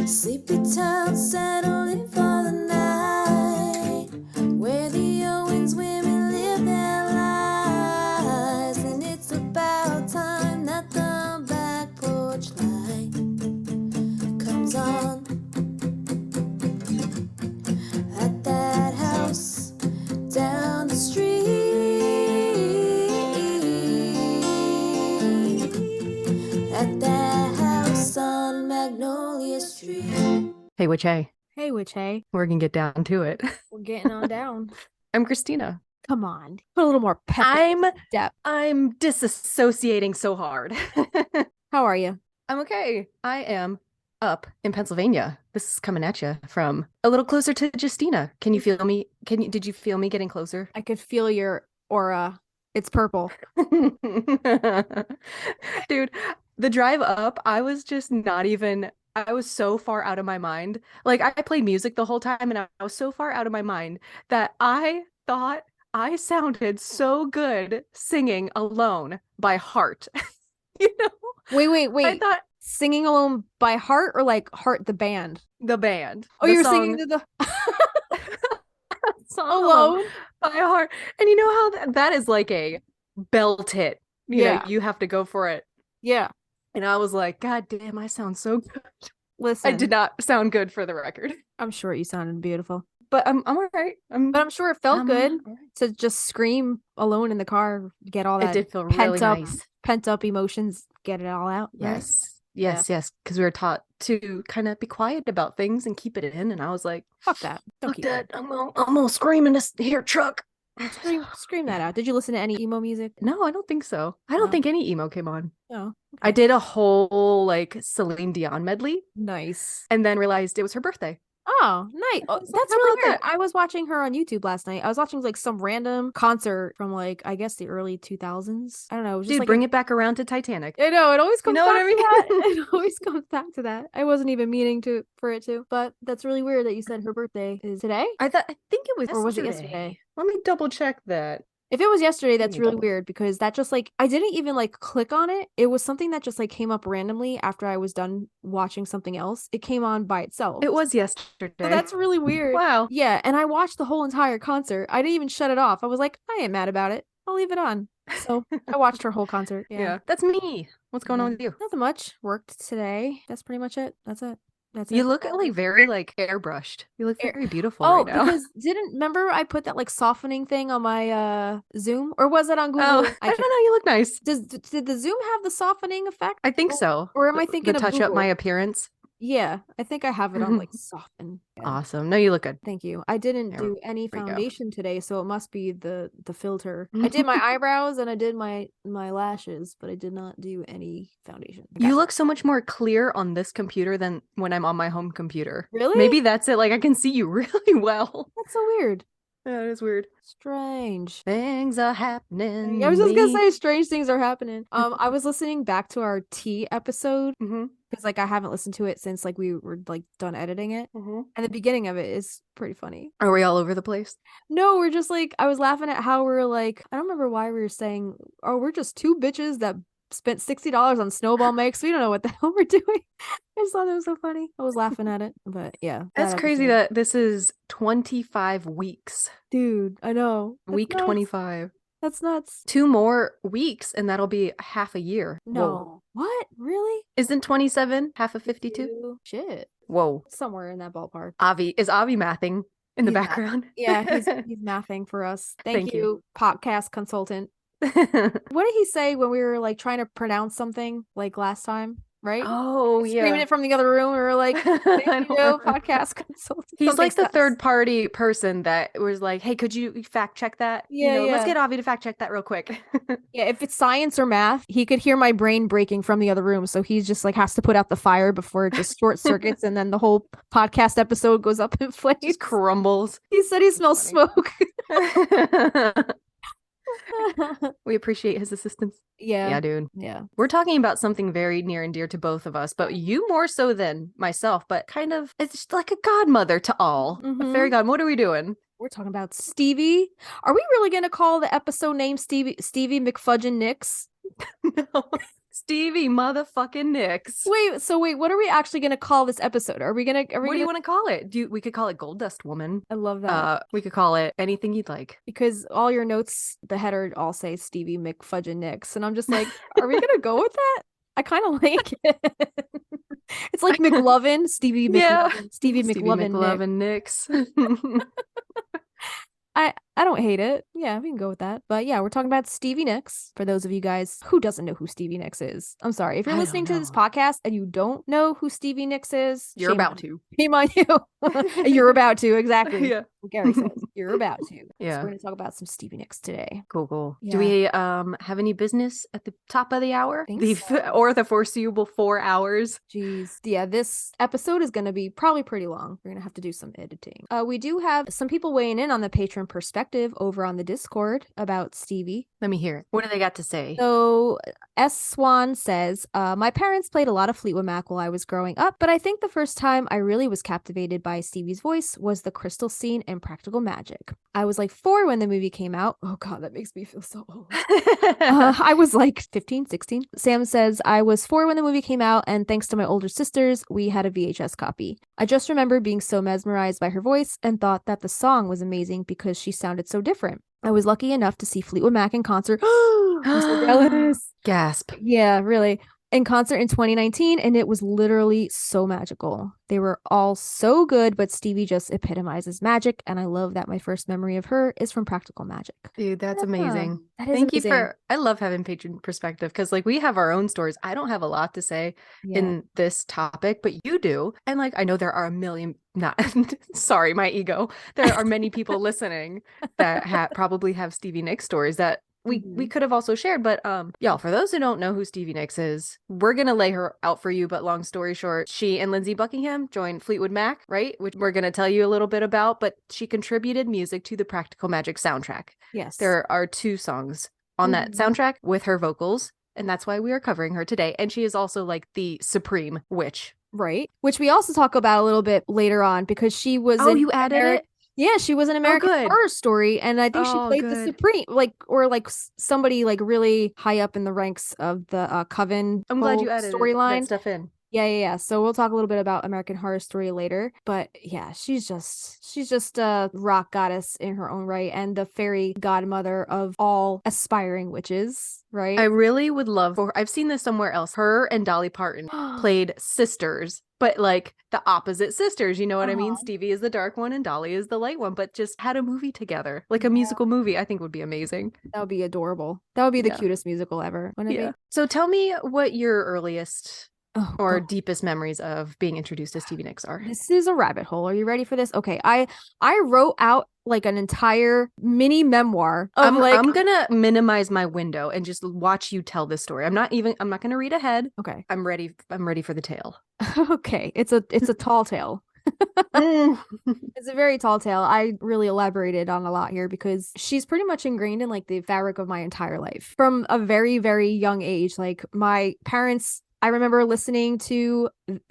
Sleepy town settling for the night, where the Owens women live their lives. And it's about time that the back porch light comes on at that house down the street, at that house on Magnolia Street. Hey, Witchy. Hey, Witchy. We're gonna get down to it. We're getting on down. I'm Christina. Come on. Put a little more pep. I'm disassociating so hard. How are you? I'm okay. I am up in Pennsylvania. This is coming at you from a little closer to Justina. Can you feel me? Did you feel me getting closer? I could feel your aura. It's purple. Dude, the drive up, I was just I was so far out of my mind. Like, I played music the whole time and I was so far out of my mind that I thought I sounded so good singing Alone by Heart. You know? Wait. I thought Singing Alone by Heart or like Heart the band? the band. Oh, the you're song, singing to the song Alone by Heart. And you know how that is like a belt hit. You know, you have to go for it. Yeah. And I was like, God damn, I sound so good. Listen. I did not sound good for the record. I'm sure you sounded beautiful. But I'm all right. But I'm sure it felt good right. to just scream alone in the car, get all that It did feel really nice. Pent up emotions, get it all out. Right? Yes. Because we were taught to kind of be quiet about things and keep it in. And I was like, Fuck that. Don't fuck keep that. I'm gonna scream in this here truck. Scream that out. Did you listen to any emo music? No, I don't think so. I don't think any emo came on. No. Okay. I did a whole like Celine Dion medley Nice. and then realized it was her birthday. Oh, nice. Oh, that's how really about weird. I was watching her on YouTube last night. I was watching like some random concert from like, I guess the early 2000s. I don't know. It was just Dude, like bring it back around to Titanic. I know. It always comes know back what I mean? to that. It always comes back to that. I wasn't even meaning for it to. But that's really weird that you said her birthday is today. I think it was Or was it yesterday? Let me double check that. If it was yesterday, that's really weird because that just like, I didn't even like click on it. It was something that just like came up randomly after I was done watching something else. It came on by itself. It was yesterday. So that's really weird. Wow. Yeah. And I watched the whole entire concert. I didn't even shut it off. I was like, I ain't mad about it. I'll leave it on. So I watched her whole concert. Yeah. That's me. What's going on with you? Nothing much. Worked today. That's pretty much it. That's it. You look like very like airbrushed. You look very beautiful right now. Because remember I put that like softening thing on my Zoom, or was it on Google? Oh, I don't know. You look nice. Did the Zoom have the softening effect? I think so. Or am I thinking to of touch Google? up my appearance? Yeah, I think I have it on like soften. Yeah. Awesome. No, you look good. Thank you. I didn't There do any we go. foundation today, so it must be the filter. I did my eyebrows and I did my lashes, but I did not do any foundation. You look so much more clear on this computer than when I'm on my home computer. Really? Maybe that's it. Like I can see you really well. That's so weird. Yeah, it is weird. Strange. Things are happening. I was just gonna say strange things are happening. I was listening back to our tea episode because like I haven't listened to it since like we were like done editing it. And the beginning of it is pretty funny. Are we all over the place? No, we're just like, I was laughing at how we're like, I don't remember why we were saying, oh, we're just two bitches that spent $60 on snowball makes. We don't know what the hell we're doing. I just thought it was so funny. I was laughing at it, but yeah. That's crazy that this is 25 weeks. Dude, I know. Week nuts. 25. That's nuts. 2 more weeks and that'll be half a year. No. Whoa. What? Really? Isn't 27 half of 52? Shit. Whoa. Somewhere in that ballpark. Is Avi mathing in the background? Yeah, he's mathing for us. Thank you. you, podcast consultant. What did he say when we were like trying to pronounce something like last time? Right? Oh, yeah. Screaming it from the other room. We were like, thank you, podcast consultant. He's like the third party person that was like, hey, could you fact check that? Yeah, Let's get Avi to fact check that real quick. Yeah, if it's science or math, he could hear my brain breaking from the other room. So he's just like has to put out the fire before it just short circuits and then the whole podcast episode goes up in flames. Just crumbles. He said he smells smoke. We appreciate his assistance. Yeah, dude. Yeah, we're talking about something very near and dear to both of us, but you more so than myself, but kind of it's just like a godmother to all. A fairy god. What are we doing? We're talking about Stevie. Are we really gonna call the episode name Stevie McFudgin Nicks? No. Stevie motherfucking Nicks. Wait, what are we actually gonna call this episode? What do you want to call it? We could call it Gold Dust Woman. I love that. We could call it anything you'd like. Because all your notes, the header all say Stevie McFudgin Nicks. And I'm just like, are we gonna go with that? I kind of like it. It's like McLovin, Stevie McLovin, Stevie McLovin Nicks. I don't hate it. Yeah, we can go with that. But yeah, we're talking about Stevie Nicks. For those of you guys who doesn't know who Stevie Nicks is, I'm sorry. If you're listening to this podcast and you don't know who Stevie Nicks is, you're about to. Shame on you. You're about to, exactly. Yeah. What Gary says. You're about to. Yeah. So we're gonna talk about some Stevie Nicks today. Cool. Yeah. Do we have any business at the top of the hour? So. Or the foreseeable 4 hours? Jeez. Yeah, this episode is gonna be probably pretty long. We're gonna have to do some editing. We do have some people weighing in on the patron perspective over on the Discord about Stevie. Let me hear it. What do they got to say? So S. Swan says, my parents played a lot of Fleetwood Mac while I was growing up, but I think the first time I really was captivated by Stevie's voice was the crystal scene in Practical Magic. I was like 4 when the movie came out. Oh god, that makes me feel so old. I was like 15, 16. Sam says, I was 4 when the movie came out, and thanks to my older sisters, we had a VHS copy. I just remember being so mesmerized by her voice and thought that the song was amazing because she sounded so different. I was lucky enough to see Fleetwood Mac in concert. I'm so jealous. Gasp. Yeah, really. In concert in 2019, and it was literally so magical. They were all so good, but Stevie just epitomizes magic, and I love that my first memory of her is from Practical Magic. Dude, that's amazing. That is Thank amazing. you for, I love having patron perspective because like we have our own stories. I don't have a lot to say in this topic, but you do. And like, I know there are a million, not, sorry, my ego. There are many people listening that probably have Stevie Nicks stories that we could have also shared, but y'all, for those who don't know who Stevie Nicks is, we're gonna lay her out for you. But long story short, she and Lindsey Buckingham joined Fleetwood Mac, right? Which we're gonna tell you a little bit about. But she contributed music to the Practical Magic soundtrack. Yes, there are 2 songs on that soundtrack with her vocals, and that's why we are covering her today. And she is also like the supreme witch, right? Which we also talk about a little bit later on because she was. Oh, you added it. Yeah, she was an American Horror Story, and I think she played the Supreme, or somebody like really high up in the ranks of the Coven. I'm glad you added storyline that stuff in. Yeah. So we'll talk a little bit about American Horror Story later, but yeah, she's just a rock goddess in her own right, and the fairy godmother of all aspiring witches. Right. I really would love I've seen this somewhere else. Her and Dolly Parton played sisters, but like the opposite sisters, you know what I mean? Stevie is the dark one and Dolly is the light one, but just had a movie together, like a musical movie. I think would be amazing. That would be adorable. That would be the cutest musical ever. Yeah. So tell me what your earliest deepest memories of being introduced to Stevie Nicks are. This is a rabbit hole. Are you ready for this? Okay. I wrote out like an entire mini memoir of I'm gonna minimize my window and just watch you tell this story. I'm not gonna read ahead. Okay. I'm ready for the tale. Okay. It's a tall tale. It's a very tall tale. I really elaborated on a lot here because she's pretty much ingrained in like the fabric of my entire life from a very, very young age. Like my parents, I remember listening to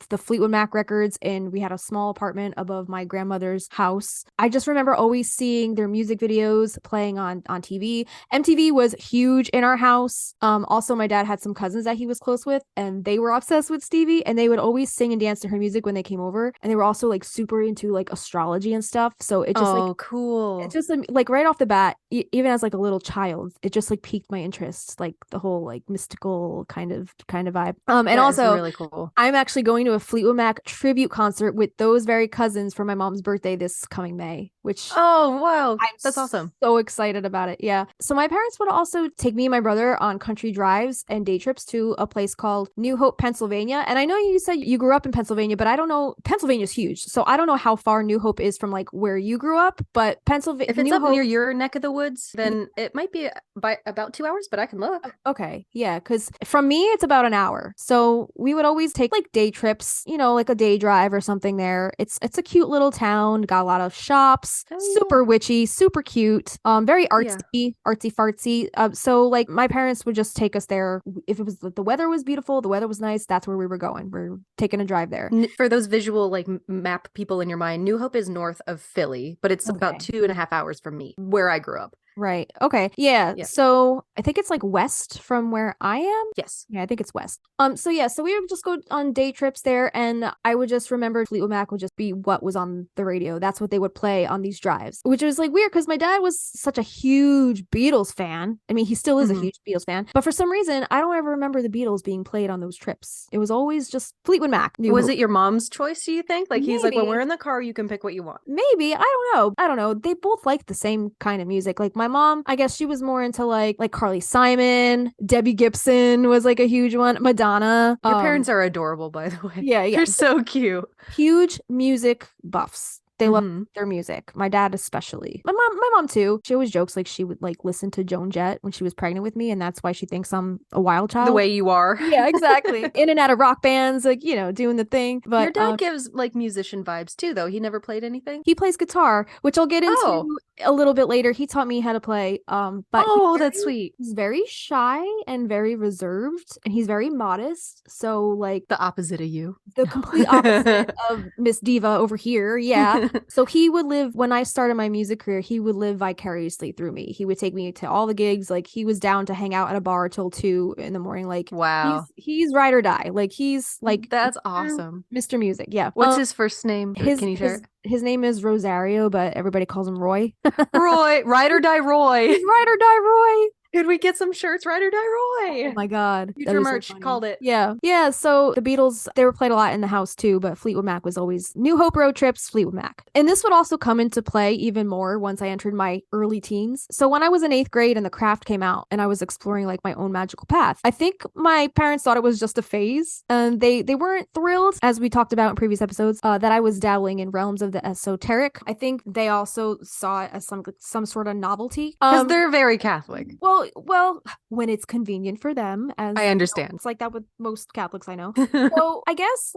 the Fleetwood Mac records, and we had a small apartment above my grandmother's house. I just remember always seeing their music videos playing on TV. MTV was huge in our house. Also, my dad had some cousins that he was close with, and they were obsessed with Stevie, and they would always sing and dance to her music when they came over. And they were also like super into like astrology and stuff. So it just cool. It just like right off the bat, even as like a little child, it just like piqued my interest, like the whole like mystical kind of vibe. And also really cool. I'm actually going to a Fleetwood Mac tribute concert with those very cousins for my mom's birthday this coming May, which wow, that's awesome. So excited about it. Yeah. So my parents would also take me and my brother on country drives and day trips to a place called New Hope, Pennsylvania. And I know you said you grew up in Pennsylvania, but I don't know. Pennsylvania's huge, so I don't know how far New Hope is from like where you grew up. But Pennsylvania, if it's up near your neck of the woods, then it might be by about 2 hours, but I can look. Okay, yeah, because from me it's about an hour. So we would always take like day trips, you know, like a day drive or something there. It's a cute little town, got a lot of shops, super witchy, super cute, very artsy fartsy. So like my parents would just take us there. If it was the weather was beautiful, the weather was nice, that's where we were going. We're taking a drive there. For those visual like map people in your mind, New Hope is north of Philly, but it's about 2.5 hours from me, where I grew up. Right. Okay. Yeah. Yeah. So I think it's like west from where I am. Yes. Yeah, I think it's west. So yeah, so we would just go on day trips there, and I would just remember Fleetwood Mac would just be what was on the radio. That's what they would play on these drives, which was like weird because my dad was such a huge Beatles fan. I mean, he still is a huge Beatles fan, but for some reason, I don't ever remember the Beatles being played on those trips. It was always just Fleetwood Mac. Was it your mom's choice, do you think? Like he's like, when Maybe. we're in the car, you can pick what you want. Maybe. I don't know. They both like the same kind of music. Like my mom, I guess she was more into like Carly Simon, Debbie Gibson was like a huge one, Madonna. Your parents are adorable, by the way. Yeah. They're so cute. Huge music buffs. They love Mhm. their music. My dad especially. My mom too. She always jokes like she would like listen to Joan Jett when she was pregnant with me, and that's why she thinks I'm a wild child. The way you are. Yeah, exactly. In and out of rock bands, like, you know, doing the thing. But your dad gives like musician vibes too, though. He never played anything. he plays guitar, which I'll get into a little bit later. He taught me how to play. But That's sweet. He's very shy and very reserved, and he's very modest. So like The opposite of you. the complete opposite of Miss Diva over here. Yeah. So he would live, when I started my music career, he would live vicariously through me. He would take me to all the gigs. Like he was down to hang out at a bar till 2 a.m. Like, wow. He's ride or die. Like he's like, that's awesome. Mr. Music. Yeah. What's his first name? Can you share it? His name is Rosario, but everybody calls him Roy. Roy, ride or die Roy. He's ride or die Roy. Could we get some shirts? Ride or die Roy. Oh my god. Future merch, called it. Yeah. Yeah. So the Beatles, they were played a lot in the house too, but Fleetwood Mac was always New Hope road trips, Fleetwood Mac. And this would also come into play even more once I entered my early teens. So when I was in 8th grade and The Craft came out and I was exploring like my own magical path, I think my parents thought it was just a phase, and they weren't thrilled, as we talked about in previous episodes, that I was dabbling in realms of the esoteric. I think they also saw it as some sort of novelty. Because they're very Catholic. Well, when it's convenient for them, as I understand. You know, it's like that with most Catholics I know. So I guess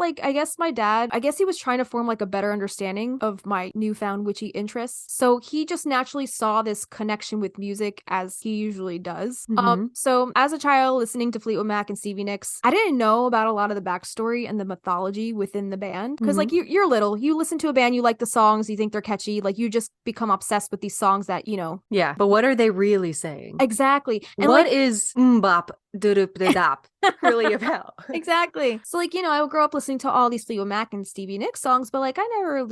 my dad, he was trying to form like a better understanding of my newfound witchy interests. So he just naturally saw this connection with music, as he usually does. So as a child listening to Fleetwood Mac and STEVIE Nicks, I didn't know about a lot of the backstory and the mythology within the band. Because like you're little, you listen to a band, you like the songs, you think they're catchy, like you just become obsessed with these songs that, you know. Yeah, but what are they really saying? Exactly. And what is mbop doop really about? Exactly. So like, you know, I would grow up listening to all these Fleetwood Mac and STEVIE Nicks songs, but like I never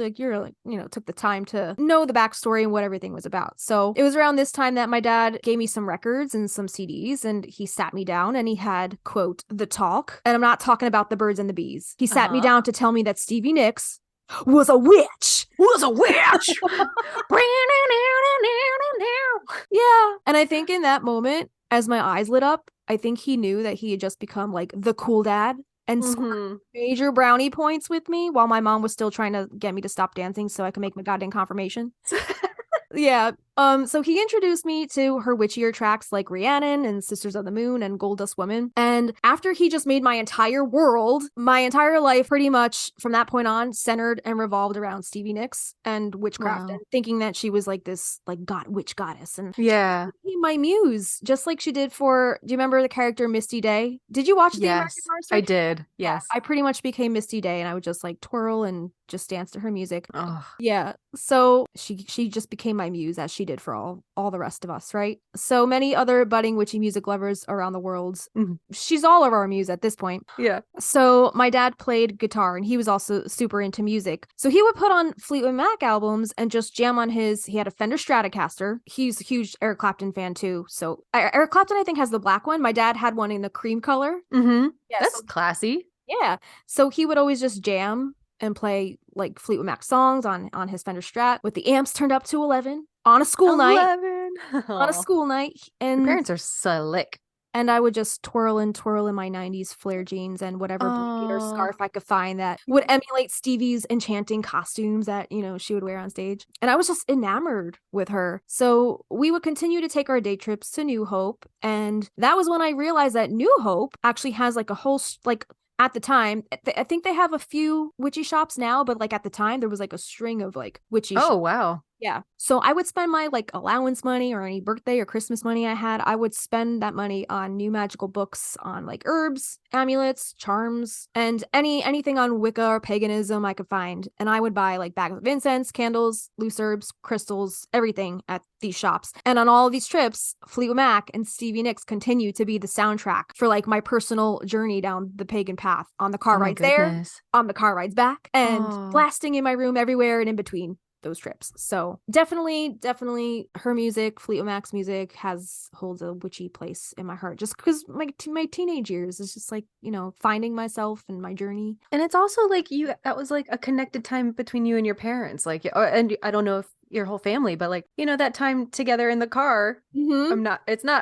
took the time to know the backstory and what everything was about. So it was around this time that my dad gave me some records and some CDs, and he sat me down and he had, quote, the talk. And I'm not talking about the birds and the bees. He sat me down to tell me that STEVIE Nicks was a witch. Yeah. And I think in that moment, as my eyes lit up, I think he knew that he had just become like the cool dad and scored major brownie points with me while my mom was still trying to get me to stop dancing so I could make my goddamn confirmation. Yeah. So he introduced me to her witchier tracks like Rhiannon and Sisters of the Moon and Gold Dust Woman. And after he just made my entire world, my entire life pretty much from that point on centered and revolved around STEVIE Nicks and witchcraft, and thinking that she was like this like witch goddess. And yeah, she became my muse, just like she did for, do you remember the character Misty Day? Did you watch the American Horror Story? I did. Yes. I pretty much became Misty Day, and I would just like twirl and just dance to her music. Oh. Yeah. So she just became my muse, as she did for all the rest of us, right? So many other budding witchy music lovers around the world. She's all of our muse at this point. Yeah. So my dad played guitar, and he was also super into music. So he would put on Fleetwood Mac albums and just jam on he had a Fender Stratocaster. He's a huge Eric Clapton fan too. So Eric Clapton, I think, has the black one. My dad had one in the cream color. Yeah, that's classy. Yeah. So he would always just jam and play like Fleetwood Mac songs on his Fender Strat with the amps turned up to 11 on a school night. On a school night. And your parents are slick. And I would just twirl in my 90s flare jeans and whatever blanket or scarf I could find that would emulate Stevie's enchanting costumes that, you know, she would wear on stage. And I was just enamored with her. So we would continue to take our day trips to New Hope. And that was when I realized that New Hope actually has like a whole, like, at the time, I think they have a few witchy shops now, but like at the time there was like a string of like witchy shops. Oh, wow. Yeah. So I would spend my like allowance money or any birthday or Christmas money I had. I would spend that money on new magical books on like herbs, amulets, charms, and anything on Wicca or paganism I could find. And I would buy like bags of incense, candles, loose herbs, crystals, everything at these shops. And on all of these trips, Fleetwood Mac and Stevie Nicks continue to be the soundtrack for like my personal journey down the pagan path on the car Oh my rides there, goodness. on the car rides back, and Oh. blasting in my room everywhere and in between those trips. So definitely her music, Fleetwood Mac's music holds a witchy place in my heart, just because my teenage years is just like, you know, finding myself and my journey. And it's also like that was like a connected time between you and your parents. Like, and I don't know if your whole family, but like, you know, that time together in the car. Mm-hmm.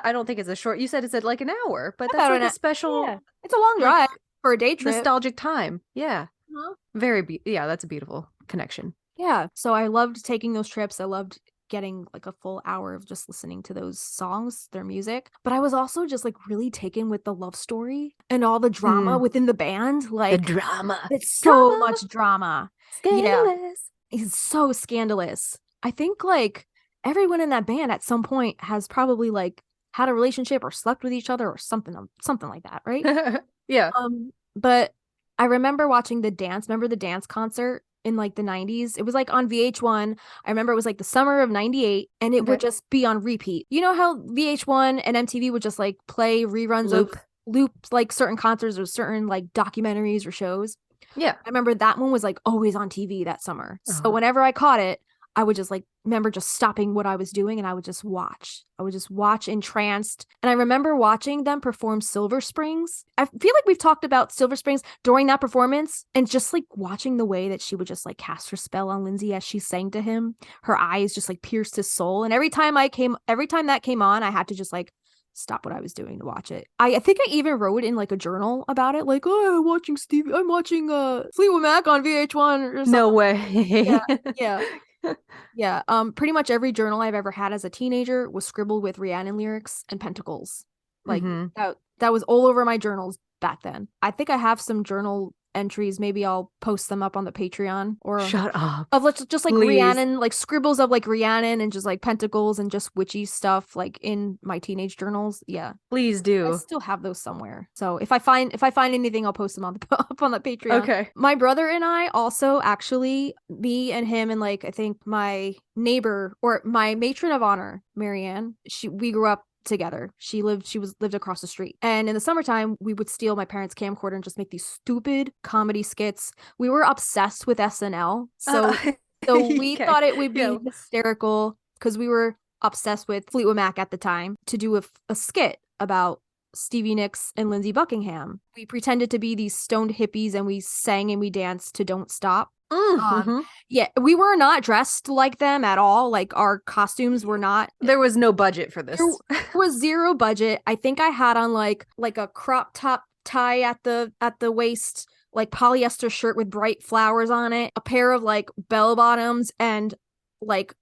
I don't think it's a short, you said it's like an hour, but that's About like a special, yeah. It's a long drive for a day trip. nostalgic time. Yeah. Uh-huh. Yeah, that's a beautiful connection. Yeah. So I loved taking those trips. I loved getting like a full hour of just listening to those songs, their music. But I was also just like really taken with the love story and all the drama within the band. Like the drama. It's so much drama. Scandalous. Yeah. It's so scandalous. I think like everyone in that band at some point has probably like had a relationship or slept with each other or something like that, right? Yeah. But I remember watching the dance concert in like the 90s. It was like on VH1. I remember it was like the summer of 98 and it would just be on repeat. You know how VH1 and MTV would just like play reruns of like certain concerts or certain like documentaries or shows? Yeah. I remember that one was like always on TV that summer. So whenever I caught it, I would just like remember just stopping what I was doing and I would just watch. I would just watch entranced. And I remember watching them perform Silver Springs. I feel like we've talked about Silver Springs during that performance and just like watching the way that she would just like cast her spell on Lindsay as she sang to him. Her eyes just like pierced his soul. And every time that came on, I had to just like stop what I was doing to watch it. I think I even wrote in like a journal about it, like, oh, I'm watching Fleetwood Mac on VH1 or something. No way. Yeah. Pretty much every journal I've ever had as a teenager was scribbled with Rhiannon lyrics and pentacles. Like that was all over my journals back then. I think I have some journal entries. Maybe I'll post them up on the Patreon or shut up of just like please. Rhiannon, like scribbles of like Rhiannon and just like pentacles and just witchy stuff like in my teenage journals. Yeah, please do. I still have those somewhere. So if I find anything, I'll post them on the up on the Patreon. Okay. My brother and I also actually, me and him and like I think my neighbor or my matron of honor, Marianne, we grew up together. She lived across the street. And in the summertime, we would steal my parents' camcorder and just make these stupid comedy skits. We were obsessed with SNL. So we thought it would be hysterical because we were obsessed with Fleetwood Mac at the time to do a skit about Stevie Nicks and Lindsey Buckingham. We pretended to be these stoned hippies and we sang and we danced to Don't Stop. Yeah, we were not dressed like them at all. Like our costumes were not. There was no budget for this. There was zero budget. I think I had on like a crop top tie at the waist, like polyester shirt with bright flowers on it, a pair of like bell bottoms and like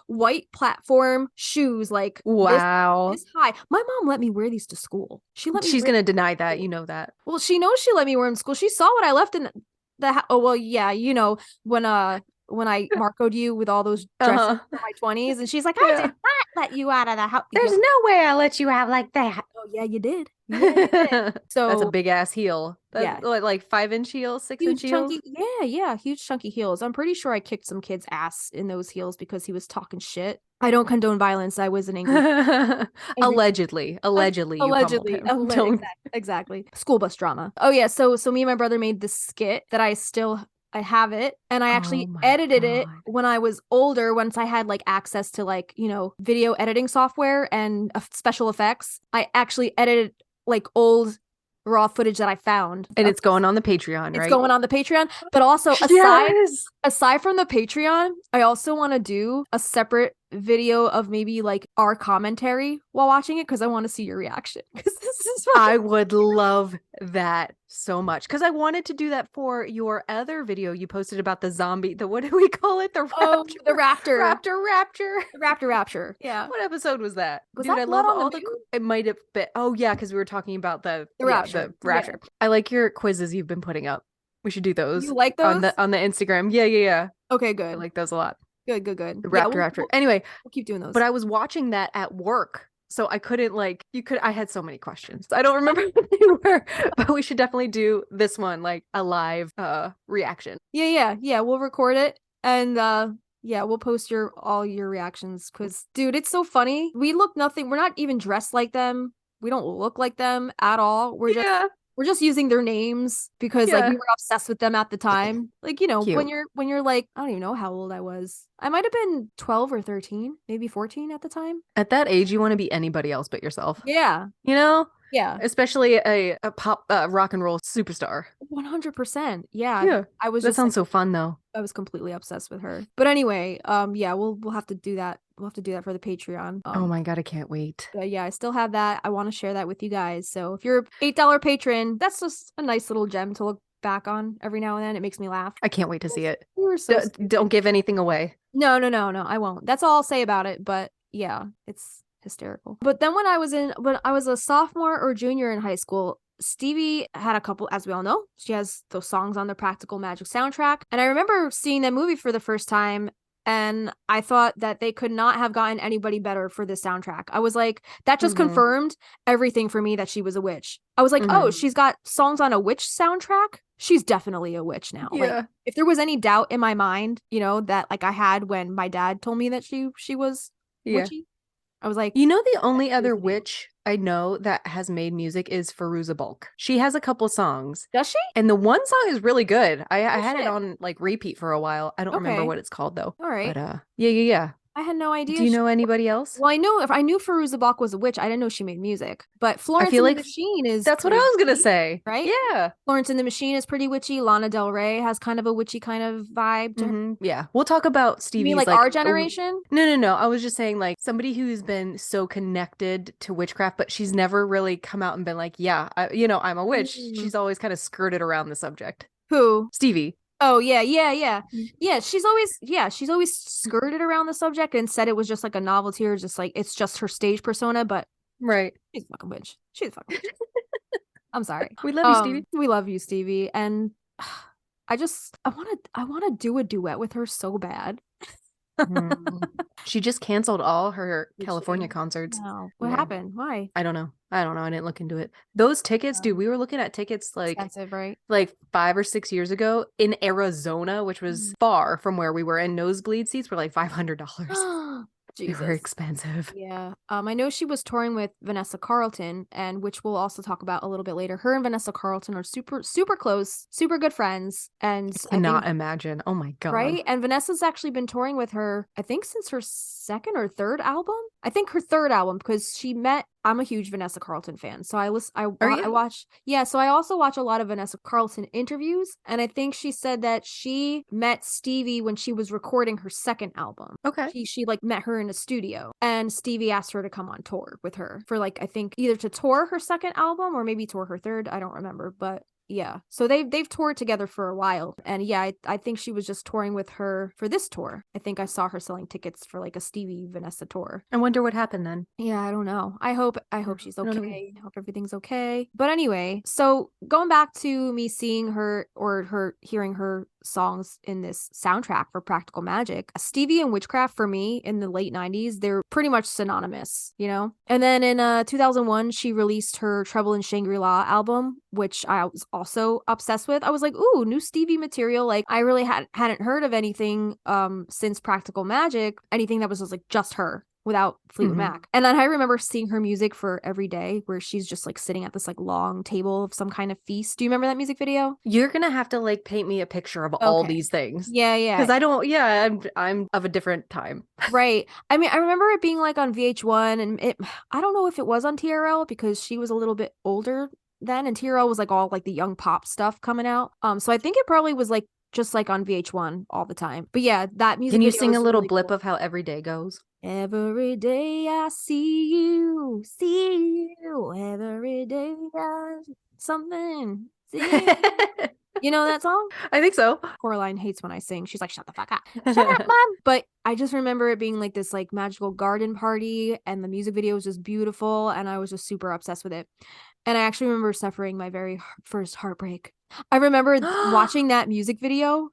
white platform shoes, like wow, this high. My mom let me wear these to school. She's gonna deny that, you know that. Well, she knows she let me wear them to school. She saw what I left in oh well, yeah, you know, when I Marco'd you with all those dresses in my 20s, and she's like, I did not let you out of the house. There's no way I let you out like that. Oh yeah, you did. You did. So that's a big ass heel. That's like 5-inch heels, 6-inch heels. Huge chunky heels. I'm pretty sure I kicked some kid's ass in those heels because he was talking shit. I don't condone violence. I was an angry. Allegedly. Exactly. School bus drama. Oh yeah. So me and my brother made this skit that I have it, and I actually edited it when I was older, once I had like access to like, you know, video editing software and special effects. I actually edited like old raw footage that I found. And it's going on the Patreon, right? It's going on the Patreon. But also aside from the Patreon, I also want to do a separate video of maybe like our commentary while watching it because I want to see your reaction. Because this is fun. I would love that so much because I wanted to do that for your other video you posted about the zombie. What do we call it? The raptor. Rapture. Yeah. What episode was that? Dude, I love all the. It might have been. Oh yeah, because we were talking about the rapture. Yeah. I like your quizzes you've been putting up. We should do those. You like those on the Instagram? Yeah. Okay, good. I like those a lot. Good. The Yeah, Raptor after. Anyway, we'll keep doing those. but I was watching that at work. So I couldn't I had so many questions. I don't remember what they were, but we should definitely do this one, like a live reaction. Yeah. We'll record it and yeah, we'll post all your reactions because dude, it's so funny. We look nothing. We're not even dressed like them. We don't look like them at all. We're just using their names because like we were obsessed with them at the time. Like, you know, Cute. when you're like, I don't even know how old I was. I might have been 12 or 13, maybe 14 at the time. At that age, you want to be anybody else but yourself. Yeah. You know? Yeah. Especially a pop rock and roll superstar. 100%. Yeah. Yeah. I was That just sounds so fun though. I was completely obsessed with her. But anyway, yeah, we'll have to do that. We'll have to do that for the Patreon. Oh my God, I can't wait. But yeah, I still have that. I want to share that with you guys. So if you're $8 patron, that's just a nice little gem to look back on every now and then. It makes me laugh. I can't wait to see it. We were so don't give anything away. No, I won't. That's all I'll say about it. But yeah, it's hysterical. But then when I was a sophomore or junior in high school, Stevie had a couple, as we all know, she has those songs on the Practical Magic soundtrack. And I remember seeing that movie for the first time. And I thought that they could not have gotten anybody better for this soundtrack. I was like, that just confirmed everything for me that she was a witch. I was like, oh, she's got songs on a witch soundtrack. She's definitely a witch now. Yeah. Like, if there was any doubt in my mind, you know, that like I had when my dad told me that she was witchy, I was like, you know, the only other witch I know that has made music is Firuza Balk. She has a couple songs. Does she? And the one song is really good. I had it on like repeat for a while. I don't remember what it's called though. All right. But yeah. I had no idea. Do you know anybody else? Well, I knew Firuza Balk was a witch. I didn't know she made music. But Florence and the Machine is that's what I was gonna say. Right? Yeah. Florence and the Machine is pretty witchy. Lana Del Rey has kind of a witchy kind of vibe to her. Yeah. We'll talk about Stevie's. You mean like our generation? No. I was just saying like somebody who's been so connected to witchcraft, but she's never really come out and been like, yeah, I'm a witch. She's always kind of skirted around the subject. Who? Stevie. Oh yeah. She's always skirted around the subject and said it was just like a novelty or just like it's just her stage persona, but she's a fucking witch. She's a fucking witch. I'm sorry. We love you, Stevie. We love you, Stevie. And I want to do a duet with her so bad. She just canceled all her California concerts. No. What happened? Why? I don't know. I didn't look into it. Those tickets, dude, we were looking at tickets like expensive, right? Like 5 or 6 years ago in Arizona, which was far from where we were, and nosebleed seats were like $500. Jesus. They were expensive. Yeah. I know she was touring with Vanessa Carlton, and which we'll also talk about a little bit later. Her and Vanessa Carlton are super, super close, super good friends. And I cannot imagine. Oh my God. Right? And Vanessa's actually been touring with her, I think, since her second or third album. I think her third album, because I'm a huge Vanessa Carlton fan. So I watch. Yeah. So I also watch a lot of Vanessa Carlton interviews. And I think she said that she met Stevie when she was recording her second album. Okay. She like met her in a studio, and Stevie asked her to come on tour with her for like, I think either to tour her second album or maybe tour her third. I don't remember, but yeah. So they've toured together for a while. And yeah, I think she was just touring with her for this tour. I think I saw her selling tickets for like a Stevie Vanessa tour. I wonder what happened then. Yeah, I don't know. I hope she's okay. I hope everything's okay. But anyway, so going back to me seeing her or her hearing her songs in this soundtrack for Practical Magic, Stevie and witchcraft for me in the late 90s, they're pretty much synonymous, you know? And then in 2001, she released her Trouble in Shangri-La album, which I was also obsessed with. I was like, ooh, new Stevie material. Like I really hadn't heard of anything since Practical Magic, anything that was just her without Fleetwood Mac. And then I remember seeing her music for Every Day, where she's just like sitting at this like long table of some kind of feast. Do you remember that music video? You're gonna have to like paint me a picture of all these things. Yeah. Because I don't. Yeah, I'm of a different time. Right. I mean, I remember it being like on VH1, and I don't know if it was on TRL because she was a little bit older then, and TRL was like all like the young pop stuff coming out. So I think it probably was like just like on VH1 all the time. But yeah, that music. Can you sing a little really blip of how Every Day goes? Every day I see you. Every day I something. See you. You know that song? I think so. Coraline hates when I sing. She's like, shut the fuck up. Shut up, mom. But I just remember it being like this like magical garden party, and the music video was just beautiful, and I was just super obsessed with it. And I actually remember suffering my very first heartbreak. I remember watching that music video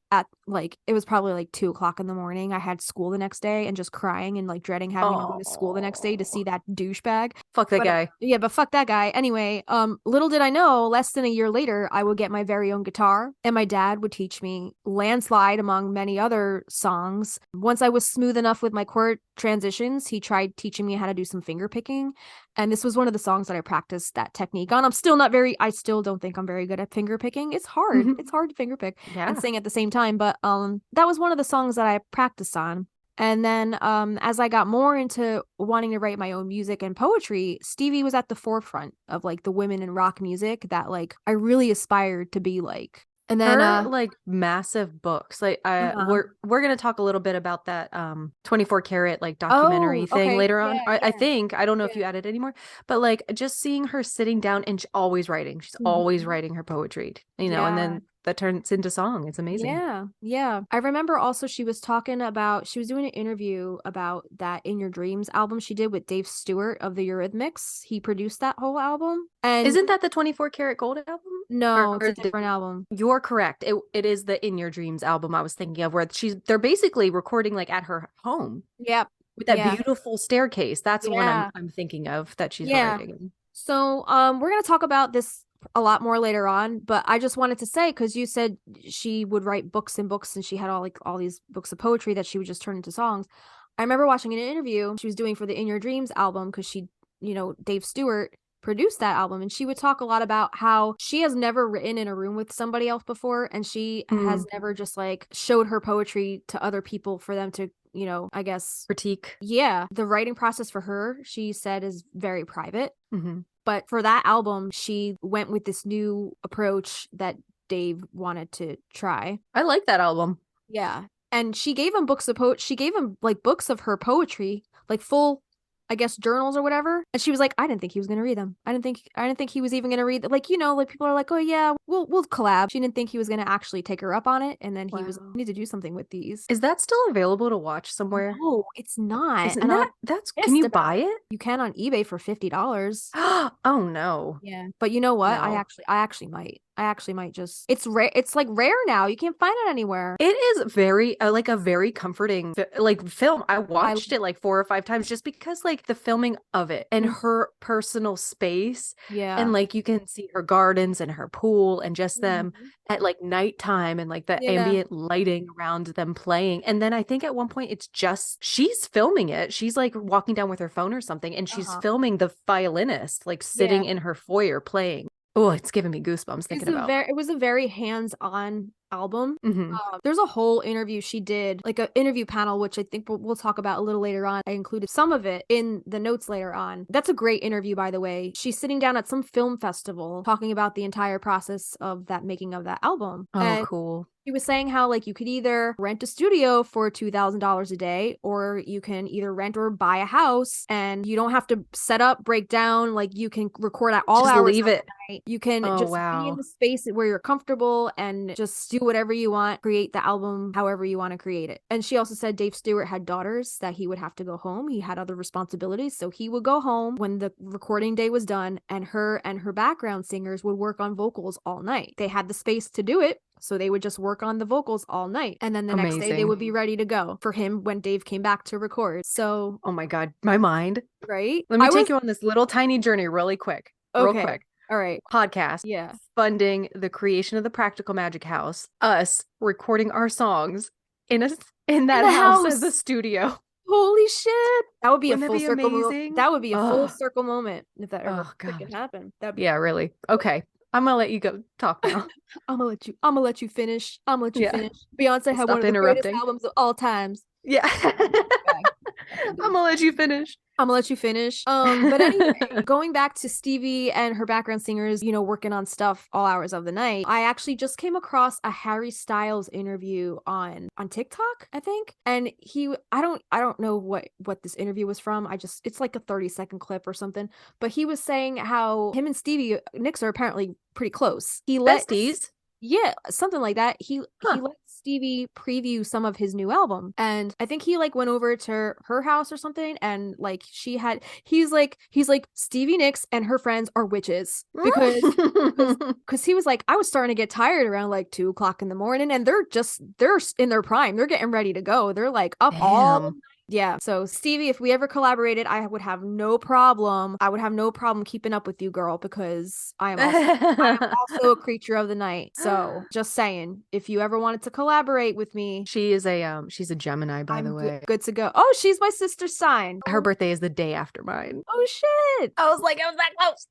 like it was probably like 2 o'clock in the morning. I had school the next day and just crying and like dreading having to go to school the next day to see that douchebag. Fuck that But guy. yeah, but fuck that guy. Anyway, little did I know, less than a year later, I would get my very own guitar, and my dad would teach me Landslide among many other songs. Once I was smooth enough with my chord transitions, he tried teaching me how to do some finger picking. And this was one of the songs that I practiced that technique on. I still don't think I'm very good at finger picking. It's hard. It's hard to finger pick and sing at the same time. But that was one of the songs that I practiced on. And then as I got more into wanting to write my own music and poetry, Stevie was at the forefront of like the women in rock music that like I really aspired to be like. And then her like massive books. Like we're gonna talk a little bit about that 24 karat like documentary thing later on. I think I don't know if you added any more, but like just seeing her sitting down and always writing. She's always writing her poetry, you know, and then that turns into song. It's amazing. Yeah. I remember also she was doing an interview about that In Your Dreams album she did with Dave Stewart of the Eurythmics. He produced that whole album. And isn't that the 24 karat gold album? No, it's a different album. You're correct. It is the In Your Dreams album I was thinking of, where they're basically recording like at her home. Yep. With that beautiful staircase. That's the one I'm thinking of that she's writing. So we're gonna talk about this a lot more later on, but I just wanted to say, because you said she would write books and books and she had all these books of poetry that she would just turn into songs. I remember watching an interview she was doing for the In Your Dreams album, because she, you know, Dave Stewart produced that album, and she would talk a lot about how she has never written in a room with somebody else before, and she has never just like showed her poetry to other people for them to, you know, I guess critique. Yeah, the writing process for her, she said, is very private. But for that album, she went with this new approach that Dave wanted to try. I like that album. Yeah. And she gave him she gave him like books of her poetry, like full, I guess, journals or whatever. And she was like, I didn't think he was going to read them. I didn't think he was even going to read them. Like, you know, like people are like, oh yeah, we'll collab. She didn't think he was going to actually take her up on it. And then he was like, I need to do something with these. Is that still available to watch somewhere? No, it's not. Isn't can you buy it? You can on eBay for $50. Oh no. Yeah. But you know what? No. I actually might just, it's rare. It's like rare now. You can't find it anywhere. It is very like a very comforting like film. I watched it like 4 or 5 times just because like the filming of it and her personal space. Yeah. And like you can see her gardens and her pool and just them at like nighttime and like the ambient lighting around them playing. And then I think at one point it's just she's filming it. She's like walking down with her phone or something, and she's filming the violinist like sitting in her foyer playing. Oh, it's giving me goosebumps thinking about it. It was a very hands-on album. There's a whole interview she did, like an interview panel, which I think we'll talk about a little later on. I included some of it in the notes later on. That's a great interview, by the way. She's sitting down at some film festival talking about the entire process of that making of that album. Oh, cool. She was saying how like you could either rent a studio for $2,000 a day, or you can either rent or buy a house, and you don't have to set up, break down. Like you can record at all hours. Leave it. Night. You can just be in the space where you're comfortable and just do whatever you want. Create the album however you want to create it. And she also said Dave Stewart had daughters that he would have to go home. He had other responsibilities, so he would go home when the recording day was done, and her background singers would work on vocals all night. They had the space to do it, so they would just work on the vocals all night. And then the next day they would be ready to go for him when Dave came back to record. So, oh my God, my mind. Right? Let me take you on this little tiny journey really quick. Okay. Real quick. All right. Podcast. Yeah. Funding the creation of the Practical Magic House. Us recording our songs in that house as the studio. Holy shit. That would be Wouldn't a full circle moment. That would be a full circle moment if that ever freaking happened. Yeah, really. Okay. I'm gonna let you go talk now. I'm gonna let you finish. Beyonce had one of the greatest albums of all times. Yeah. I'm gonna let you finish. But anyway, going back to Stevie and her background singers, you know, working on stuff all hours of the night, I actually just came across a Harry Styles interview on TikTok, I think. And I don't know what this interview was from. It's like a 30-second clip or something. But he was saying how him and Stevie Nicks are apparently pretty close. Besties? Yeah, something like that. He lets Stevie preview some of his new album, and I think he like went over to her house or something, and like he's like Stevie Nicks and her friends are witches because he was like, I was starting to get tired around like 2 o'clock in the morning, and they're in their prime, they're getting ready to go, they're like up all Damn. yeah. So Stevie, if we ever collaborated, I would have no problem. I would have no problem keeping up with you, girl, because I am also a creature of the night. So just saying, if you ever wanted to collaborate with me, she's a Gemini, by the way. good to go. Oh, she's my sister's sign. Her birthday is the day after mine. Oh shit. I was that close.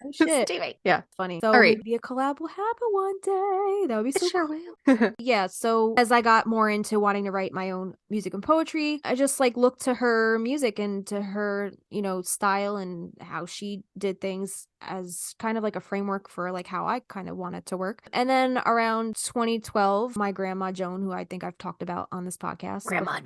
Oh shit. Stevie. Yeah. Funny. So all right, maybe a collab will happen one day. That would be so it sure cool. will. Yeah, so as I got more into wanting to write my own music and poetry, I just like looked to her music and to her, you know, style and how she did things as kind of like a framework for like how I kind of wanted to work. And then around 2012, my grandma Joan, who I think I've talked about on this podcast, Grandma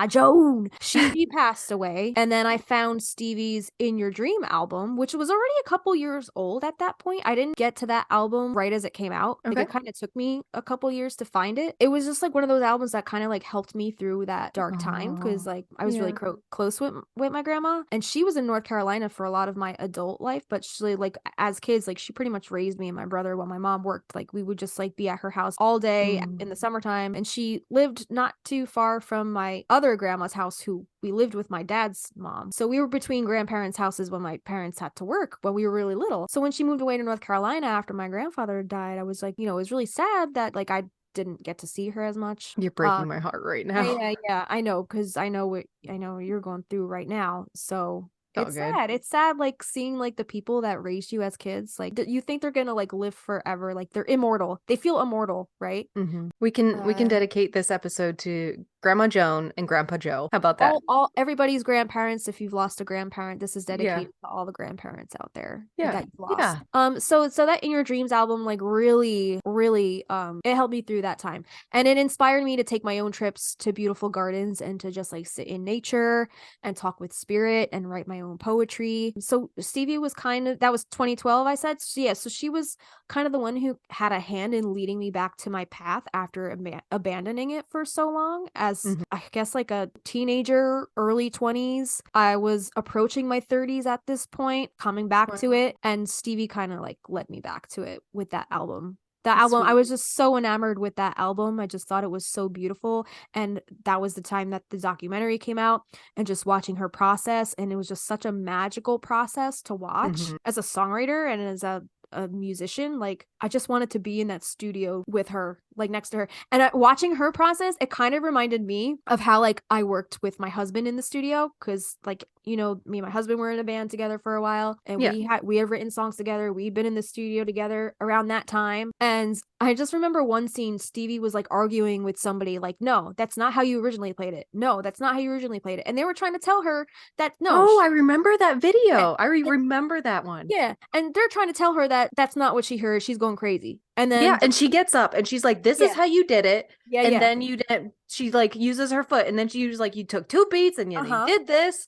Joan, she passed away. And then I found Stevie's In Your Dream album, which was already a couple years old at that point. I didn't get to that album right as it came out. Okay. Like it kind of took me a couple years to find it. It was just like one of those albums that kind of like helped me through that dark time because like I was really close with my grandma, and she was in North Carolina for a lot of my adult life, but she like as kids, like she pretty much raised me and my brother while my mom worked. Like we would just like be at her house all day in the summertime, and she lived not too far from my other grandma's house, who we lived with my dad's mom. So we were between grandparents' houses when my parents had to work when we were really little. So when she moved away to North Carolina after my grandfather died, I was like, you know, it was really sad that like I didn't get to see her as much. You're breaking my heart right now. Yeah, I know, because I know what you're going through right now. So it's good. sad. It's sad, like seeing like the people that raised you as kids, like you think they're gonna like live forever, like they're immortal. They feel immortal, right? We can dedicate this episode to Grandma Joan and Grandpa Joe. How about that? All everybody's grandparents. If you've lost a grandparent, this is dedicated to all the grandparents out there that you've lost. So that In Your Dreams album, like really, it helped me through that time, and it inspired me to take my own trips to beautiful gardens and to just like sit in nature and talk with spirit and write my own poetry. So Stevie was that was 2012, I said. So yeah, so she was kind of the one who had a hand in leading me back to my path after abandoning it for so long. As I guess like a teenager, early 20s, I was approaching my 30s at this point, coming back to it, and Stevie kind of like led me back to it with that album. I was just so enamored with that album. I just thought it was so beautiful. And that was the time that the documentary came out, and just watching her process. And it was just such a magical process to watch as a songwriter and as a musician. Like I just wanted to be in that studio with her, like next to her, and watching her process, it kind of reminded me of how like I worked with my husband in the studio, because like, you know, me and my husband were in a band together for a while, and we have written songs together. We'd been in the studio together around that time, and I just remember one scene, Stevie was like arguing with somebody, like, no, that's not how you originally played it. No, that's not how you originally played it. And they were trying to tell her that I remember that video. I remember that one. Yeah, and they're trying to tell her that that's not what she heard. She's going crazy. And then and she gets up and she's like, this is how you did it. Then you did. She like uses her foot, and then she was like, you took 2 beats and you did this.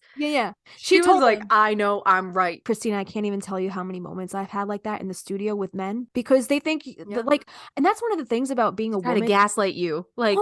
She was like, I know I'm right. Christina, I can't even tell you how many moments I've had like that in the studio with men, because they think that, like, and that's one of the things about being a woman. To gaslight you. Like,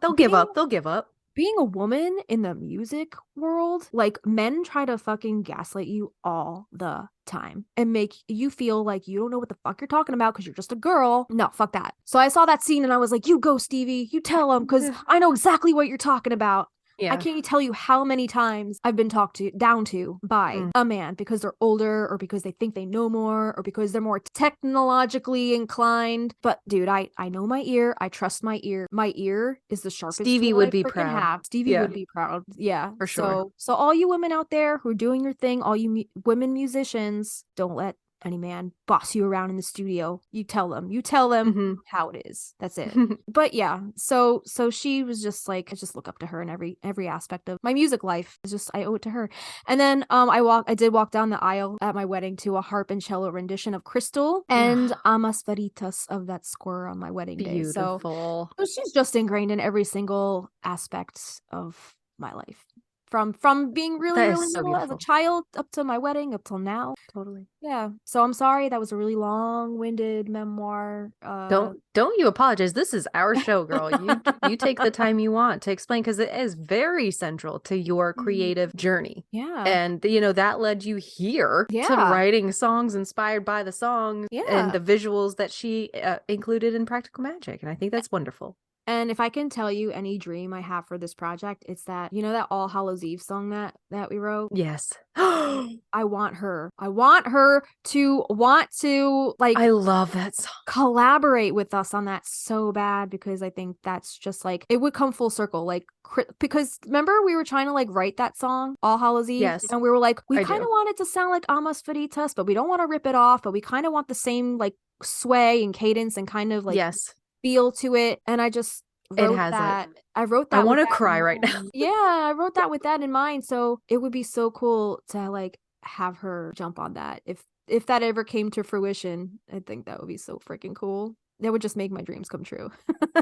they'll give up. They'll give up. Being a woman in the music world, like men try to fucking gaslight you all the time and make you feel like you don't know what the fuck you're talking about because you're just a girl. No, fuck that. So I saw that scene and I was like, you go, Stevie, you tell him, because I know exactly what you're talking about. I can't tell you how many times I've been talked down to by a man because they're older, or because they think they know more, or because they're more technologically inclined. But dude, I know my ear. I trust my ear. My ear is the sharpest. Stevie would be proud. Stevie would be proud. Yeah, for sure. So all you women out there who are doing your thing, all you women musicians, don't let any man boss you around in the studio. You tell them how it is. That's it. But yeah, so she was just like, I just look up to her in every aspect of my music life. It's just, I owe it to her. And then I did walk down the aisle at my wedding to a harp and cello rendition of Crystal and Amas Veritas of that score on my wedding day. Beautiful. So she's just ingrained in every single aspect of my life. from being really, That is really so little as a beautiful. child up to my wedding, up till now. Totally. Yeah. So I'm sorry that was a really long-winded memoir. Don't you apologize. This is our show, girl. You take the time you want to explain, because it is very central to your creative journey. Yeah. And that led you here to Yeah. writing songs inspired by the songs Yeah. and the visuals that she included in Practical Magic. And I think that's wonderful. And if I can tell you any dream I have for this project, it's that, that All Hallows Eve song that we wrote. Yes. I want her to want to like I love that song. Collaborate with us on that so bad, because I think that's just like it would come full circle, like because remember we were trying to like write that song All Hallows Eve, Yes. and we were like, we I kind of do. want it to sound like Amas Veritas, but we don't want to rip it off, but we kind of want the same like sway and cadence and kind of like Yes. feel to it. And I just wrote has that. it. I wrote that. I want to with that cry in right now. mind. Yeah, I wrote that with that in mind. So it would be so cool to like have her jump on that. If that ever came to fruition, I think that would be so freaking cool. That would just make my dreams come true.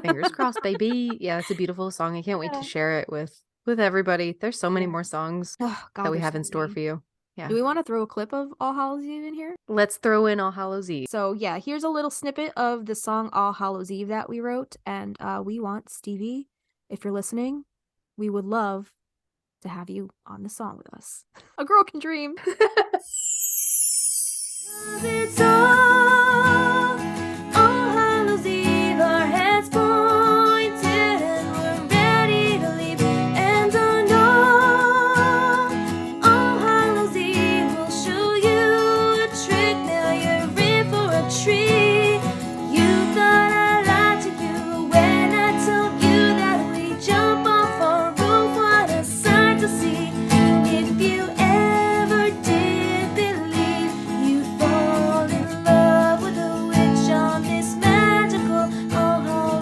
Fingers crossed, baby. Yeah, it's a beautiful song. I can't wait to share it with everybody. There's so many more songs Oh, God, that we there's have so in store many. for you. Yeah. Do we want to throw a clip of All Hallows Eve in here? Let's throw in All Hallows Eve. So yeah, here's a little snippet of the song All Hallows Eve that we wrote, and we want Stevie, if you're listening, we would love to have you on the song with us. A girl can dream. It's all Hallows Eve, our heads pointed and we're ready to leave. And I know all Hallows Eve will show you a trick. Now you're in for a treat. You thought I lied to you when I told you that we jump off our roof. What a sight to see. If you ever did believe you'd fall in love with a witch on this magical All Hallows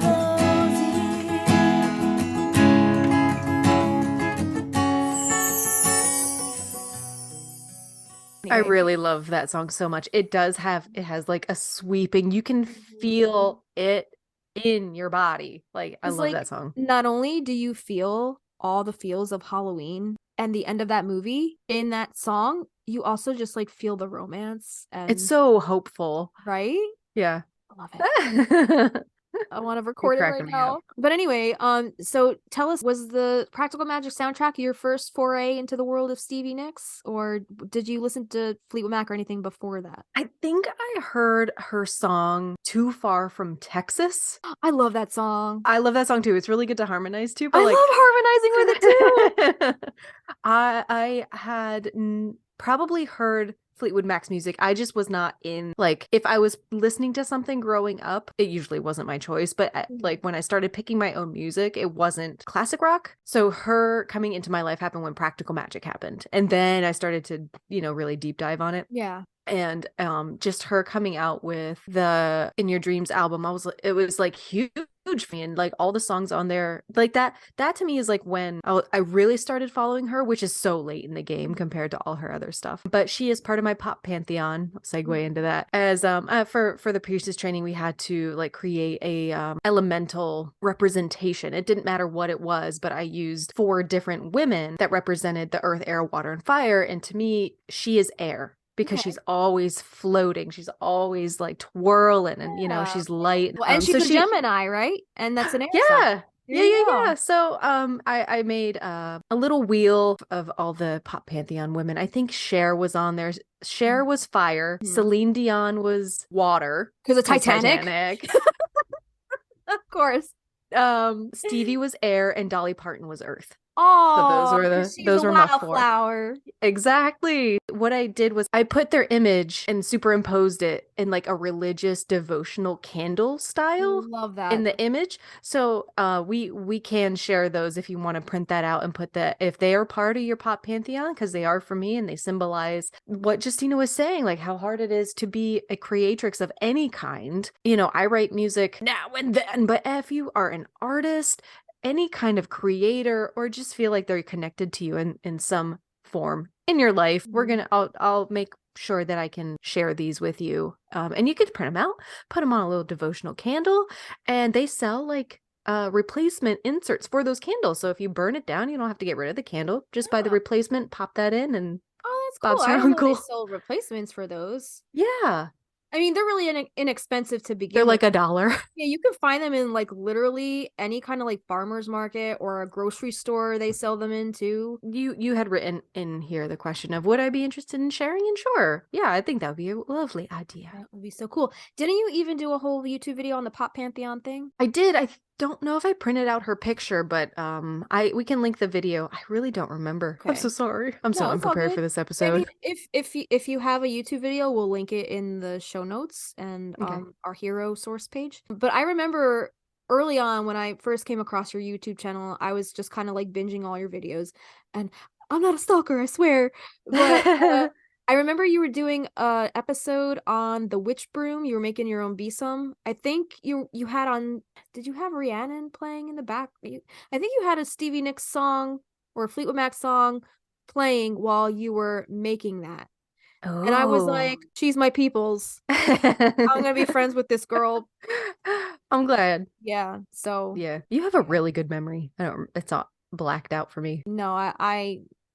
I really love that song so much. It has like a sweeping, you can feel it in your body. Like, I It's love like, that song. not only do you feel all the feels of Halloween and the end of that movie in that song, you also just like feel the romance. And It's so hopeful. right? Yeah. I love it. I want to record it right cracking me now. up. But anyway, so tell us, was the Practical Magic soundtrack your first foray into the world of Stevie Nicks, or did you listen to Fleetwood Mac or anything before that? I think I heard her song Too Far from Texas. I love that song. I love that song too. It's really good to harmonize too. But I like, love harmonizing with it too. I had probably heard Fleetwood Mac's music. I just was not in, like, if I was listening to something growing up, it usually wasn't my choice. But like when I started picking my own music, it wasn't classic rock. So her coming into my life happened when Practical Magic happened. And then I started to, really deep dive on it. Yeah. And just her coming out with the In Your Dreams album, it was like huge for me, and like all the songs on there, like that to me is like when I really started following her, which is so late in the game compared to all her other stuff. But she is part of my pop pantheon. I'll segue into that, as for the priestess training, we had to like create a elemental representation. It didn't matter what it was, but I used 4 different women that represented the earth, air, water, and fire. And to me, she is air, because she's always floating. She's always like twirling, and she's light. Well, and she's a Gemini, right? And that's an air sign. Yeah. So I made a little wheel of all the pop pantheon women. I think Cher was on there. Cher was fire. Celine Dion was water. Because of Titanic. Of course. Stevie was air, and Dolly Parton was earth. Oh, so those were my 4. Wildflower. Exactly. What I did was I put their image and superimposed it in like a religious devotional candle style. Love that. In the image. So we can share those if you want to print that out and put that, if they are part of your pop pantheon, because they are for me, and they symbolize what Justina was saying, like how hard it is to be a creatrix of any kind. I write music now and then, but if you are an artist, any kind of creator, or just feel like they're connected to you in some form in your life, I'll make sure that I can share these with you. And you could print them out, put them on a little devotional candle, and they sell like replacement inserts for those candles. So if you burn it down, you don't have to get rid of the candle. Just buy the Yeah. replacement, pop that in, and Oh, that's Bob's cool. I your didn't know they uncle. sold replacements for those. Yeah, I mean, they're really inexpensive to they're begin like with. $1. Yeah, you can find them in like literally any kind of like farmer's market or a grocery store. They sell them in too. You had written in here the question of would I be interested in sharing? And sure, yeah, I think that would be a lovely idea. That would be so cool. Didn't you even do a whole YouTube video on the Pop Pantheon thing? I did. I don't know if I printed out her picture, but we can link the video. I really don't remember. I'm Okay. so sorry. I'm so No, it's all unprepared good. for this I episode. mean, if you have a YouTube video, we'll link it in the show notes and Okay. our hero source page. But I remember early on when I first came across your YouTube channel, I was just kind of like binging all your videos, and I'm not a stalker, I swear. But I remember you were doing a episode on the witch broom. You were making your own besom. I think you had on. Did you have Rhiannon playing in the back? I think you had a Stevie Nicks song or a Fleetwood Mac song playing while you were making that. Oh. And I was like, she's my people's. I'm gonna be friends with this girl. I'm glad. Yeah. So Yeah, you have a really good memory. It's not blacked out for me. no,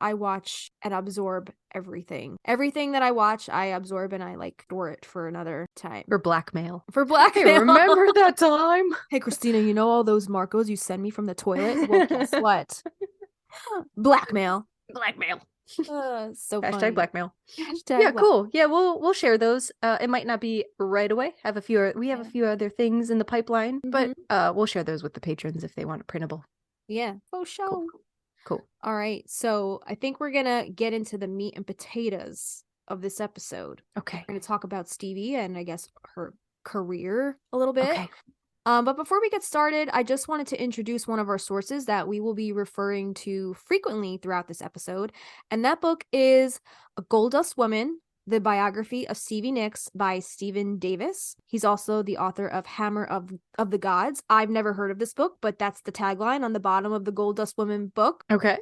I watch and absorb everything. Everything that I watch, I absorb and I like store it for another time. For blackmail. For blackmail. Hey, remember that time? Hey, Christina, you know all those Marcos you send me from the toilet? Well, guess what? Blackmail. Blackmail. So Hashtag funny. blackmail. Hashtag Yeah, cool. Yeah, we'll share those. It might not be right away. We have a few other things in the pipeline, but we'll share those with the patrons if they want a printable. Yeah. Oh, show. Cool. All right. So I think we're gonna get into the meat and potatoes of this episode. Okay. We're gonna talk about Stevie and I guess her career a little bit. Okay. But before we get started, I just wanted to introduce one of our sources that we will be referring to frequently throughout this episode. And that book is A Gold Dust Woman, the biography of Stevie Nicks by Stephen Davis. He's also the author of Hammer of the Gods. I've never heard of this book, but that's the tagline on the bottom of the Gold Dust Woman book. Okay.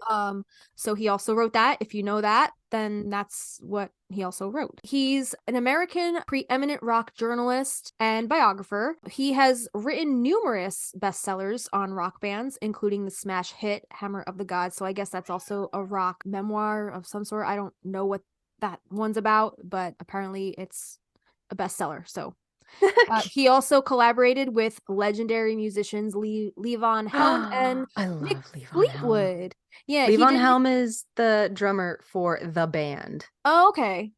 So he also wrote that. If you know that, then that's what he also wrote. He's an American preeminent rock journalist and biographer. He has written numerous bestsellers on rock bands, including the smash hit Hammer of the Gods. So I guess that's also a rock memoir of some sort. I don't know what that one's about, but apparently it's a bestseller. So he also collaborated with legendary musicians Levon Helm and I love Mick Levon Fleetwood. Helm. Yeah, Levon Helm is the drummer for the band. Oh, okay.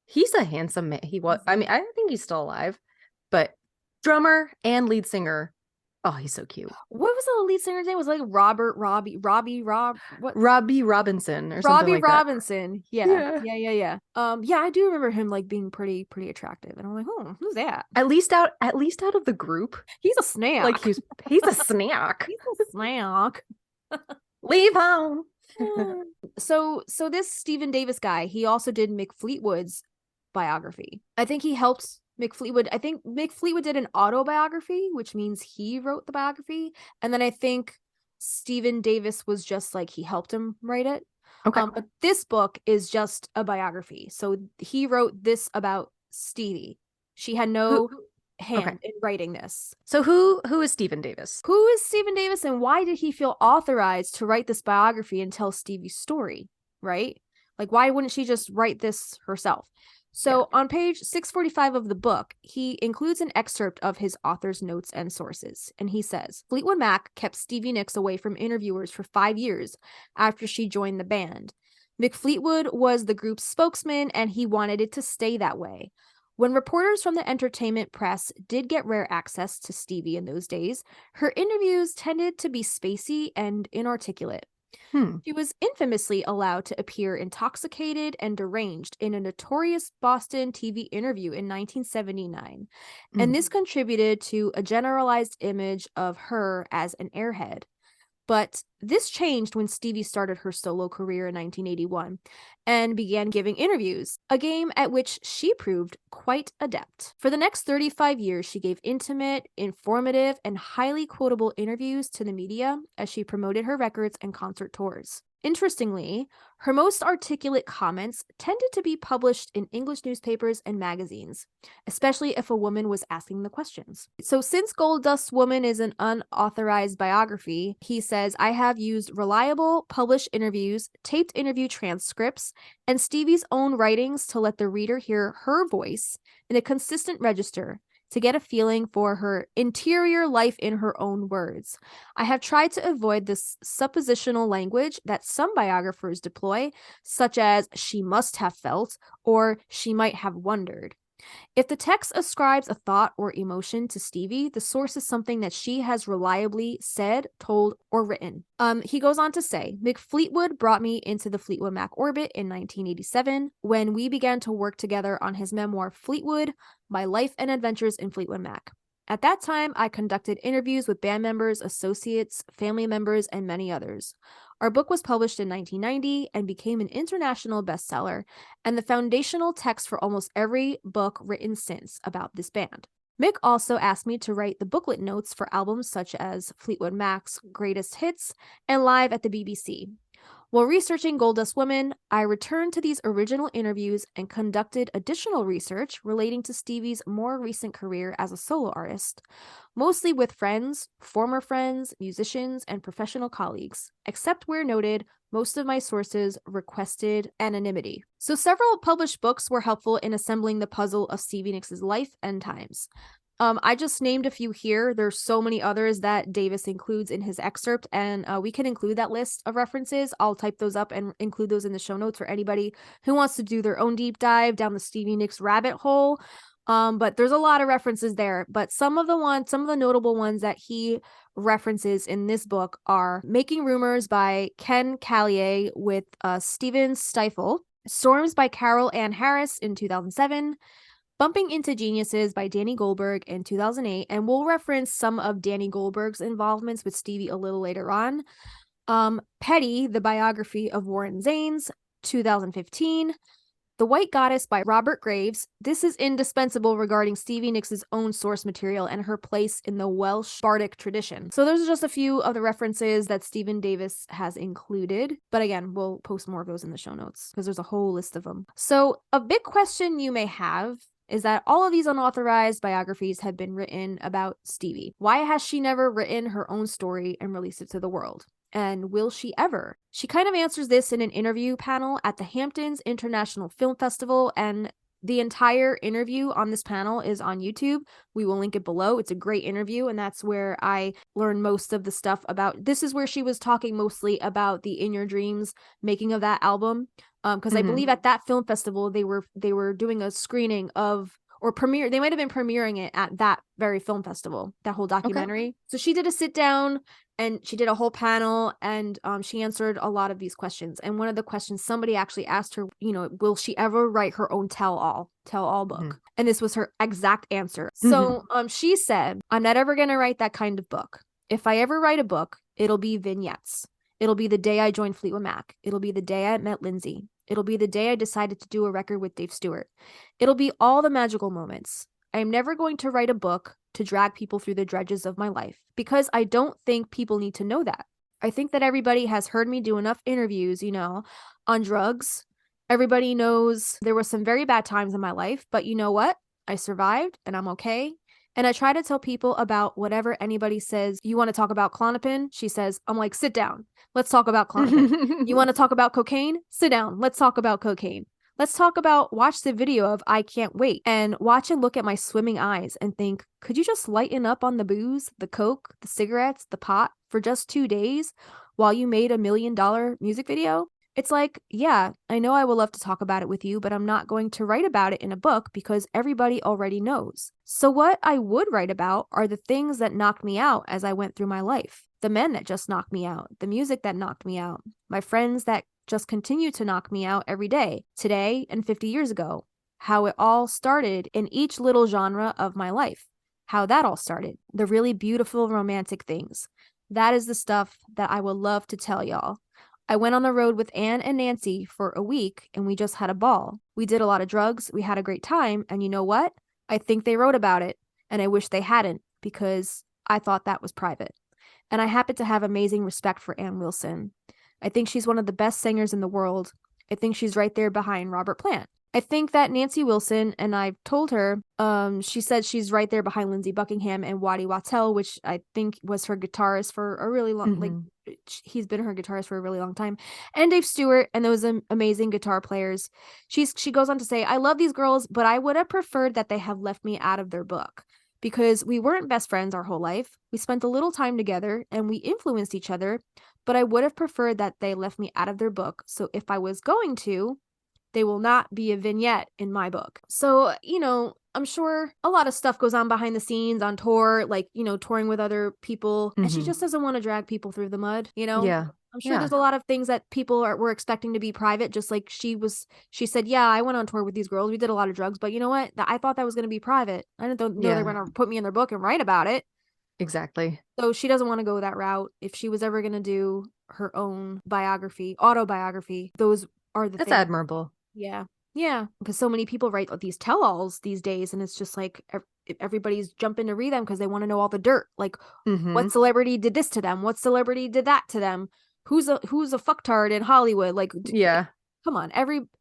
He's a handsome man. I mean, I think he's still alive, but drummer and lead singer. Oh, he's so cute. What was the lead singer's name? Was it like Robbie Robinson or something like Robinson. that. Yeah. Yeah, I do remember him like being pretty attractive. And I'm like, who's that? At least out of the group. He's a snack. Like he's a snack. He's a snack. Leave home. So this Stephen Davis guy, he also did Mick Fleetwood's biography. I think he helped Mick Fleetwood. I think Mick Fleetwood did an autobiography, which means he wrote the biography. And then I think Stephen Davis was just like, he helped him write it. Okay. But this book is just a biography. So he wrote this about Stevie. She had no hand in writing this. So who is Stephen Davis? Who is Stephen Davis and why did he feel authorized to write this biography and tell Stevie's story, right? Like, why wouldn't she just write this herself? So on page 645 of the book, he includes an excerpt of his author's notes and sources. And he says, Fleetwood Mac kept Stevie Nicks away from interviewers for 5 years after she joined the band. Mick Fleetwood was the group's spokesman and he wanted it to stay that way. When reporters from the entertainment press did get rare access to Stevie in those days, her interviews tended to be spacey and inarticulate. She was infamously allowed to appear intoxicated and deranged in a notorious Boston TV interview in 1979, and this contributed to a generalized image of her as an airhead. But this changed when Stevie started her solo career in 1981 and began giving interviews, a game at which she proved quite adept. For the next 35 years, she gave intimate, informative, and highly quotable interviews to the media as she promoted her records and concert tours. Interestingly, her most articulate comments tended to be published in English newspapers and magazines, especially if a woman was asking the questions. So since Goldust Woman is an unauthorized biography, he says, I have used reliable published interviews, taped interview transcripts, and Stevie's own writings to let the reader hear her voice in a consistent register to get a feeling for her interior life in her own words. I have tried to avoid this suppositional language that some biographers deploy, such as she must have felt or she might have wondered. If the text ascribes a thought or emotion to Stevie, the source is something that she has reliably said, told, or written. He goes on to say, Mick Fleetwood brought me into the Fleetwood Mac orbit in 1987 when we began to work together on his memoir Fleetwood, My Life and Adventures in Fleetwood Mac. At that time, I conducted interviews with band members, associates, family members, and many others. Our book was published in 1990 and became an international bestseller, and the foundational text for almost every book written since about this band. Mick also asked me to write the booklet notes for albums such as Fleetwood Mac's Greatest Hits and Live at the BBC. While researching Goldust Woman, I returned to these original interviews and conducted additional research relating to Stevie's more recent career as a solo artist, mostly with friends, former friends, musicians, and professional colleagues, except where noted, most of my sources requested anonymity. So several published books were helpful in assembling the puzzle of Stevie Nicks' life and times. I just named a few here. There's so many others that Davis includes in his excerpt, and we can include that list of references. I'll type those up and include those in the show notes for anybody who wants to do their own deep dive down the Stevie Nicks rabbit hole. But there's a lot of references there. But some of the notable ones that he references in this book are Making Rumors by Ken Callier with Steven Stifel, Storms by Carol Ann Harris in 2007, Bumping into Geniuses by Danny Goldberg in 2008, and we'll reference some of Danny Goldberg's involvements with Stevie a little later on. Petty, the biography of Warren Zanes, 2015. The White Goddess by Robert Graves. This is indispensable regarding Stevie Nicks' own source material and her place in the Welsh bardic tradition. So those are just a few of the references that Stephen Davis has included. But again, we'll post more of those in the show notes because there's a whole list of them. So a big question you may have is that all of these unauthorized biographies have been written about Stevie. Why has she never written her own story and released it to the world? And will she ever? She kind of answers this in an interview panel at the Hamptons International Film Festival, and the entire interview on this panel is on YouTube. We will link it below. It's a great interview, and that's where I learned most of the stuff about. This is where she was talking mostly about the In Your Dreams making of that album. Because I believe at that film festival they were doing a screening of, or premiere, they might have been premiering it at that very film festival, that whole documentary. Okay. So she did a sit down and she did a whole panel, and she answered a lot of these questions. And one of the questions, somebody actually asked her, will she ever write her own tell-all book? And this was her exact answer. So she said, I'm not ever going to write that kind of book. If I ever write a book, it'll be vignettes. It'll be the day I joined Fleetwood Mac. It'll be the day I met Lindsay. It'll be the day I decided to do a record with Dave Stewart. It'll be all the magical moments. I am never going to write a book to drag people through the dredges of my life, because I don't think people need to know that. I think that everybody has heard me do enough interviews, on drugs. Everybody knows there were some very bad times in my life, but you know what? I survived and I'm okay. And I try to tell people about whatever anybody says. You want to talk about Klonopin? She says, I'm like, sit down. Let's talk about Klonopin. You want to talk about cocaine? Sit down. Let's talk about cocaine. Let's talk about, watch the video of I Can't Wait and watch and look at my swimming eyes and think, could you just lighten up on the booze, the coke, the cigarettes, the pot for just 2 days while you made $1 million music video? It's like, yeah, I know I would love to talk about it with you, but I'm not going to write about it in a book because everybody already knows. So what I would write about are the things that knocked me out as I went through my life. The men that just knocked me out, the music that knocked me out, my friends that just continue to knock me out every day, today and 50 years ago, how it all started in each little genre of my life, how that all started, the really beautiful romantic things. That is the stuff that I would love to tell y'all. I went on the road with Anne and Nancy for a week and we just had a ball. We did a lot of drugs, we had a great time, and you know what? I think they wrote about it, and I wish they hadn't because I thought that was private. And I happen to have amazing respect for Ann Wilson. I think she's one of the best singers in the world. I think she's right there behind Robert Plant. I think that Nancy Wilson, and I've told her, she said she's right there behind Lindsey Buckingham and Waddy Wachtel, which I think was her guitarist for a really long, like, he's been her guitarist for a really long time, and Dave Stewart, and those amazing guitar players. She goes on to say, I love these girls, but I would have preferred that they have left me out of their book, because we weren't best friends our whole life. We spent a little time together and we influenced each other, but I would have preferred that they left me out of their book. So if I was going to, they will not be a vignette in my book. So, you know, I'm sure a lot of stuff goes on behind the scenes on tour, like, you know, touring with other people. And she just doesn't want to drag people through the mud, you know? Yeah. I'm sure there's a lot of things that people were expecting to be private, just like she said, yeah, I went on tour with these girls. We did a lot of drugs, but you know what? I thought that was going to be private. I didn't know they were going to put me in their book and write about it. Exactly. So she doesn't want to go that route. If she was ever going to do her own biography, autobiography, those are the That's things. admirable. Yeah. Yeah. Because so many people write these tell-alls these days, and it's just like everybody's jumping to read them because they want to know all the dirt. Like, what celebrity did this to them? What celebrity did that to them? Who's a fucktard in Hollywood? Like, yeah. Come on,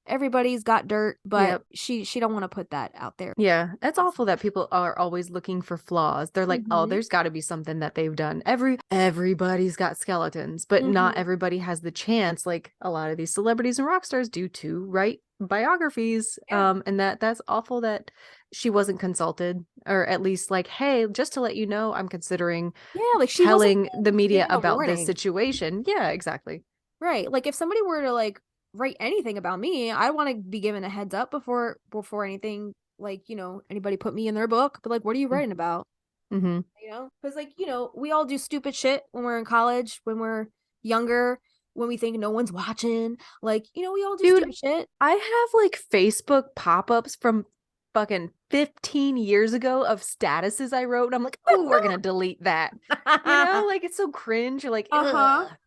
everybody's got dirt, but she don't want to put that out there. Yeah, it's awful that people are always looking for flaws. They're like, oh, there's got to be something that they've done. Everybody's got skeletons, but not everybody has the chance, like a lot of these celebrities and rock stars do, to write biographies. And that's awful that she wasn't consulted, or at least like, hey, just to let you know, I'm considering like she telling the media giving a about warning. this situation. Yeah, exactly. Right. Like if somebody were to like write anything about me, I want to be given a heads up before anything, like, you know, anybody put me in their book. But like, what are you writing about? You know, because like, you know, we all do stupid shit when we're in college, when we're younger, when we think no one's watching. Like, you know, we all do stupid shit. I have like Facebook pop-ups from fucking 15 years ago of statuses I wrote, and I'm like, oh, we're gonna delete that. You know, like it's so cringe. You're like,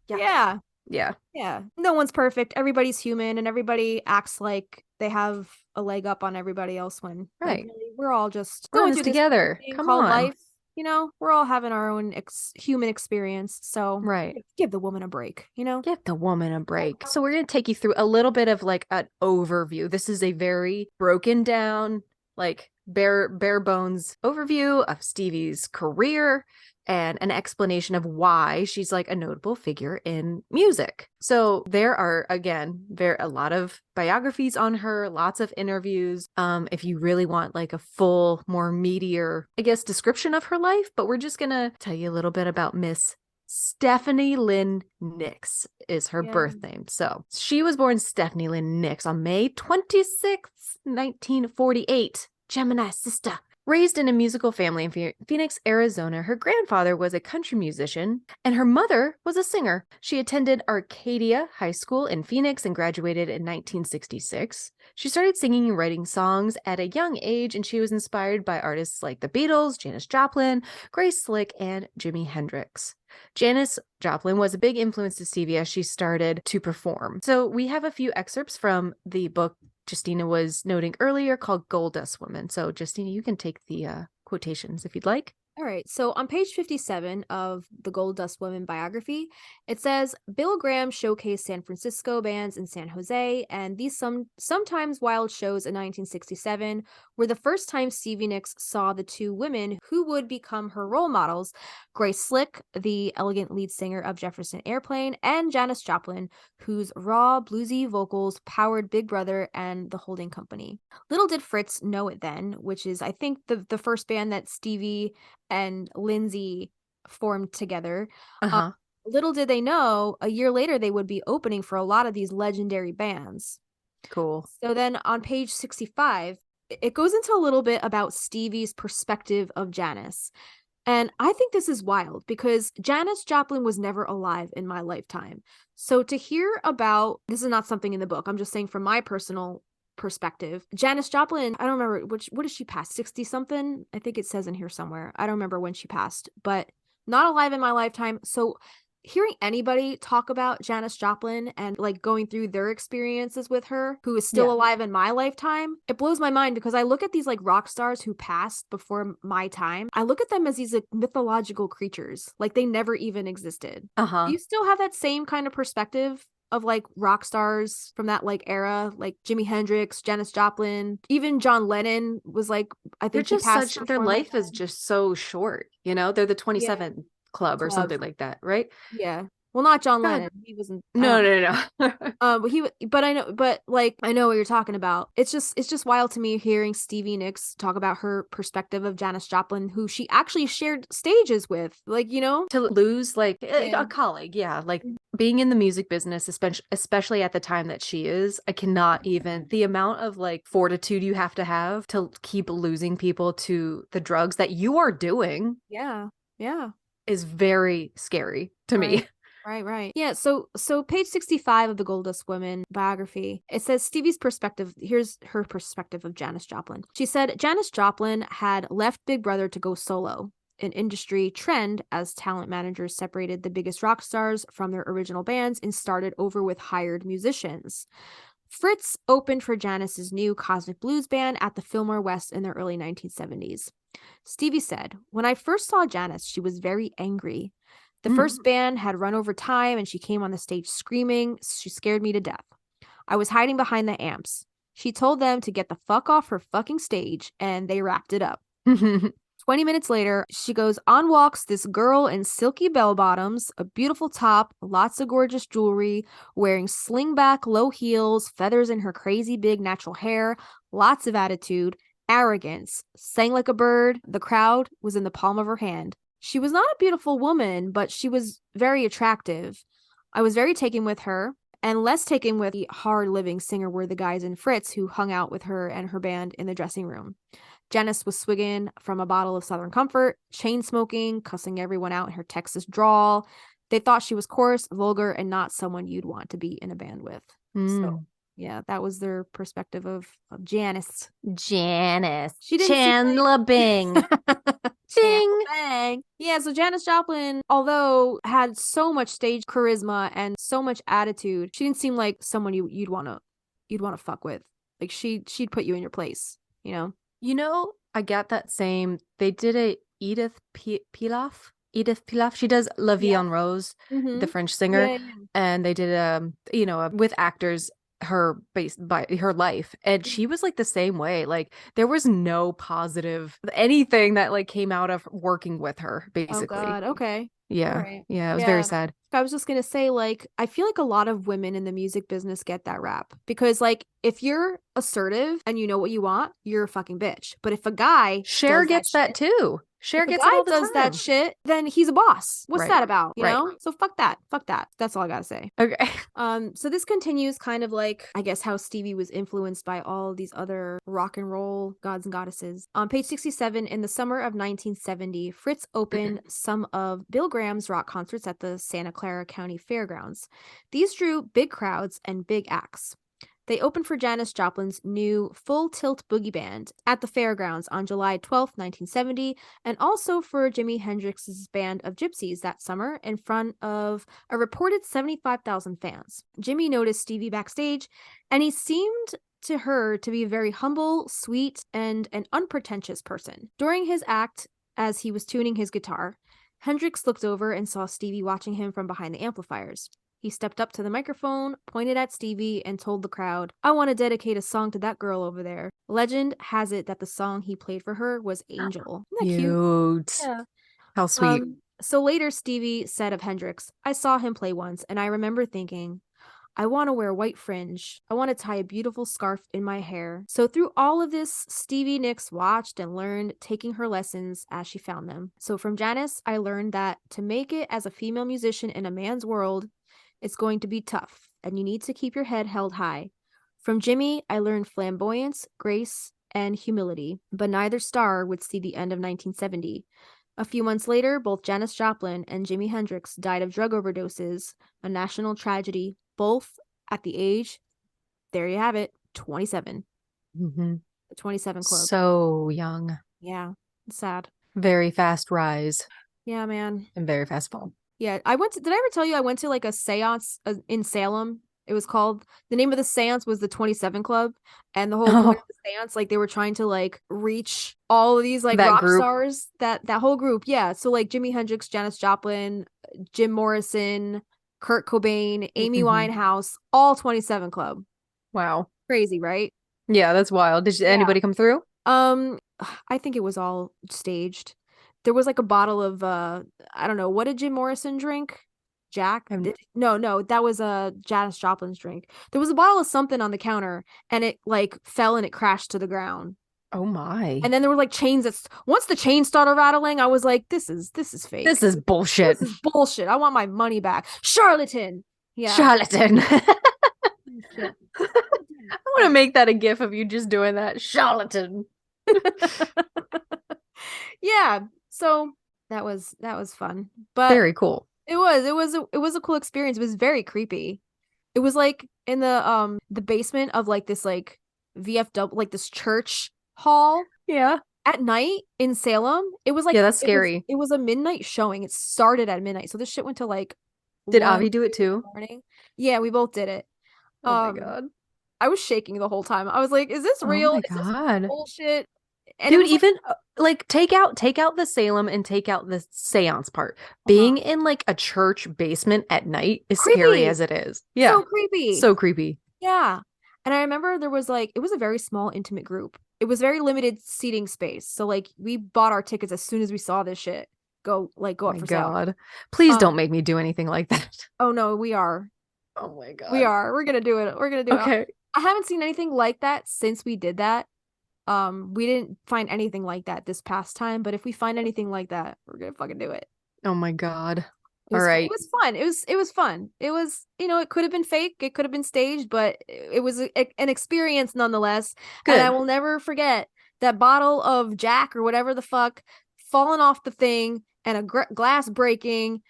Yeah. No one's perfect. Everybody's human, and everybody acts like they have a leg up on everybody else when like, really, we're all just going through together. Come on, life. You know, we're all having our own human experience. So give the woman a break. You know, give the woman a break. So we're gonna take you through a little bit of like an overview. This is a very broken down, like bare bones overview of Stevie's career and an explanation of why she's like a notable figure in music. So there are, again, a lot of biographies on her, lots of interviews. If you really want like a full, more meatier, I guess, description of her life, but we're just gonna tell you a little bit about Miss Stephanie Lynn Nicks is her birth name. So she was born Stephanie Lynn Nicks on May 26th, 1948. Gemini sister. Raised in a musical family in Phoenix, Arizona, her grandfather was a country musician and her mother was a singer. She attended Arcadia High School in Phoenix and graduated in 1966. She started singing and writing songs at a young age, and she was inspired by artists like the Beatles, Janis Joplin, Grace Slick, and Jimi Hendrix. Janis Joplin was a big influence to Stevie as she started to perform. So we have a few excerpts from the book Justina was noting earlier called Gold Dust Woman. So Justina, you can take the quotations if you'd like. All right. So on page 57 of the Gold Dust Woman biography, it says, Bill Graham showcased San Francisco bands in San Jose, and these sometimes wild shows in 1967 were the first time Stevie Nicks saw the two women who would become her role models, Grace Slick, the elegant lead singer of Jefferson Airplane, and Janis Joplin, whose raw, bluesy vocals powered Big Brother and the Holding Company. Little did Fritz know it then, which is, I think, the first band that Stevie and Lindsay formed together. Little did they know, a year later they would be opening for a lot of these legendary bands. Cool. So then on page 65, it goes into a little bit about Stevie's perspective of Janis. And I think this is wild because Janis Joplin was never alive in my lifetime. So to hear about, this is not something in the book, I'm just saying from my personal perspective, Janis Joplin, I don't remember what did she pass, 60 something? I think it says in here somewhere. I don't remember when she passed, but not alive in my lifetime. So hearing anybody talk about Janis Joplin and like going through their experiences with her, who is still alive in my lifetime, it blows my mind because I look at these like rock stars who passed before my time. I look at them as these like, mythological creatures, like they never even existed. Do you still have that same kind of perspective of like rock stars from that like era, like Jimi Hendrix, Janis Joplin, even John Lennon was like, I think They're he passed their before my life is time. just so short, you know? They're the 27 club or something like that, right? Yeah. Well, not John God. Lennon. He wasn't. I No, don't. no, no. But I know, but like I know what you're talking about. It's just wild to me hearing Stevie Nicks talk about her perspective of Janis Joplin, who she actually shared stages with. Like, you know, To lose like Yeah. a colleague, yeah, like being in the music business, especially at the time that she is, I cannot even, the amount of like fortitude you have to keep losing people to the drugs that you are doing Yeah. Yeah. is very scary to me. Right. Yeah, so page 65 of the Goldust Women biography, it says Stevie's perspective. Here's her perspective of Janis Joplin. She said Janis Joplin had left Big Brother to go solo, an industry trend as talent managers separated the biggest rock stars from their original bands and started over with hired musicians. Fritz opened for Janis's new Cosmic Blues band at the Fillmore West in the early 1970s. Stevie said, "When I first saw Janis, she was very angry. The first band had run over time and she came on the stage screaming. She scared me to death. I was hiding behind the amps. She told them to get the fuck off her fucking stage and they wrapped it up. 20 minutes later, she goes on walks this girl in silky bell bottoms, a beautiful top, lots of gorgeous jewelry, wearing slingback low heels, feathers in her crazy big natural hair, lots of attitude, arrogance, sang like a bird. The crowd was in the palm of her hand. She was not a beautiful woman, but she was very attractive. I was very taken with her, and less taken with the hard-living singer were the guys in Fritz who hung out with her and her band in the dressing room. Janis was swigging from a bottle of Southern Comfort, chain smoking, cussing everyone out in her Texas drawl. They thought she was coarse, vulgar, and not someone you'd want to be in a band with. So, yeah, that was their perspective of Janis. Janis. She didn't Chandler Bing. Bing. Bang. Yeah, so Janis Joplin, although had so much stage charisma and so much attitude, she didn't seem like someone you'd want to fuck with. Like she'd put you in your place, you know? You know, I got that same. They did a Edith Piaf. Edith Piaf. She does La Vie en Rose, the French singer, and they did with actors her based by her life, and she was like the same way. Like there was no positive anything that like came out of working with her, basically. Oh God, okay. Yeah. Right. Yeah, it was very sad. I was just gonna say, like, I feel like a lot of women in the music business get that rap because, like, if you're assertive and you know what you want, you're a fucking bitch. But if a guy Cher gets that too. Cher gets it all the time. If a guy does that shit, then he's a boss. What's that about? You know? So fuck that. Fuck that. That's all I gotta say. Okay. So this continues kind of like, I guess, how Stevie was influenced by all these other rock and roll gods and goddesses. On page 67, in the summer of 1970, Fritz opened some of Bill Graham's rock concerts at the Santa Clara County Fairgrounds. These drew big crowds and big acts. They opened for Janis Joplin's new Full Tilt Boogie Band at the Fairgrounds on July 12, 1970, and also for Jimi Hendrix's band of Gypsies that summer in front of a reported 75,000 fans. Jimi noticed Stevie backstage, and he seemed to her to be a very humble, sweet, and an unpretentious person. During his act, as he was tuning his guitar, Hendrix looked over and saw Stevie watching him from behind the amplifiers. He stepped up to the microphone, pointed at Stevie, and told the crowd, "I want to dedicate a song to that girl over there." Legend has it that the song he played for her was Angel. Isn't that cute? Yeah. How sweet. So later, Stevie said of Hendrix, "I saw him play once, and I remember thinking, I want to wear white fringe. I want to tie a beautiful scarf in my hair." So through all of this, Stevie Nicks watched and learned, taking her lessons as she found them. So from Janis, I learned that to make it as a female musician in a man's world, it's going to be tough, and you need to keep your head held high. From Jimi, I learned flamboyance, grace, and humility, but neither star would see the end of 1970. A few months later, both Janis Joplin and Jimi Hendrix died of drug overdoses, a national tragedy, both at the age, there you have it, 27. The 27 Club. So young. Yeah, it's sad. Very fast rise. Yeah, man. And very fast fall. Yeah, did I ever tell you I went to like a seance in Salem? It was called, the name of the seance was the 27 Club. And the whole point Oh, of the seance, like they were trying to like reach all of these like that rock group. stars, that whole group. Yeah. So like Jimi Hendrix, Janis Joplin, Jim Morrison, Kurt Cobain, Amy Mhm. Winehouse, all 27 Club. Wow. Crazy, right? Yeah, that's wild. Did Yeah. anybody come through? Um, I think it was all staged. There was like a bottle of I don't know, what did Jim Morrison drink? Jack? I'm- No, that was Janis Joplin's drink. There was a bottle of something on the counter and it like fell and it crashed to the ground. Oh my. And then there were like chains once the chains started rattling, I was like, this is fake. This is bullshit. This is bullshit. I want my money back. Charlatan. Yeah. Charlatan. Shit. I want to make that a gif of you just doing that. Charlatan. Yeah. So that was fun. But Very cool. it was a cool experience. It was very creepy. It was like in the basement of like this like VFW, like this church hall Yeah. at night in Salem. It was like Yeah, that's scary. It was a midnight showing. It started at midnight. So this shit went to like Did 1, Avi do it 2 in the too? morning. Yeah, we both did it. Oh my God. I was shaking the whole time. I was like, is this Oh real? my Is this God. bullshit? And it Dude, was like, even like take out the Salem and take out the seance part. Being in like a church basement at night is scary creepy. as it is. Yeah. So creepy. So creepy. Yeah. And I remember there was like, it was a very small, intimate group. It was very limited seating space. So like we bought our tickets as soon as we saw this shit go up My for sale. God. Please don't make me do anything like that. Oh no, we are. Oh my God. We are. We're gonna do it. We're gonna do it. Okay. I haven't seen anything like that since we did that. We didn't find anything like that this past time, but if we find anything like that, we're gonna fucking do it. Oh my God. All right. It was fun. It was fun. It was, it could have been fake. It could have been staged, but it was an experience nonetheless. Good. And I will never forget that bottle of Jack or whatever the fuck falling off the thing and a glass breaking.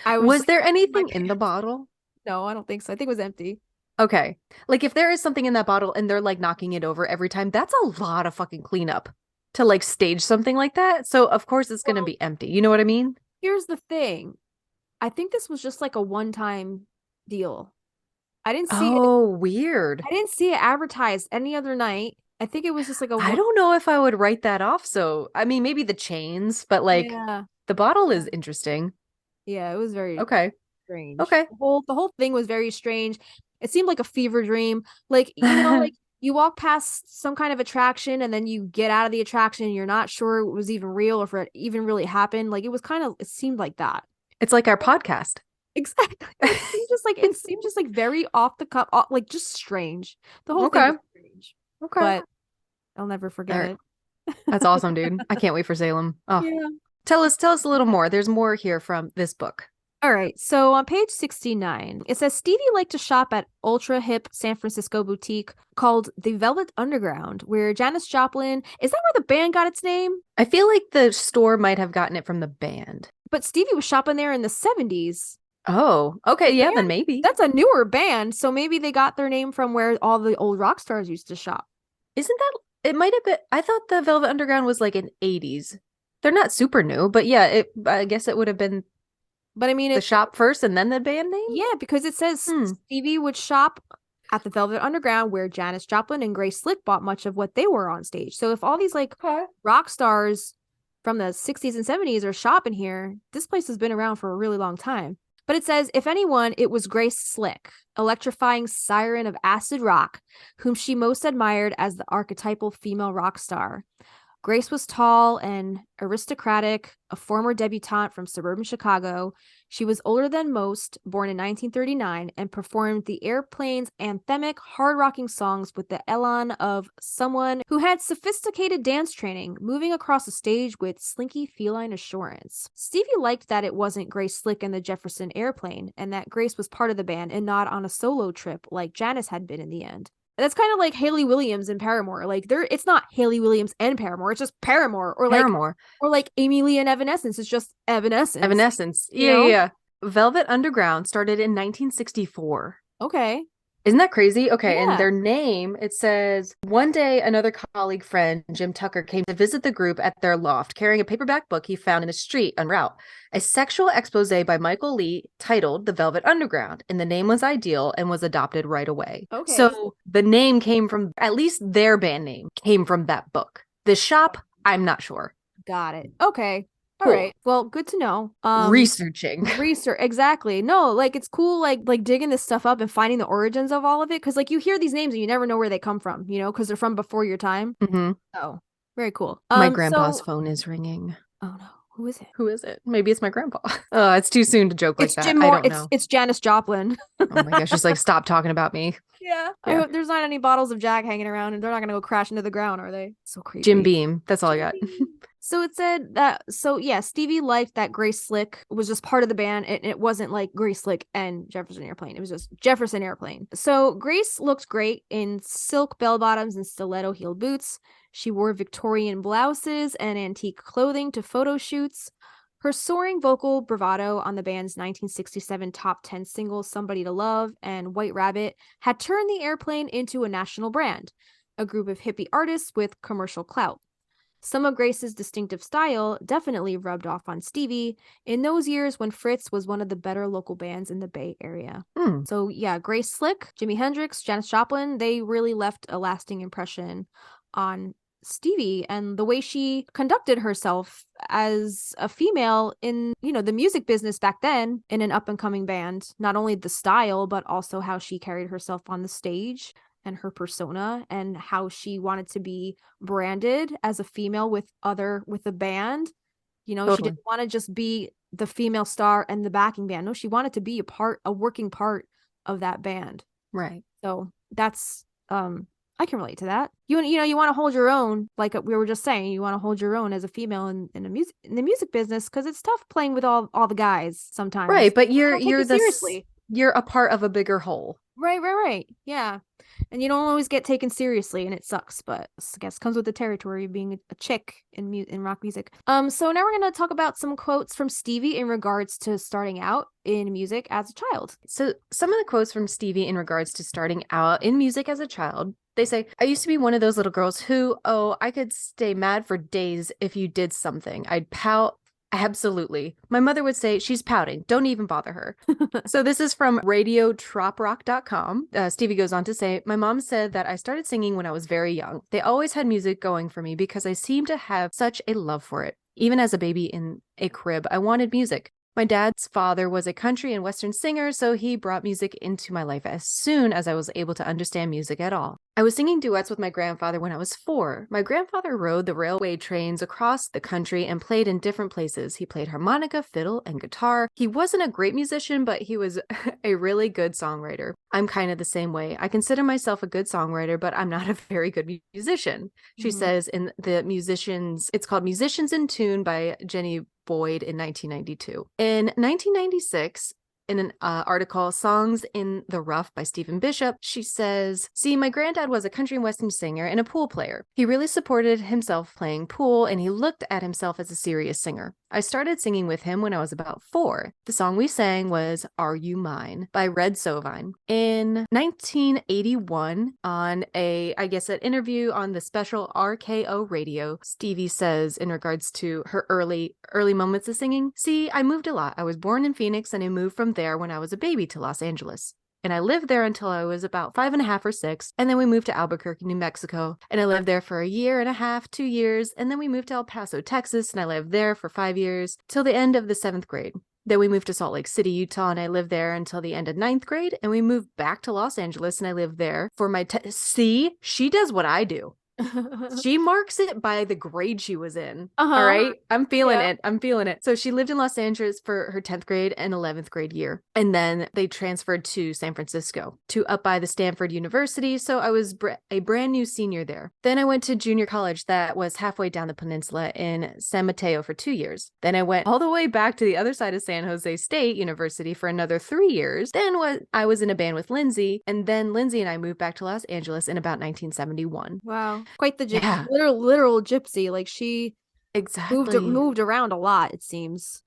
Was there anything in the bottle? No, I don't think so. I think it was empty. Okay. Like if there is something in that bottle and they're like knocking it over every time, that's a lot of fucking cleanup to like stage something like that. So of course it's going to be empty. You know what I mean? Here's the thing. I think this was just like a one-time deal. I didn't see it. Oh, weird. I didn't see it advertised any other night. I think it was just like I don't know if I would write that off. So, I mean, maybe the chains, but like the bottle is interesting. Yeah, it was very strange. Okay. The whole thing was very strange. It seemed like a fever dream. Like, like you walk past some kind of attraction and then you get out of the attraction and you're not sure it was even real or if it even really happened. Like it seemed like that. It's like our podcast. Exactly. It seemed just like very off the cuff, like just strange. The whole thing was strange. Okay. But I'll never forget it. That's awesome, dude. I can't wait for Salem. Oh. Yeah. Tell us a little more. There's more here from this book. All right. So on page 69, it says Stevie liked to shop at ultra hip San Francisco boutique called the Velvet Underground, where Janis Joplin, is that where the band got its name? I feel like the store might have gotten it from the band. But Stevie was shopping there in the 70s. Oh, okay. Yeah, then maybe. That's a newer band. So maybe they got their name from where all the old rock stars used to shop. Isn't that, it might have been, I thought the Velvet Underground was like in 80s. They're not super new, but yeah, I guess it would have been. But I mean, the shop first and then the band name? Yeah, because it says Stevie would shop at the Velvet Underground where Janis Joplin and Grace Slick bought much of what they were on stage. So if all these like rock stars from the 60s and 70s are shopping here, this place has been around for a really long time. But it says, if anyone, it was Grace Slick, electrifying siren of acid rock, whom she most admired as the archetypal female rock star. Grace was tall and aristocratic, a former debutante from suburban Chicago. She was older than most, born in 1939, and performed the Airplane's anthemic, hard-rocking songs with the elan of someone who had sophisticated dance training, moving across the stage with slinky feline assurance. Stevie liked that it wasn't Grace Slick and the Jefferson Airplane, and that Grace was part of the band and not on a solo trip like Janis had been in the end. That's kind of like Hayley Williams and Paramore. Like it's not Hayley Williams and Paramore. It's just Paramore or like Amy Lee and Evanescence. It's just Evanescence. Evanescence. Yeah. Velvet Underground started in 1964. Okay. Isn't that crazy? Okay, and Yeah. their name, it says, one day another colleague friend, Jim Tucker, came to visit the group at their loft carrying a paperback book he found in a street en route. A sexual expose by Michael Lee titled The Velvet Underground, and the name was ideal and was adopted right away. Okay. So the name came from, at least their band name came from that book. The shop, I'm not sure. Got it. Okay. All Cool. right. Well, good to know. Researching. Research, exactly. No, like it's cool like digging this stuff up and finding the origins of all of it, because like you hear these names and you never know where they come from, because they're from before your time. Mhm. Oh, very cool. My grandpa's So phone is ringing. oh no, who is it? Who is it? Maybe it's my grandpa. It's too soon to joke like It's that. Jim I Moore. don't know. It's Janis Joplin. Oh my gosh, she's like, stop talking about me. Yeah. I Yeah. hope there's not any bottles of Jack hanging around and they're not gonna go crash into the ground, are they? So creepy. Jim Beam. That's all I got. So it said that, so yeah, Stevie liked that Grace Slick was just part of the band. It wasn't like Grace Slick and Jefferson Airplane. It was just Jefferson Airplane. So Grace looked great in silk bell bottoms and stiletto heel boots. She wore Victorian blouses and antique clothing to photo shoots. Her soaring vocal bravado on the band's 1967 top 10 singles Somebody to Love and White Rabbit had turned the Airplane into a national brand, a group of hippie artists with commercial clout. Some of Grace's distinctive style definitely rubbed off on Stevie in those years when Fritz was one of the better local bands in the Bay Area. So yeah, Grace Slick, Jimi Hendrix, Janis Joplin, they really left a lasting impression on Stevie and the way she conducted herself as a female in, the music business back then in an up and coming band. Not only the style, but also how she carried herself on the stage and her persona and how she wanted to be branded as a female with the band. She Totally. didn't want to just be the female star and the backing band. No, she wanted to be a working part of that band. Right. So that's I can relate to that. You want to hold your own, like we were just saying, you want to hold your own as a female in the music business, because it's tough playing with all the guys sometimes. Right, but They don't take you seriously. You're a part of a bigger whole. Right. Yeah. And you don't always get taken seriously, and it sucks, but I guess comes with the territory of being a chick in rock music. So now we're going to talk about some quotes from Stevie in regards to starting out in music as a child. So some of the quotes from Stevie in regards to starting out in music as a child, they say, I used to be one of those little girls who, I could stay mad for days if you did something. I'd pout. Absolutely. My mother would say, she's pouting. Don't even bother her. So this is from radiotroprock.com. Stevie goes on to say, my mom said that I started singing when I was very young. They always had music going for me because I seemed to have such a love for it. Even as a baby in a crib, I wanted music. My dad's father was a country and western singer, so he brought music into my life as soon as I was able to understand music at all. I was singing duets with my grandfather when I was 4. My grandfather rode the railway trains across the country and played in different places. He played harmonica, fiddle, and guitar. He wasn't a great musician, but he was a really good songwriter. I'm kind of the same way. I consider myself a good songwriter, but I'm not a very good musician. She says in the it's called Musicians in Tune by Jenny Boyd in 1992. In 1996, in an article, Songs in the Rough by Stephen Bishop, she says, see, my granddad was a country and western singer and a pool player. He really supported himself playing pool, and he looked at himself as a serious singer. I started singing with him when I was about 4. The song we sang was Are You Mine by Red Sovine. In 1981, on an interview on the special RKO radio, Stevie says in regards to her early moments of singing, see, I moved a lot. I was born in Phoenix and I moved from there when I was a baby to Los Angeles. And I lived there until I was about 5.5 or 6. And then we moved to Albuquerque, New Mexico. And I lived there for 1.5 years, 2 years. And then we moved to El Paso, Texas. And I lived there for 5 years till the end of the 7th grade. Then we moved to Salt Lake City, Utah. And I lived there until the end of 9th grade. And we moved back to Los Angeles. And I lived there for my see, she does what I do. She marks it by the grade she was in. All right. I'm feeling it. So she lived in Los Angeles for her 10th grade and 11th grade year. And then they transferred to San Francisco to up by the Stanford University. So I was a brand new senior there. Then I went to junior college that was halfway down the peninsula in San Mateo for 2 years. Then I went all the way back to the other side of San Jose State University for another 3 years. Then I was in a band with Lindsay. And then Lindsay and I moved back to Los Angeles in about 1971. Wow. Quite the gypsy. Yeah. Literal gypsy. Like she exactly moved around a lot, it seems.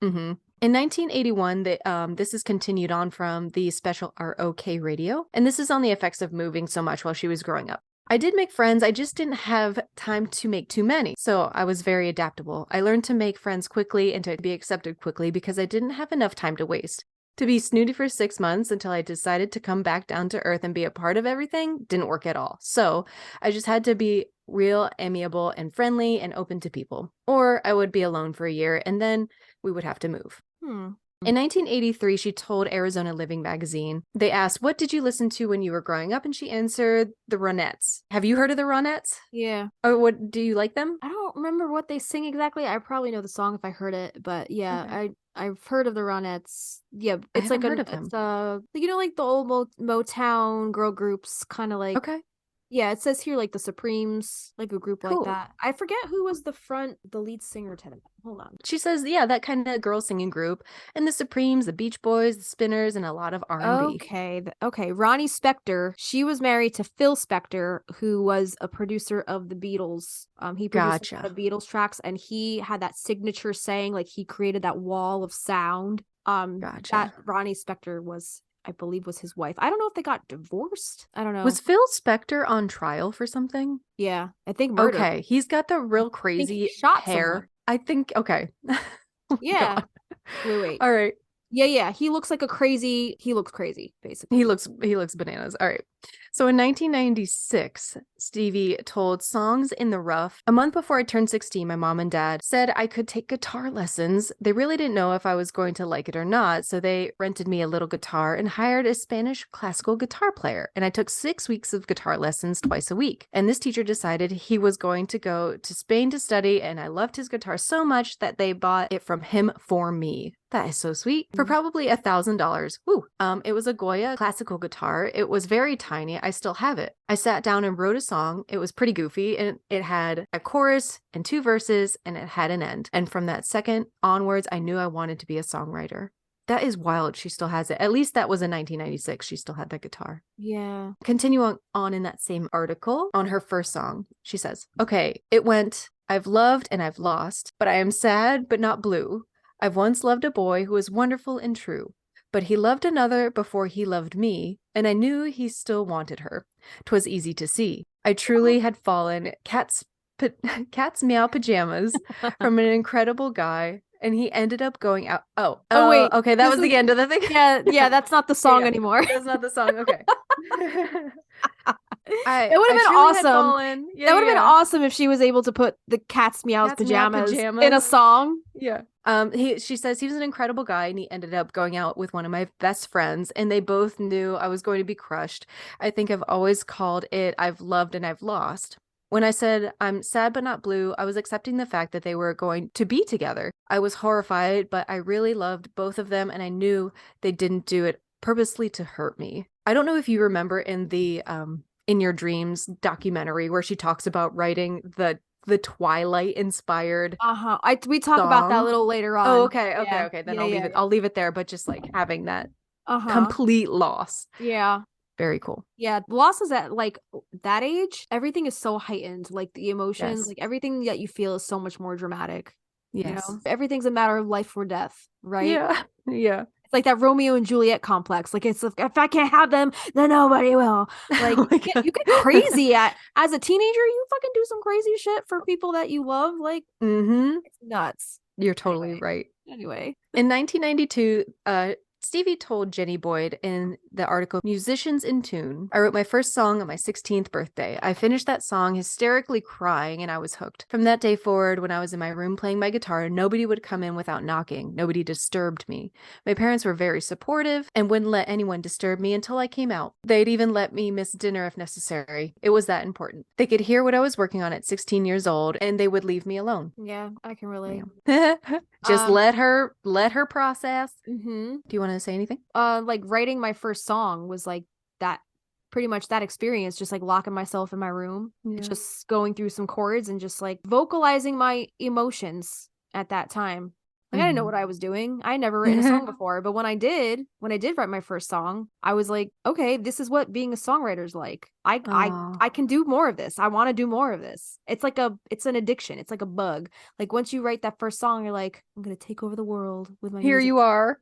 In 1981, this is continued on from the special ROK radio, and this is on the effects of moving so much while she was growing up. I did make friends, I just didn't have time to make too many, so I was very adaptable. I learned to make friends quickly and to be accepted quickly because I didn't have enough time to waste. To be snooty for 6 months until I decided to come back down to earth and be a part of everything didn't work at all. So I just had to be real, amiable, and friendly and open to people. Or I would be alone for a year and then we would have to move. In 1983, she told Arizona Living magazine, they asked, what did you listen to when you were growing up? And she answered, the Ronettes. Have you heard of the Ronettes? Yeah. Or what, do you like them? I don't remember what they sing exactly. I probably know the song if I heard it, but yeah, Okay. I've heard of the Ronettes. Yeah, I it's like haven't heard of it's them. you know, like the old Motown girl groups, kind of like. Okay. Yeah, it says here like the Supremes, like a group like Cool. that. I forget who was the lead singer to them. Hold on. She says, yeah, that kind of girl singing group. And the Supremes, the Beach Boys, the Spinners, and a lot of R&B. Okay. Ronnie Spector, she was married to Phil Spector, who was a producer of the Beatles. He produced a lot of Beatles tracks, and he had that signature saying, like he created that wall of sound. That Ronnie Spector was, I believe, was his wife. I don't know if they got divorced. I don't know. Was Phil Spector on trial for something? Yeah, I think murder. Okay, he's got the real crazy hair. Someone. I think, okay. Oh yeah. God. Wait. All right. Yeah. He looks crazy, basically. He looks bananas. All right. So in 1996, Stevie told Songs in the Rough, a month before I turned 16, my mom and dad said I could take guitar lessons. They really didn't know if I was going to like it or not, so they rented me a little guitar and hired a Spanish classical guitar player. And I took 6 weeks of guitar lessons twice a week. And this teacher decided he was going to go to Spain to study, and I loved his guitar so much that they bought it from him for me. That is so sweet. For probably $1,000. Woo. It was a Goya classical guitar. It was very tiny. I still have it. I sat down and wrote a song. It was pretty goofy, and it had a chorus and 2 verses, and it had an end. And from that second onwards, I knew I wanted to be a songwriter. That is wild. She still has it. At least that was in 1996. She still had that guitar. Yeah. Continuing on in that same article, on her first song, she says, okay, it went, I've loved and I've lost, but I am sad but not blue. I've once loved a boy who was wonderful and true, but he loved another before he loved me, and I knew he still wanted her. 'Twas easy to see. I truly had fallen cat's meow pajamas from an incredible guy, and he ended up going out. Oh, wait. Okay, that was the end of the thing. Yeah, that's not the song anymore. That's not the song. Okay. It would have been awesome. That would have been awesome if she was able to put the cat's meows pajamas in a song. Yeah. She says he was an incredible guy, and he ended up going out with one of my best friends, and they both knew I was going to be crushed. I think I've always called it I've loved and I've lost. When I said I'm sad but not blue, I was accepting the fact that they were going to be together. I was horrified, but I really loved both of them, and I knew they didn't do it purposely to hurt me. I don't know if you remember in the In Your Dreams documentary where she talks about writing the Twilight inspired we talk about that a little later on. Okay. Then I'll leave it there, but just like having that complete loss. Yeah. Very cool. Yeah, losses at like that age, everything is so heightened. Like the emotions, like everything that you feel is so much more dramatic. Yes. You know? Everything's a matter of life or death, right? Yeah. It's like that Romeo and Juliet complex. Like it's if I can't have them, then nobody will. Like you get crazy as a teenager. You fucking do some crazy shit for people that you love. Like it's nuts. You're totally right. Anyway, in 1992, Stevie told Jenny Boyd in the article, Musicians in Tune, I wrote my first song on my 16th birthday. I finished that song hysterically crying, and I was hooked. From that day forward, when I was in my room playing my guitar, nobody would come in without knocking. Nobody disturbed me. My parents were very supportive and wouldn't let anyone disturb me until I came out. They'd even let me miss dinner if necessary. It was that important. They could hear what I was working on at 16 years old, and they would leave me alone. Yeah, I can relate. Just let her process. Do you want to say anything? Like writing my first song was like that, pretty much that experience, just like locking myself in my room, just going through some chords and just like vocalizing my emotions at that time. Like, I didn't know Mhm. what I was doing. I had never written a song before, but when I did write my first song, I was like, okay, this is what being a songwriter is like. Aw. I can do more of this. I want to do more of this. It's an addiction. It's like a bug. Like once you write that first song, you're like, I'm gonna take over the world with my Here music. you are.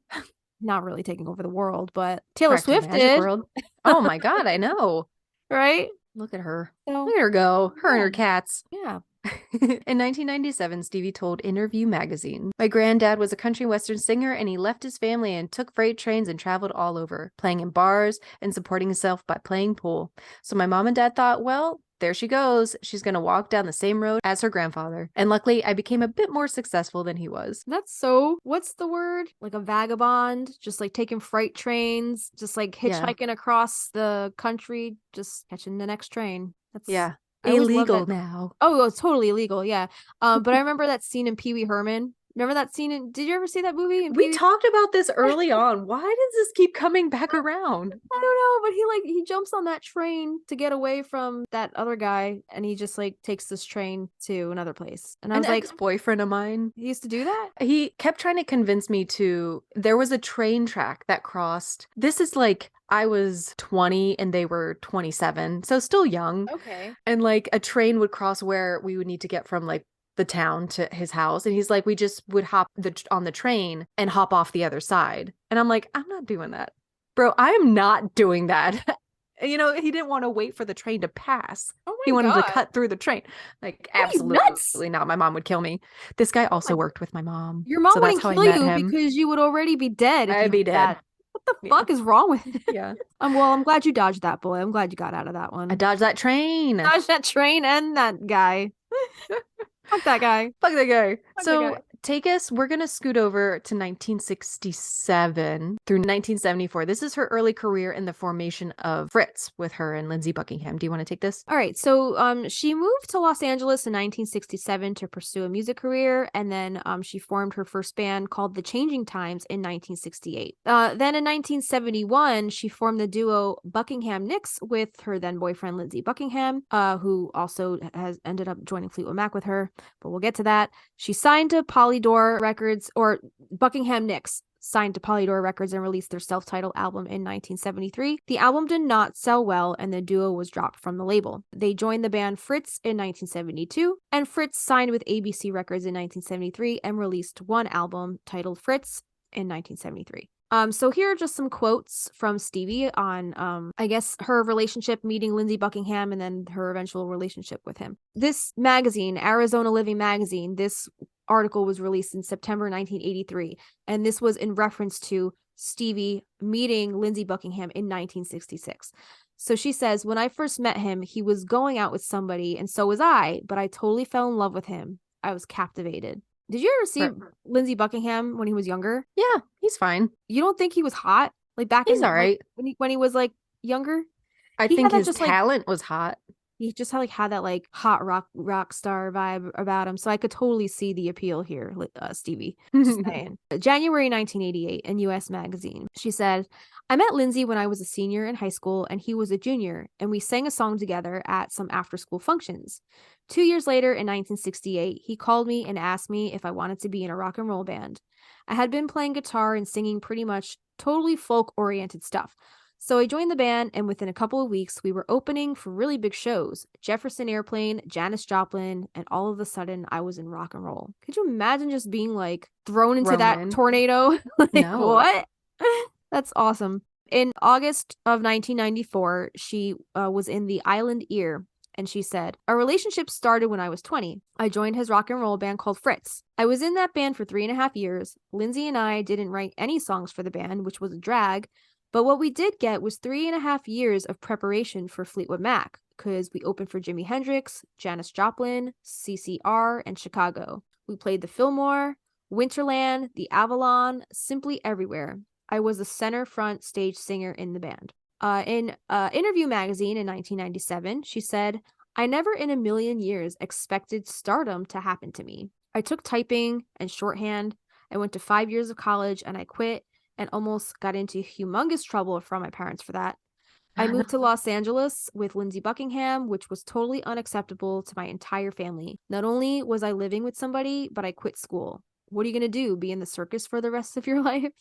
Not really taking over the world, but Taylor Cracked your Swift magic did, world. Oh my God, I know. right? Look at her. So Look at her go. Her and her yeah. cats. Yeah. In 1997, Stevie told Interview magazine, "My granddad was a country western singer and he left his family and took freight trains and traveled all over, playing in bars and supporting himself by playing pool. So my mom and dad thought, well, there she goes. She's going to walk down the same road as her grandfather. And luckily, I became a bit more successful than he was." That's so, what's the word? Like a vagabond, just like taking freight trains, just like Yeah. hitchhiking across the country, just catching the next train. That's, Yeah. I always love Illegal that. now. Oh, it's totally illegal. Yeah. But I remember that scene in Pee Wee Herman. Remember that scene did you ever see that movie in We Pee Wee? talked about this early on. Why does this keep coming back around? I don't know, but he jumps on that train to get away from that other guy, and he just like takes this train to another place. And I An was like, ex-boyfriend of mine, he used to do that? he kept trying to convince me there was a train track that crossed. This is like, I was 20 and they were 27, so still young. Okay. And like a train would cross where we would need to get from like the town to his house. And he's like, we just would hop on the train and hop off the other side. And I'm like, I'm not doing that. Bro, I am not doing that. You know, he didn't want to wait for the train to pass. Oh He my wanted God. to cut through the train. Like, Are you nuts? absolutely not. My mom would kill me. This guy also worked with my mom. Your mom So wouldn't that's how I kill met you him. because you would already be dead if I'd you be did dead. that. What the Yeah. fuck is wrong with it? Yeah. Well, I'm glad you dodged that bullet. I'm glad you got out of that one. I dodged that train. Dodged that train and that guy. Fuck that guy. Fuck that guy. Fuck So that guy. we're going to scoot over to 1967 through 1974. This is her early career in the formation of Fritz with her and Lindsey Buckingham. Do you want to take this? All right, so she moved to Los Angeles in 1967 to pursue a music career, and then she formed her first band called The Changing Times in 1968. Then in 1971, she formed the duo Buckingham Nicks with her then boyfriend Lindsey Buckingham, who also has ended up joining Fleetwood Mac with her, but we'll get to that. She signed to Polydor Records, or Buckingham Nicks signed to Polydor Records and released their self-titled album in 1973. The album did not sell well, and the duo was dropped from the label. They joined the band Fritz in 1972, and Fritz signed with ABC Records in 1973 and released one album titled Fritz in 1973. So here are just some quotes from Stevie on, I guess, her relationship meeting Lindsey Buckingham and then her eventual relationship with him. This magazine, Arizona Living Magazine, this article was released in September 1983, and this was in reference to Stevie meeting Lindsey Buckingham in 1966. So she says, "When I first met him, he was going out with somebody, and so was I, but I totally fell in love with him. I was captivated." Did you ever see Lindsey Buckingham when he was younger? Yeah, he's fine. You don't think he was hot? Like back He's in all right. when he was like younger? I He think had that his just, like- talent was hot. He just had that like hot rock star vibe about him. So I could totally see the appeal here, Stevie. Just saying. January 1988 in US Magazine. She said, "I met Lindsey when I was a senior in high school and he was a junior, and we sang a song together at some after-school functions. 2 years later in 1968, he called me and asked me if I wanted to be in a rock and roll band. I had been playing guitar and singing pretty much totally folk-oriented stuff. So I joined the band, and within a couple of weeks, we were opening for really big shows. Jefferson Airplane, Janis Joplin, and all of a sudden, I was in rock and roll." Could you imagine just being like thrown into that Roman. tornado? Like, No. what? That's awesome. In August of 1994, she was in the Island Ear, and she said, "Our relationship started when I was 20. I joined his rock and roll band called Fritz. I was in that band for 3.5 years. Lindsey and I didn't write any songs for the band, which was a drag. But what we did get was 3.5 years of preparation for Fleetwood Mac, because we opened for Jimi Hendrix, Janis Joplin, CCR, and Chicago. We played the Fillmore, Winterland, the Avalon, simply everywhere. I was the center front stage singer in the band." In Interview magazine in 1997, she said, "I never in a million years expected stardom to happen to me. I took typing and shorthand. I went to 5 years of college and I quit and almost got into humongous trouble from my parents for that. I moved to Los Angeles with Lindsey Buckingham, which was totally unacceptable to my entire family. Not only was I living with somebody, but I quit school. What are you going to do? Be in the circus for the rest of your life?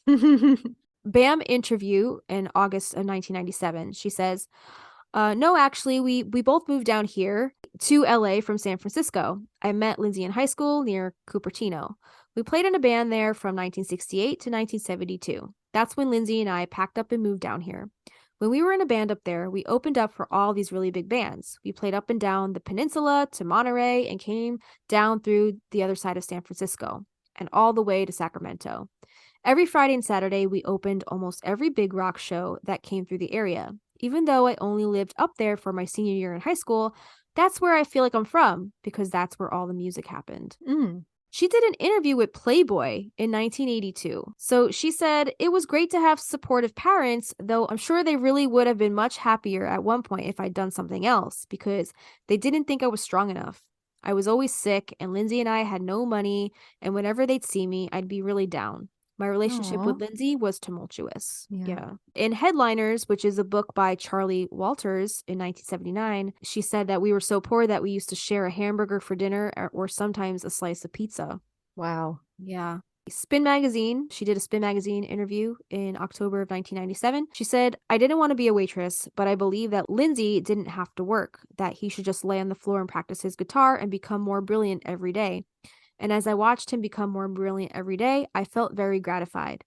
Bam interview in August of 1997. She says, no, actually, we both moved down here to LA from San Francisco. I met Lindsay in high school near Cupertino. We played in a band there from 1968 to 1972. That's when Lindsay and I packed up and moved down here. When we were in a band up there, we opened up for all these really big bands. We played up and down the peninsula to Monterey and came down through the other side of San Francisco and all the way to Sacramento. Every Friday and Saturday, we opened almost every big rock show that came through the area. Even though I only lived up there for my senior year in high school, that's where I feel like I'm from because that's where all the music happened. She did an interview with Playboy in 1982. So she said, it was great to have supportive parents, though I'm sure they really would have been much happier at one point if I'd done something else because they didn't think I was strong enough. I was always sick and Lindsay and I had no money, and whenever they'd see me, I'd be really down. My relationship with Lindsay was tumultuous. Yeah. In Headliners, which is a book by Charlie Walters in 1979, she said that we were so poor that we used to share a hamburger for dinner or sometimes a slice of pizza. Wow. Yeah. Spin Magazine. She did a Spin Magazine interview in October of 1997. She said, I didn't want to be a waitress, but I believe that Lindsay didn't have to work, that he should just lay on the floor and practice his guitar and become more brilliant every day. And as I watched him become more brilliant every day, I felt very gratified.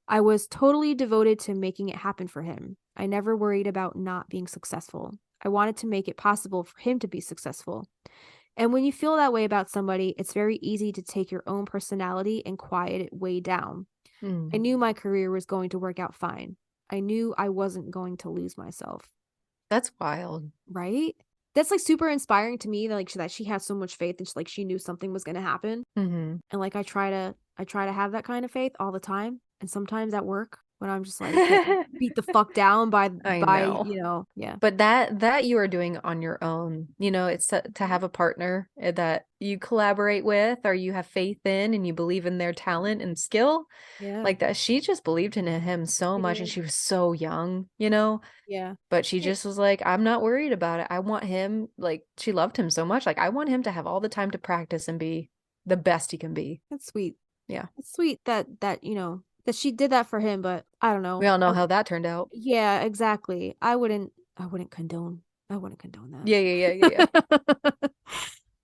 I was totally devoted to making it happen for him. I never worried about not being successful. I wanted to make it possible for him to be successful. And when you feel that way about somebody, it's very easy to take your own personality and quiet it way down. I knew my career was going to work out fine. I knew I wasn't going to lose myself. That's wild. Right? That's like super inspiring to me, that she has so much faith and she knew something was going to happen. And like I try to have that kind of faith all the time, and sometimes at work when I'm just like beat the fuck down by yeah. But that you are doing on your own. It's to have a partner that you collaborate with or you have faith in and you believe in their talent and skill. Yeah. Like that, she just believed in him so much, and she was so young, Yeah. But she just was like, I'm not worried about it. I want him, like, she loved him so much. Like, I want him to have all the time to practice and be the best he can be. That's sweet. Yeah. It's sweet that that she did that for him, but I don't know. We all know how that turned out. Yeah, exactly. I wouldn't condone that. Yeah.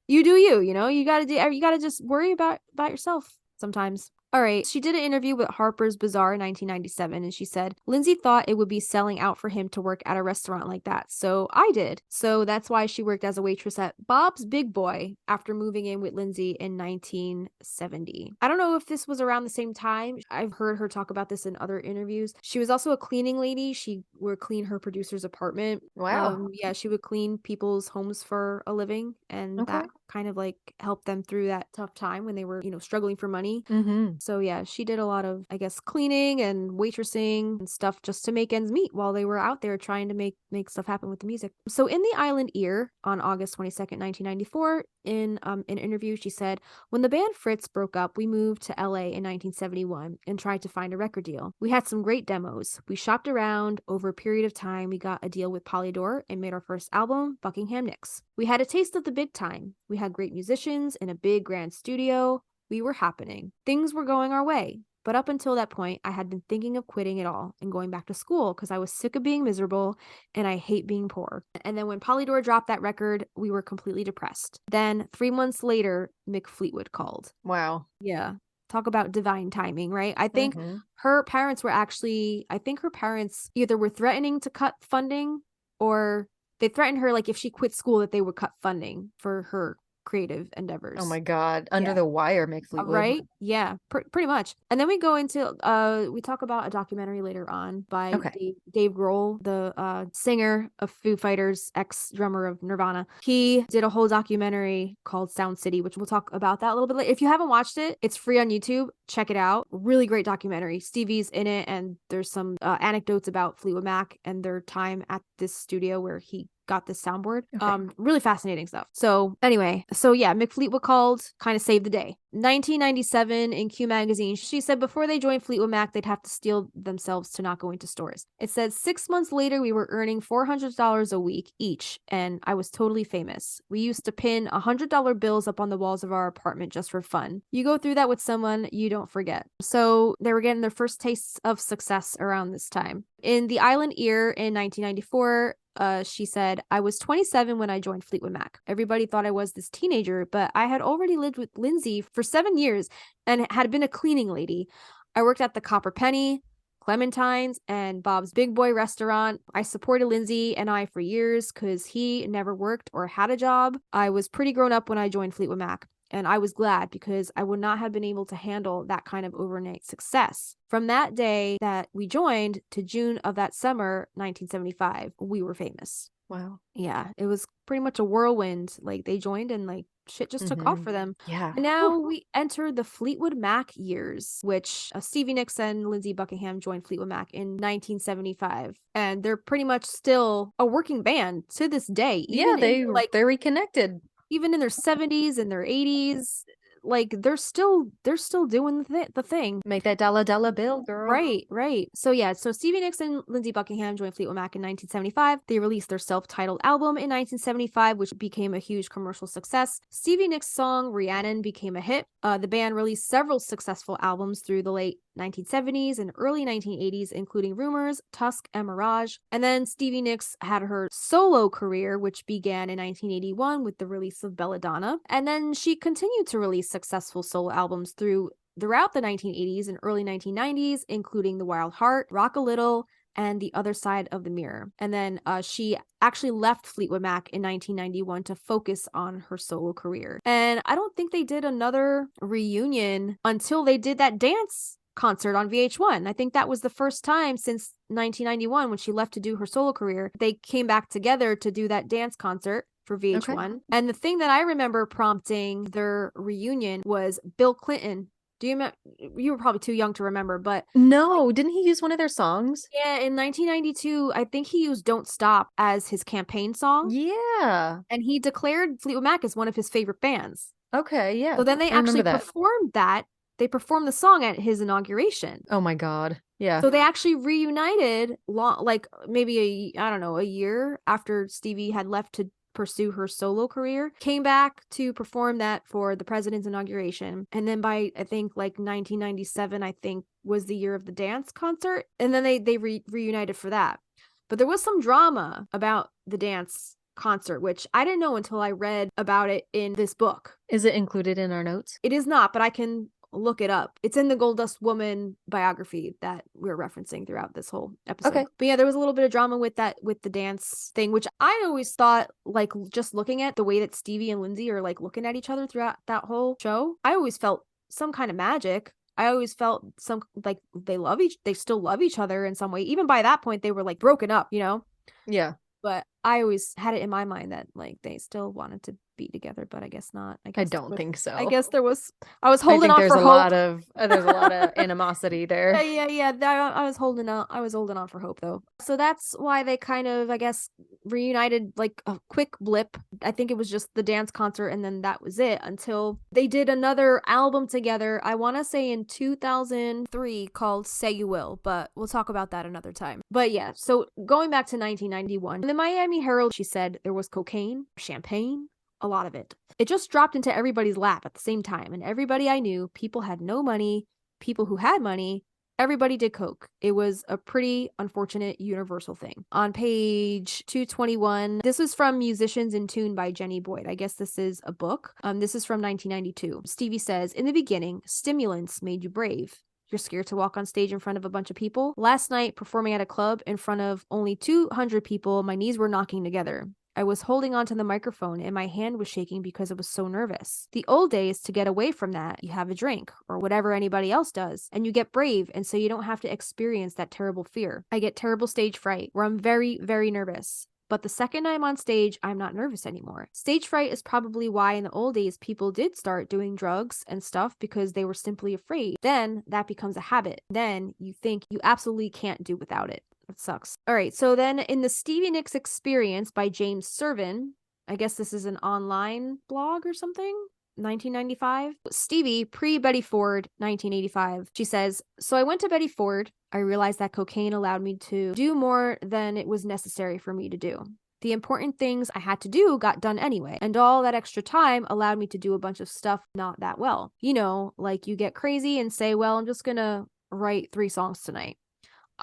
You do you, you gotta just worry about yourself sometimes. All right. She did an interview with Harper's Bazaar in 1997, and she said, Lindsay thought it would be selling out for him to work at a restaurant like that. So I did. So that's why she worked as a waitress at Bob's Big Boy after moving in with Lindsay in 1970. I don't know if this was around the same time. I've heard her talk about this in other interviews. She was also a cleaning lady. She would clean her producer's apartment. Wow. Yeah, she would clean people's homes for a living, and that kind of like helped them through that tough time when they were, struggling for money. So yeah, she did a lot of, I guess, cleaning and waitressing and stuff just to make ends meet while they were out there trying to make stuff happen with the music. So in the Island Ear on August 22nd, 1994, in an interview, she said, when the band Fritz broke up, we moved to LA in 1971 and tried to find a record deal. We had some great demos. We shopped around. Over a period of time, we got a deal with Polydor and made our first album, Buckingham Nicks. We had a taste of the big time. We had great musicians in a big grand studio. We were happening. Things were going our way. But up until that point, I had been thinking of quitting it all and going back to school because I was sick of being miserable and I hate being poor. And then when Polydor dropped that record, we were completely depressed. Then 3 months later, Mick Fleetwood called. Wow. Yeah. Talk about divine timing, right? I think her parents were actually, her parents either were threatening to cut funding, or they threatened her, like, if she quit school that they would cut funding for her creative endeavors. Oh my God. Under the wire, Mick Fleetwood. Right? Yeah, pretty much. And then we go into, we talk about a documentary later on by Dave Grohl, the singer of Foo Fighters, ex-drummer of Nirvana. He did a whole documentary called Sound City, which we'll talk about that a little bit later. If you haven't watched it, it's free on YouTube. Check it out. Really great documentary. Stevie's in it, and there's some anecdotes about Fleetwood Mac and their time at this studio where he got this soundboard. Okay. Really fascinating stuff. So anyway, so yeah, Mick Fleetwood called, kind of saved the day. 1997 in Q magazine, she said before they joined Fleetwood Mac, they'd have to steel themselves to not go into stores. It said 6 months later, we were earning $400 a week each, and I was totally famous. We used to pin $100 bills up on the walls of our apartment just for fun. You go through that with someone, you don't forget. So they were getting their first tastes of success around this time. In The Island Ear in 1994, she said, I was 27 when I joined Fleetwood Mac. Everybody thought I was this teenager, but I had already lived with Lindsay for 7 years and had been a cleaning lady. I worked at the Copper Penny, Clementine's, and Bob's Big Boy restaurant. I supported Lindsay and I for years because he never worked or had a job. I was pretty grown up when I joined Fleetwood Mac. And I was glad because I would not have been able to handle that kind of overnight success. From that day that we joined to June of that summer, 1975, we were famous. Wow. Yeah, it was pretty much a whirlwind. Like they joined and like shit just took off for them. Yeah. And now we enter the Fleetwood Mac years, which Stevie Nicks and Lindsey Buckingham joined Fleetwood Mac in 1975. And they're pretty much still a working band to this day. Yeah, they're reconnected. Even in their 70s and their 80s, like they're still doing the thing. Make that dollar bill, girl. Right. So yeah, so Stevie Nicks and Lindsey Buckingham joined Fleetwood Mac in 1975. They released their self-titled album in 1975, which became a huge commercial success. Stevie Nicks' song Rhiannon became a hit. The band released several successful albums through the late 1970s and early 1980s, including Rumors, Tusk, and Mirage. And then Stevie Nicks had her solo career, which began in 1981 with the release of Belladonna. And then she continued to release successful solo albums throughout the 1980s and early 1990s, including The Wild Heart, Rock a Little, and The Other Side of the Mirror. And then she actually left Fleetwood Mac in 1991 to focus on her solo career. And I don't think they did another reunion until they did that dance concert on VH1. I think that was the first time since 1991 when she left to do her solo career. They came back together to do that dance concert for VH1. Okay. And the thing that I remember prompting their reunion was Bill Clinton. Do you remember? You were probably too young to remember, but no, didn't he use one of their songs? Yeah, in 1992, I think he used "Don't Stop" as his campaign song. Yeah, and he declared Fleetwood Mac as one of his favorite bands. Okay, yeah. So then they actually performed that. They performed the song at his inauguration. Oh my God. Yeah. So they actually reunited maybe a year after Stevie had left to pursue her solo career, came back to perform that for the president's inauguration. And then by, I think, 1997, I think, was the year of the dance concert. And then they reunited for that. But there was some drama about the dance concert, which I didn't know until I read about it in this book. Is it included in our notes? It is not, but I can look it up. It's in the Goldust Woman biography that we're referencing throughout this whole episode. Okay. But yeah, there was a little bit of drama with the dance thing, which I always thought, just looking at the way that Stevie and Lindsey are looking at each other throughout that whole show, I always felt some kind of magic. I always felt they still love each other in some way. Even by that point, they were broken up, Yeah. But I always had it in my mind that they still wanted to be together, but I guess not. I don't think so. I guess I was holding on for hope. There's a lot of animosity there. Yeah. I was holding on for hope though. So that's why they kind of, I guess, reunited a quick blip. I think it was just the dance concert and then that was it until they did another album together. I want to say in 2003 called Say You Will, but we'll talk about that another time. But yeah, so going back to 1991, in the Miami Herald, she said there was cocaine, champagne, a lot of it. It just dropped into everybody's lap at the same time. And everybody I knew, people had no money, people who had money, everybody did coke. It was a pretty unfortunate universal thing. On page 221, this was from Musicians in Tune by Jenny Boyd. I guess this is a book. This is from 1992. Stevie says, in the beginning, stimulants made you brave. You're scared to walk on stage in front of a bunch of people. Last night, performing at a club in front of only 200 people, my knees were knocking together. I was holding onto the microphone and my hand was shaking because I was so nervous. The old days, to get away from that, you have a drink or whatever anybody else does, and you get brave, and so you don't have to experience that terrible fear. I get terrible stage fright where I'm very, very nervous. But the second I'm on stage, I'm not nervous anymore. Stage fright is probably why in the old days people did start doing drugs and stuff because they were simply afraid. Then that becomes a habit. Then you think you absolutely can't do without it. That sucks. All right. So then in the Stevie Nicks Experience by James Servin, I guess this is an online blog or something. 1995. Stevie, pre-Betty Ford, 1985. She says, so I went to Betty Ford. I realized that cocaine allowed me to do more than it was necessary for me to do. The important things I had to do got done anyway, and all that extra time allowed me to do a bunch of stuff not that well. You know, like you get crazy and say, well, I'm just gonna write 3 songs tonight.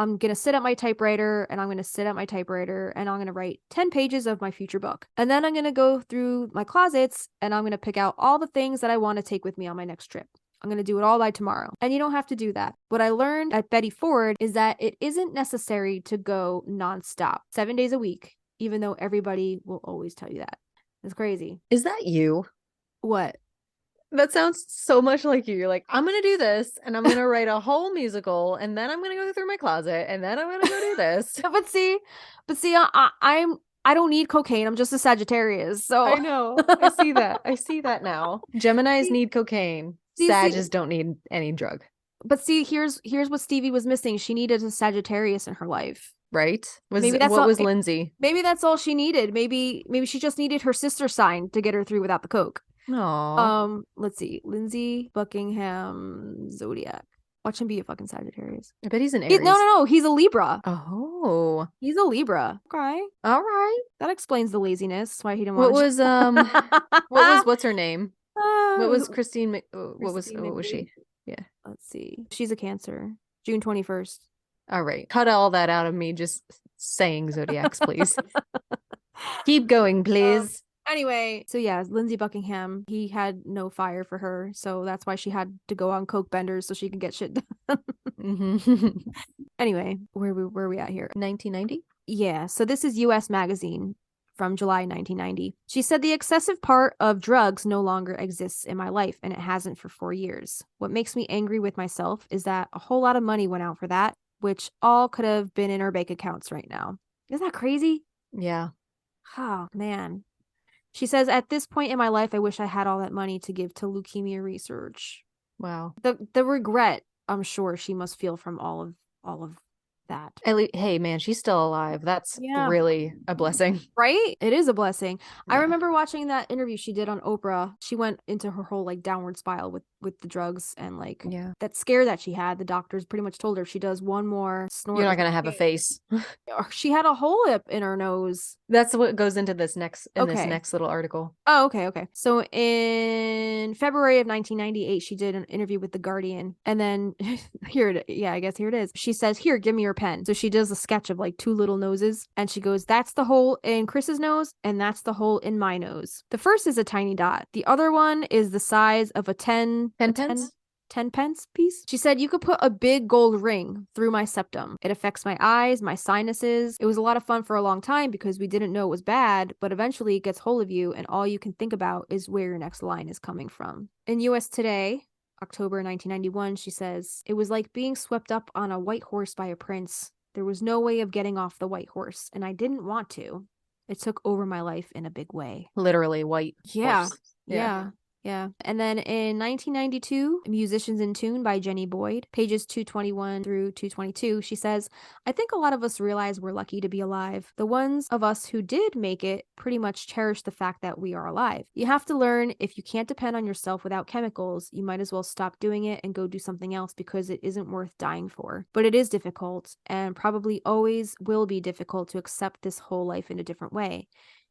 I'm going to sit at my typewriter and I'm going to sit at my typewriter and I'm going to write 10 pages of my future book. And then I'm going to go through my closets and I'm going to pick out all the things that I want to take with me on my next trip. I'm going to do it all by tomorrow. And you don't have to do that. What I learned at Betty Ford is that it isn't necessary to go nonstop, 7 days a week, even though everybody will always tell you that. It's crazy. Is that you? What? That sounds so much like you. You're like, I'm going to do this and I'm going to write a whole musical and then I'm going to go through my closet and then I'm going to go do this. But see, I don't need cocaine. I'm just a Sagittarius. So I know. I see that. I see that now. Geminis need cocaine. Sages don't need any drug. But see, here's what Stevie was missing. She needed a Sagittarius in her life. Right? Maybe that's what all, was Lindsay? Maybe that's all she needed. Maybe she just needed her sister sign to get her through without the coke. No. Let's see. Lindsay Buckingham Zodiac. Watch him be a fucking Sagittarius. I bet he's an Aries. No. He's a Libra. Oh. He's a Libra. Okay. All right. That explains the laziness. Why he didn't want what's her name? What was Christine? What was she? Yeah. Let's see. She's a Cancer. June 21st. All right. Cut all that out of me just saying zodiacs, please. Keep going, please. Anyway, so yeah, Lindsay Buckingham, he had no fire for her, so that's why she had to go on coke benders so she could get shit done. Anyway, where are we at here? 1990? Yeah, so this is US Magazine from July 1990. She said, the excessive part of drugs no longer exists in my life, and it hasn't for 4 years. What makes me angry with myself is that a whole lot of money went out for that, which all could have been in our bank accounts right now. Isn't that crazy? Yeah. Oh, man. She says, at this point in my life, I wish I had all that money to give to leukemia research. Wow. The regret, I'm sure she must feel from all of that. Hey, man, she's still alive. That's really a blessing. Right? It is a blessing. Yeah. I remember watching that interview she did on Oprah. She went into her whole like downward spiral with the drugs and like that scare that she had. The doctors pretty much told her if she does one more snort, you're not going to have a face. She had a hole up in her nose. That's what goes into this next little article. Oh, okay. So in February of 1998, she did an interview with The Guardian. And then here it is. She says, here, give me your pen. So she does a sketch of like 2 little noses. And she goes, that's the hole in Chris's nose. And that's the hole in my nose. The first is a tiny dot. The other one is the size of a 10 pence piece. She said, you could put a big gold ring through my septum. It affects my eyes, my sinuses. It was a lot of fun for a long time because we didn't know it was bad, but eventually it gets hold of you and all you can think about is where your next line is coming from. In US Today, October 1991, she says, it was like being swept up on a white horse by a prince. There was no way of getting off the white horse, and I didn't want to. It took over my life in a big way. Literally white horse. Yeah. And then in 1992, Musicians in Tune by Jenny Boyd, pages 221 through 222, she says, I think a lot of us realize we're lucky to be alive. The ones of us who did make it pretty much cherish the fact that we are alive. You have to learn if you can't depend on yourself without chemicals, you might as well stop doing it and go do something else because it isn't worth dying for. But it is difficult and probably always will be difficult to accept this whole life in a different way.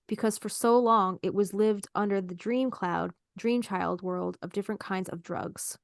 Because for so long, it was lived under the dream child world of different kinds of drugs.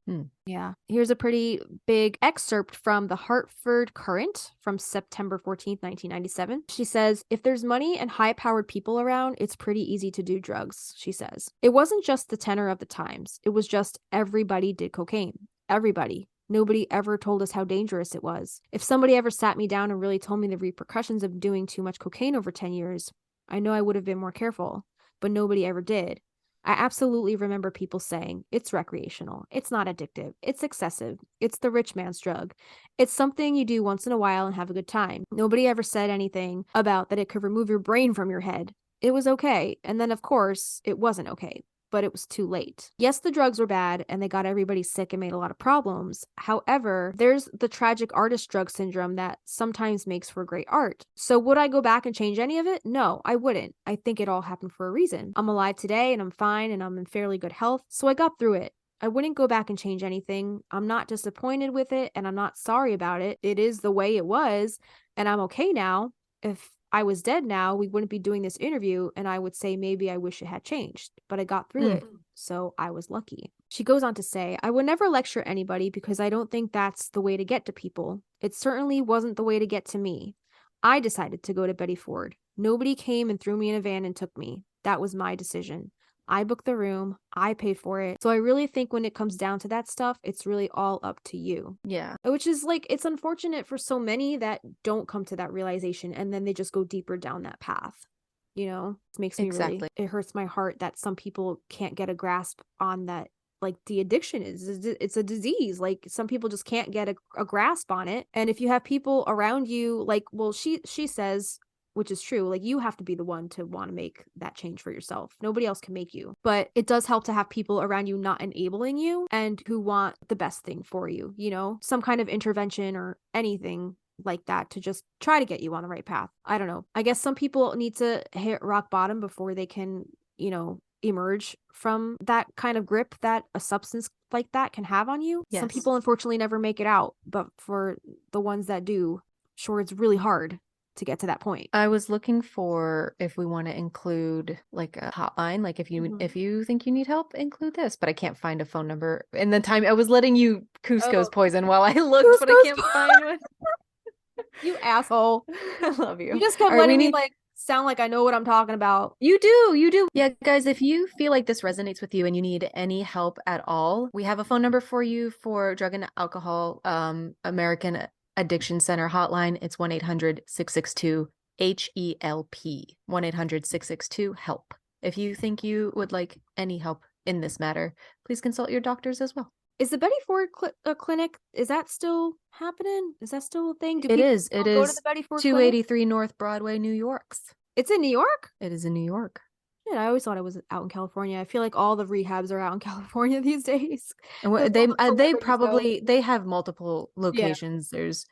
Yeah. Here's a pretty big excerpt from the Hartford Courant from September 14th, 1997. She says, if there's money and high-powered people around, it's pretty easy to do drugs, she says. It wasn't just the tenor of the times. It was just everybody did cocaine. Everybody. Nobody ever told us how dangerous it was. If somebody ever sat me down and really told me the repercussions of doing too much cocaine over 10 years, I know I would have been more careful, but nobody ever did. I absolutely remember people saying, it's recreational, it's not addictive, it's excessive, it's the rich man's drug. It's something you do once in a while and have a good time. Nobody ever said anything about that it could remove your brain from your head. It was okay, and then of course, it wasn't okay. but it was too late. Yes, the drugs were bad and they got everybody sick and made a lot of problems. However, there's the tragic artist drug syndrome that sometimes makes for great art. So would I go back and change any of it? No, I wouldn't. I think it all happened for a reason. I'm alive today and I'm fine and I'm in fairly good health, so I got through it. I wouldn't go back and change anything. I'm not disappointed with it and I'm not sorry about it. It is the way it was and I'm okay now. If I was dead now, we wouldn't be doing this interview and I would say maybe I wish it had changed, but I got through it, so I was lucky. She goes on to say, I would never lecture anybody because I don't think that's the way to get to people. It certainly wasn't the way to get to me. I decided to go to Betty Ford. Nobody came and threw me in a van and took me. That was my decision. I booked the room, I paid for it. So I really think when it comes down to that stuff, it's really all up to you. Yeah. Which is like, it's unfortunate for so many that don't come to that realization and then they just go deeper down that path. You know, it makes me really, it hurts my heart that some people can't get a grasp on that. Like the addiction it's a disease. Like some people just can't get a grasp on it. And if you have people around you, like, well, she says, which is true, like you have to be the one to want to make that change for yourself. Nobody else can make you. But it does help to have people around you not enabling you and who want the best thing for you, you know, some kind of intervention or anything like that to just try to get you on the right path. I don't know. I guess some people need to hit rock bottom before they can, you know, emerge from that kind of grip that a substance like that can have on you. Yes. Some people unfortunately never make it out, but for the ones that do, sure, it's really hard to get to that point. I was looking for if we want to include like a hotline, like if you think you need help, include this, but I can't find a phone number. In the time I was letting you Cusco's poison while I looked, but I can't find one. You asshole. I love you. You just kept letting me like sound like I know what I'm talking about. You do. Yeah, guys, if you feel like this resonates with you and you need any help at all, we have a phone number for you for drug and alcohol, American Addiction Center Hotline. It's 1-800-662-HELP. 1-800-662-HELP. If you think you would like any help in this matter, please consult your doctors as well. Is the Betty Ford clinic, is that still happening? Is that still a thing? It is. Go to the Betty Ford 283 clinic? North Broadway, New York. It's in New York? It is in New York. Yeah, I always thought it was out in California. I feel like all the rehabs are out in California these days. And they have multiple locations. Yeah. There's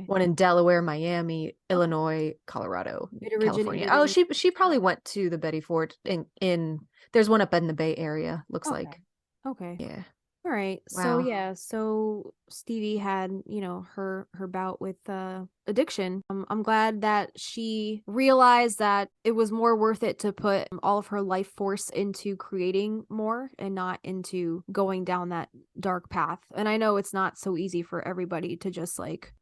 one in Delaware, Miami, Illinois, Colorado, California. Oh, she probably went to the Betty Ford in there's one up in the Bay Area, looks like. Okay. Yeah. All right. Wow. So Stevie had, you know, her bout with addiction. I'm glad that she realized that it was more worth it to put all of her life force into creating more and not into going down that dark path. And I know it's not so easy for everybody to just like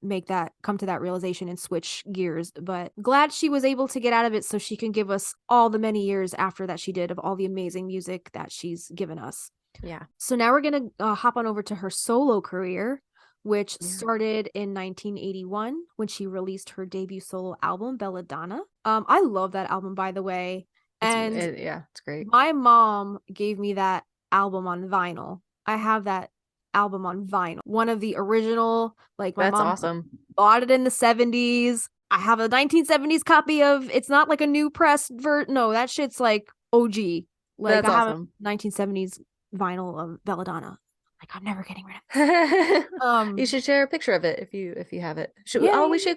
come to that realization and switch gears, but glad she was able to get out of it so she can give us all the many years after that she did of all the amazing music that she's given us. Yeah. So now we're going to hop on over to her solo career, which started in 1981 when she released her debut solo album, Belladonna. I love that album, by the way. It's great. My mom gave me that album on vinyl. I have that album on vinyl. One of the original, like my mom awesome. Bought it in the 70s. I have a 1970s copy of, it's not like a new press no, that shit's like OG. Like that's I have awesome. a 1970s vinyl of Belladonna. Like I'm never getting rid of it. You should share a picture of it if you have it.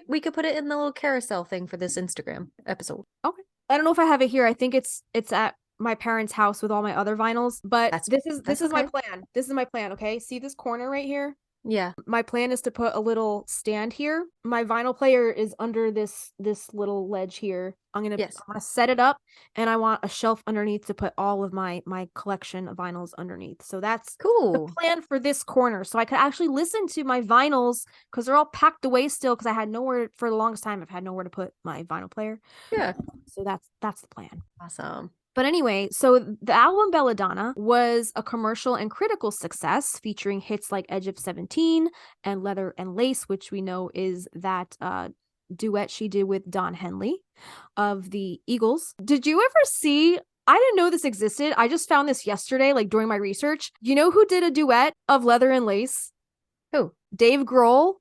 We could put it in the little carousel thing for this Instagram episode. Okay. I don't know if I have it here. I think it's at my parents' house with all my other vinyls, but this is my plan. This is my plan, okay? See this corner right here? Yeah. My plan is to put a little stand here. My vinyl player is under this little ledge here. I'm gonna set it up, and I want a shelf underneath to put all of my collection of vinyls underneath. So that's cool. The plan for this corner, so I could actually listen to my vinyls because they're all packed away still. Because I had nowhere for the longest time. I've had nowhere to put my vinyl player. Yeah. So that's the plan. Awesome. But anyway, so the album Belladonna was a commercial and critical success, featuring hits like Edge of 17 and Leather and Lace, which we know is that duet she did with Don Henley of the Eagles. Did you ever see, I didn't know this existed, I just found this yesterday, like during my research. You know who did a duet of Leather and Lace? Who? Dave Grohl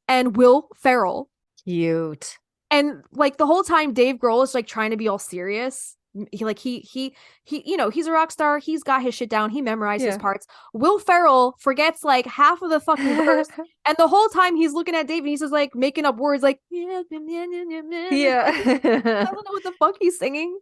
and Will Ferrell. Cute. And like the whole time Dave Grohl is like trying to be all serious. he's a rock star. He's got his shit down. He memorized his Yeah. parts. Will Ferrell forgets like half of the fucking verse, and the whole time he's looking at Dave and he's just like making up words like Yeah. I don't know what the fuck he's singing.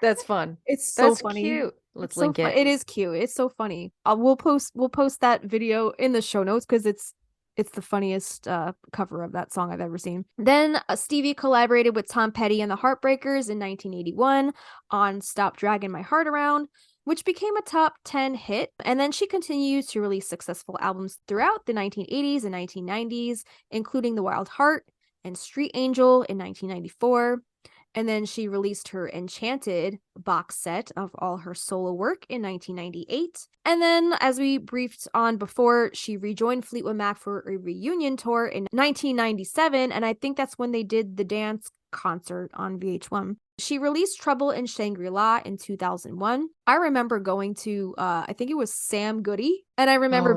That's fun. It's so That's funny. cute. Let's It's so link fun. it. It is cute. It's so funny. We'll post that video in the show notes because it's the funniest cover of that song I've ever seen. Then Stevie collaborated with Tom Petty and the Heartbreakers in 1981 on Stop Dragging My Heart Around, which became a top 10 hit. And then she continued to release successful albums throughout the 1980s and 1990s, including The Wild Heart and Street Angel in 1994. And then she released her Enchanted box set of all her solo work in 1998. And then, as we briefed on before, she rejoined Fleetwood Mac for a reunion tour in 1997. And I think that's when they did the dance concert on VH1. She released Trouble in Shangri-La in 2001. I remember going to, I think it was Sam Goody. And I remember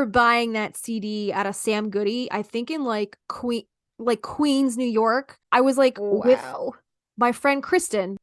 buying that CD at a Sam Goody, I think in Queens, New York. I was like with my friend Kristen.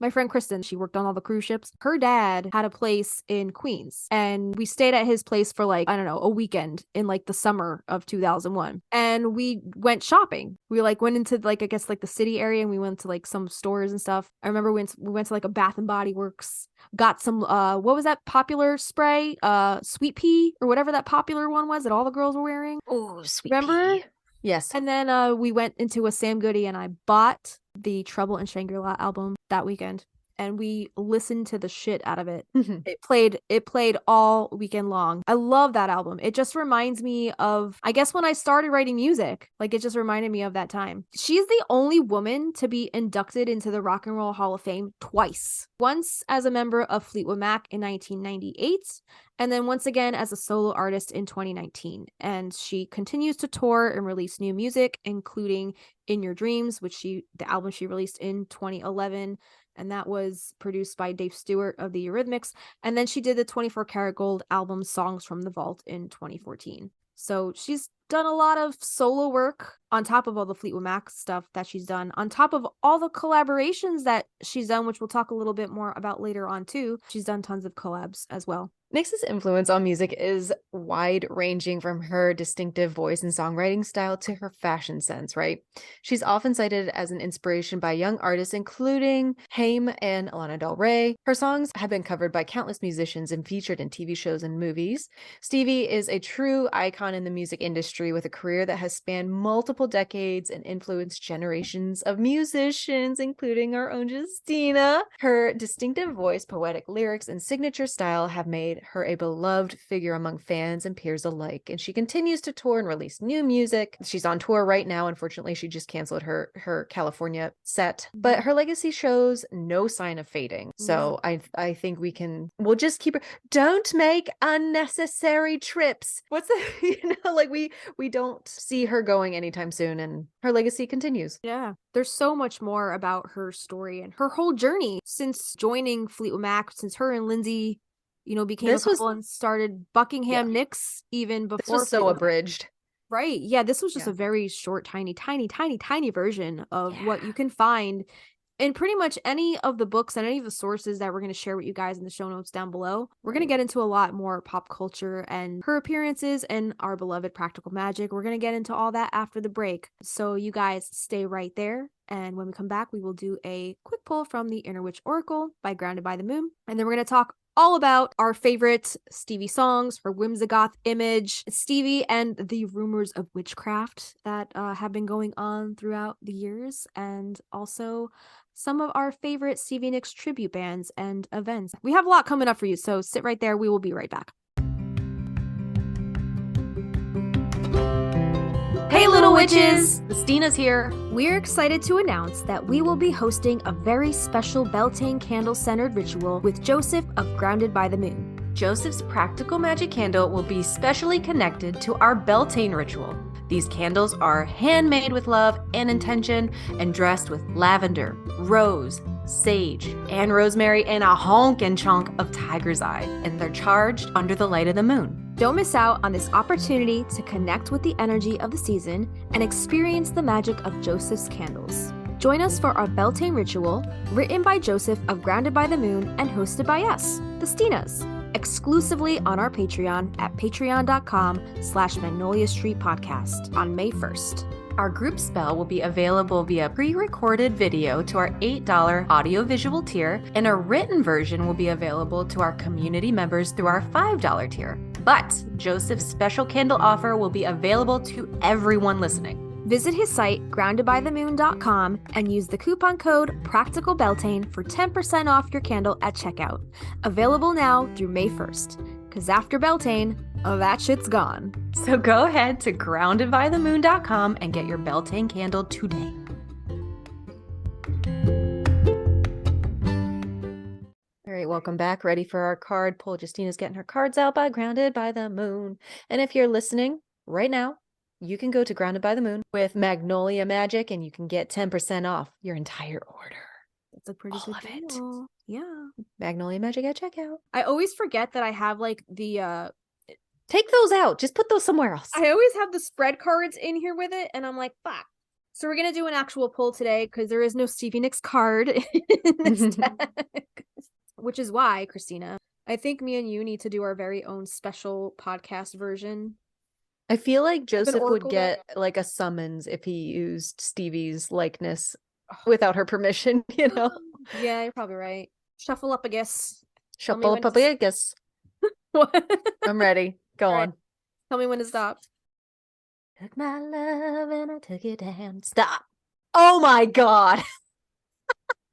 She worked on all the cruise ships. Her dad had a place in Queens, and we stayed at his place for like, I don't know, a weekend in like the summer of 2001. And we went shopping. We like went into like, I guess like the city area, and we went to like some stores and stuff. I remember we went to like a Bath and Body Works, got some what was that popular spray? Sweet Pea or whatever that popular one was that all the girls were wearing. Oh, Sweet Remember? Pea. Yes. And then we went into a Sam Goody and I bought the Trouble in Shangri-La album that weekend. And we listened to the shit out of it. It played all weekend long. I love that album. It just reminds me of, I guess, when I started writing music. Like, it just reminded me of that time. She's the only woman to be inducted into the Rock and Roll Hall of Fame twice. Once as a member of Fleetwood Mac in 1998, and then once again as a solo artist in 2019. And she continues to tour and release new music, including In Your Dreams, the album she released in 2011. And that was produced by Dave Stewart of the Eurythmics. And then she did the 24 Karat Gold album Songs from the Vault in 2014. So she's done a lot of solo work on top of all the Fleetwood Mac stuff that she's done, on top of all the collaborations that she's done, which we'll talk a little bit more about later on too. She's done tons of collabs as well. Nicks's influence on music is wide-ranging, from her distinctive voice and songwriting style to her fashion sense, right? She's often cited as an inspiration by young artists, including Haim and Lana Del Rey. Her songs have been covered by countless musicians and featured in TV shows and movies. Stevie is a true icon in the music industry with a career that has spanned multiple decades and influenced generations of musicians, including our own Justina. Her distinctive voice, poetic lyrics, and signature style have made her a beloved figure among fans and peers alike, and she continues to tour and release new music. She's on tour right now. Unfortunately, she just canceled her California set, but her legacy shows no sign of fading. So I think we'll just keep her. Don't make unnecessary trips. What's the like we don't see her going anytime soon, and her legacy continues. Yeah, there's so much more about her story and her whole journey since joining Fleetwood Mac, since her and Lindsay became a couple and started Buckingham Nicks even before. This was so abridged. Right. Yeah, this was just a very short, tiny version of what you can find in pretty much any of the books and any of the sources that we're going to share with you guys in the show notes down below. We're going to get into a lot more pop culture and her appearances and our beloved Practical Magic. We're going to get into all that after the break. So you guys stay right there. And when we come back, we will do a quick pull from the Inner Witch Oracle by Grounded by the Moon. And then we're going to talk all about our favorite Stevie songs, her Whimsigoth image, Stevie, and the rumors of witchcraft that have been going on throughout the years, and also some of our favorite STEVIE Nicks tribute bands and events. We have a lot coming up for you, so sit right there. We will be right back. Hey, little witches! The Stinas here. We're excited to announce that we will be hosting a very special Beltane candle-centered ritual with Joseph of Grounded by the Moon. Joseph's Practical Magic candle will be specially connected to our Beltane ritual. These candles are handmade with love and intention and dressed with lavender, rose, sage, and rosemary, and a honkin' chunk of tiger's eye, and they're charged under the light of the moon. Don't miss out on this opportunity to connect with the energy of the season and experience the magic of Joseph's candles. Join us for our Beltane ritual, written by Joseph of Grounded by the Moon and hosted by us, the Stinas, exclusively on our Patreon at patreon.com/Magnolia Street Podcast on May 1st. Our group spell will be available via pre-recorded video to our $8 audiovisual tier, and a written version will be available to our community members through our $5 tier. But Joseph's special candle offer will be available to everyone listening. Visit his site, groundedbythemoon.com, and use the coupon code PRACTICALBELTANE for 10% off your candle at checkout. Available now through May 1st. Because after Beltane, that shit's gone. So go ahead to groundedbythemoon.com and get your Beltane candle today. All right, welcome back. Ready for our card pull. Justina's getting her cards out by Grounded by the Moon. And if you're listening right now, you can go to Grounded by the Moon with Magnolia Magic and you can get 10% off your entire order. That's a pretty All good of it. deal. Yeah. Magnolia Magic at checkout. I always forget that I have like the Take those out. Just put those somewhere else. I always have the spread cards in here with it, and I'm like, fuck. So we're gonna do an actual pull today because there is no STEVIE MCFUDGIN card in this deck. Which is why, Christina, I think me and you need to do our very own special podcast version. I feel like Joseph would Oracle get like a summons if he used Stevie's likeness without her permission, you know? Yeah, you're probably right. Shuffle up, I guess. Shuffle up, I guess. What? I'm ready. Go All on. right. Tell me when to stop. Took my love and I took it down. Stop. Oh my God.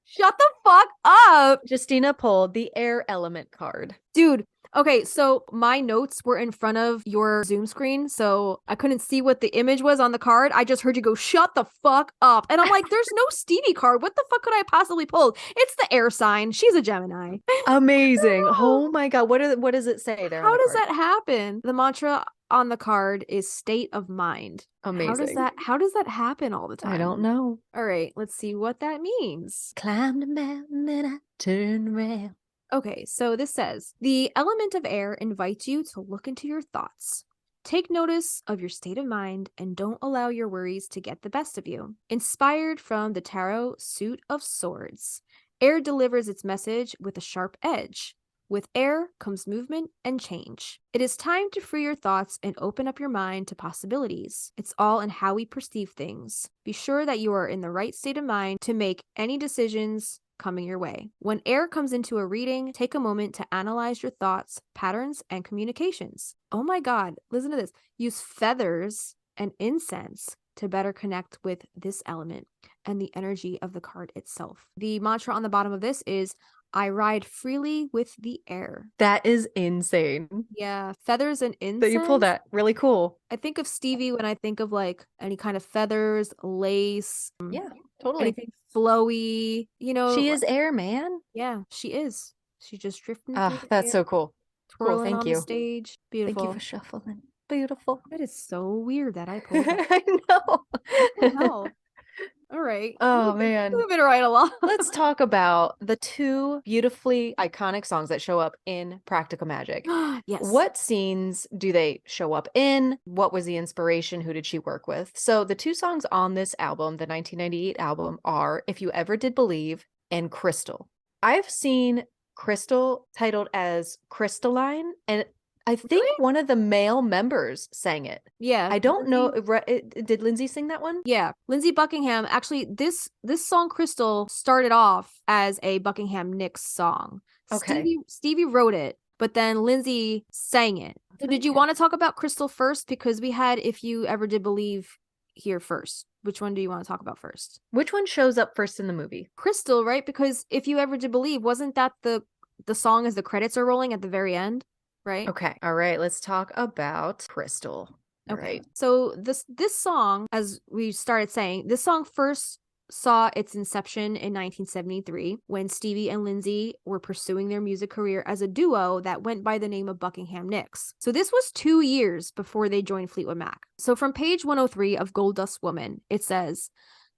Shut the fuck up. Justina pulled the air element card. Dude, okay, so my notes were in front of your Zoom screen, so I couldn't see what the image was on the card. I just heard you go, shut the fuck up. And I'm like, there's no Stevie card. What the fuck could I possibly pull? It's the air sign. She's a Gemini. Amazing. Oh my God. What does it say there? How does that happen? The mantra on the card is state of mind. Amazing. How does that happen all the time? I don't know. All right, let's see what that means. Climbed a mountain and I turned around. Okay, so this says, the element of air invites you to look into your thoughts. Take notice of your state of mind and don't allow your worries to get the best of you. Inspired from the tarot suit of swords, air delivers its message with a sharp edge. With air comes movement and change. It is time to free your thoughts and open up your mind to possibilities. It's all in how we perceive things. Be sure that you are in the right state of mind to make any decisions coming your way. When air comes into a reading, take a moment to analyze your thoughts, patterns, and communications. Oh my God, listen to this. Use feathers and incense to better connect with this element and the energy of the card itself. The mantra on the bottom of this is, I ride freely with the air. That is insane. Yeah, feathers and incense. That you pulled that. Really cool. I think of Stevie when I think of like any kind of feathers, lace. Yeah, totally. Anything flowy, you know. She is air, man. Yeah, she is. She's just drifting. Ah, that's so cool. Twirling Thank on you. the stage. Beautiful. Thank you for shuffling. Beautiful. That is so weird that I pulled that. I know. No. All right. Oh man. Moving right along. Let's talk about the two beautifully iconic songs that show up in Practical Magic. Yes. What scenes do they show up in? What was the inspiration? Who did she work with? So the two songs on this album, the 1998 album, are If You Ever Did Believe and Crystal. I've seen Crystal titled as Crystalline, and I think one of the male members sang it. Yeah. I don't know. Did Lindsay sing that one? Yeah. Lindsay Buckingham. Actually, this song Crystal started off as a Buckingham Nicks song. Okay. Stevie wrote it, but then Lindsay sang it. So did you want to talk about Crystal first? Because we had If You Ever Did Believe here first. Which one do you want to talk about first? Which one shows up first in the movie? Crystal, right? Because If You Ever Did Believe, wasn't that the song as the credits are rolling at the very end? Right. Okay. All right. Let's talk about Crystal. All Okay. right. So this song, as we started saying, this song first saw its inception in 1973 when Stevie and Lindsay were pursuing their music career as a duo that went by the name of Buckingham Nicks. So this was 2 years before they joined Fleetwood Mac. So from page 103 of Gold Dust Woman, it says,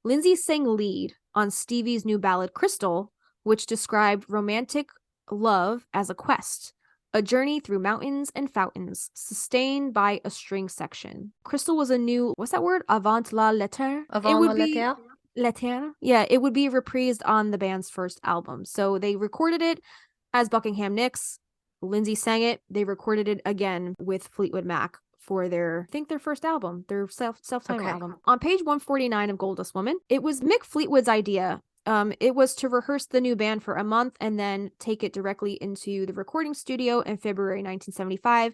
Lindsay sang lead on Stevie's new ballad Crystal, which described romantic love as a quest. A journey through mountains and fountains, sustained by a string section. Crystal was a new, what's that word? Avant la lettre? Avant la lettre? Latiana? Yeah, it would be reprised on the band's first album. So they recorded it as Buckingham Nicks. Lindsay sang it. They recorded it again with Fleetwood Mac for their, I think their first album, their self-titled album. On page 149 of Goldust Woman, it was Mick Fleetwood's idea. It was to rehearse the new band for a month and then take it directly into the recording studio in February 1975,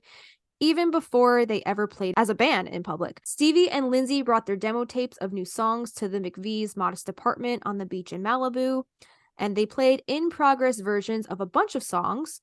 even before they ever played as a band in public. Stevie and Lindsay brought their demo tapes of new songs to the McVies' modest apartment on the beach in Malibu, and they played in-progress versions of a bunch of songs.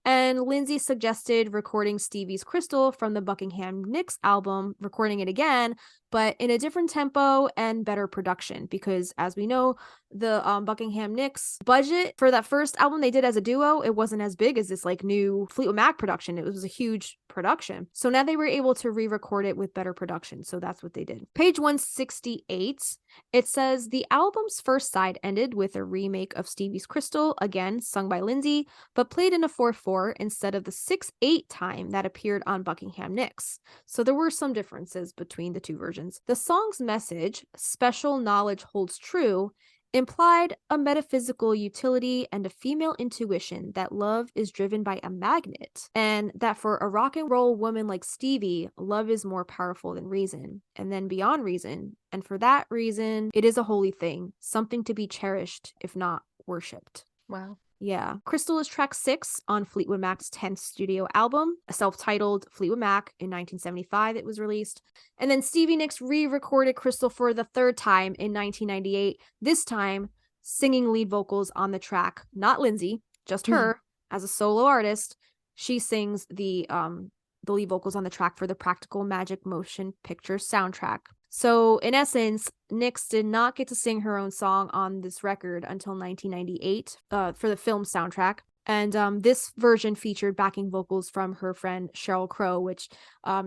And Lindsay suggested recording Stevie's Crystal from the Buckingham Nicks album, recording it again, but in a different tempo and better production, because as we know, the Buckingham Nicks budget for that first album they did as a duo, it wasn't as big as this like new Fleetwood Mac production. It was a huge production. So now they were able to re-record it with better production. So that's what they did. Page 168, it says the album's first side ended with a remake of Stevie's Crystal, again sung by Lindsay, but played in a 4/4 instead of the 6/8 time that appeared on Buckingham Nicks. So there were some differences between the two versions. The song's message, special knowledge holds true, implied a metaphysical utility and a female intuition that love is driven by a magnet, and that for a rock and roll woman like Stevie, love is more powerful than reason, and then beyond reason, and for that reason, it is a holy thing, something to be cherished, if not worshipped. Wow. Yeah. Crystal is track 6 on Fleetwood Mac's 10th studio album, a self-titled Fleetwood Mac in 1975 it was released. And then Stevie Nicks re-recorded Crystal for the third time in 1998, this time singing lead vocals on the track, not Lindsay, just her as a solo artist. She sings the lead vocals on the track for the Practical Magic motion picture soundtrack. So in essence, Nicks did not get to sing her own song on this record until 1998 for the film soundtrack. And this version featured backing vocals from her friend Sheryl Crow, which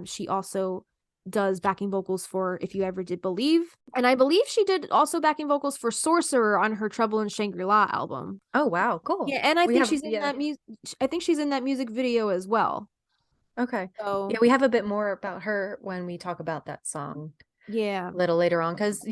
she also does backing vocals for If You Ever Did Believe. And I believe she did also backing vocals for Sorcerer on her Trouble in Shangri-La album. Oh, wow. Cool. Yeah, and I think she's in that I think she's in that music video as well. Okay. So yeah, we have a bit more about her when we talk about that song. Yeah. A little later on, because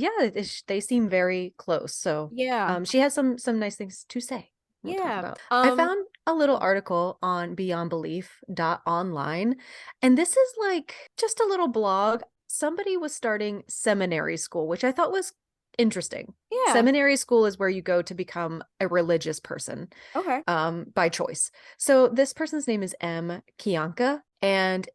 they seem very close. So Yeah. she has some nice things to say. We'll talk Yeah. about. I found a little article on beyondbelief.online, and this is like just a little blog. Somebody was starting seminary school, which I thought was interesting. Yeah. Seminary school is where you go to become a religious person. Okay. By choice. So this person's name is M. Kianka, and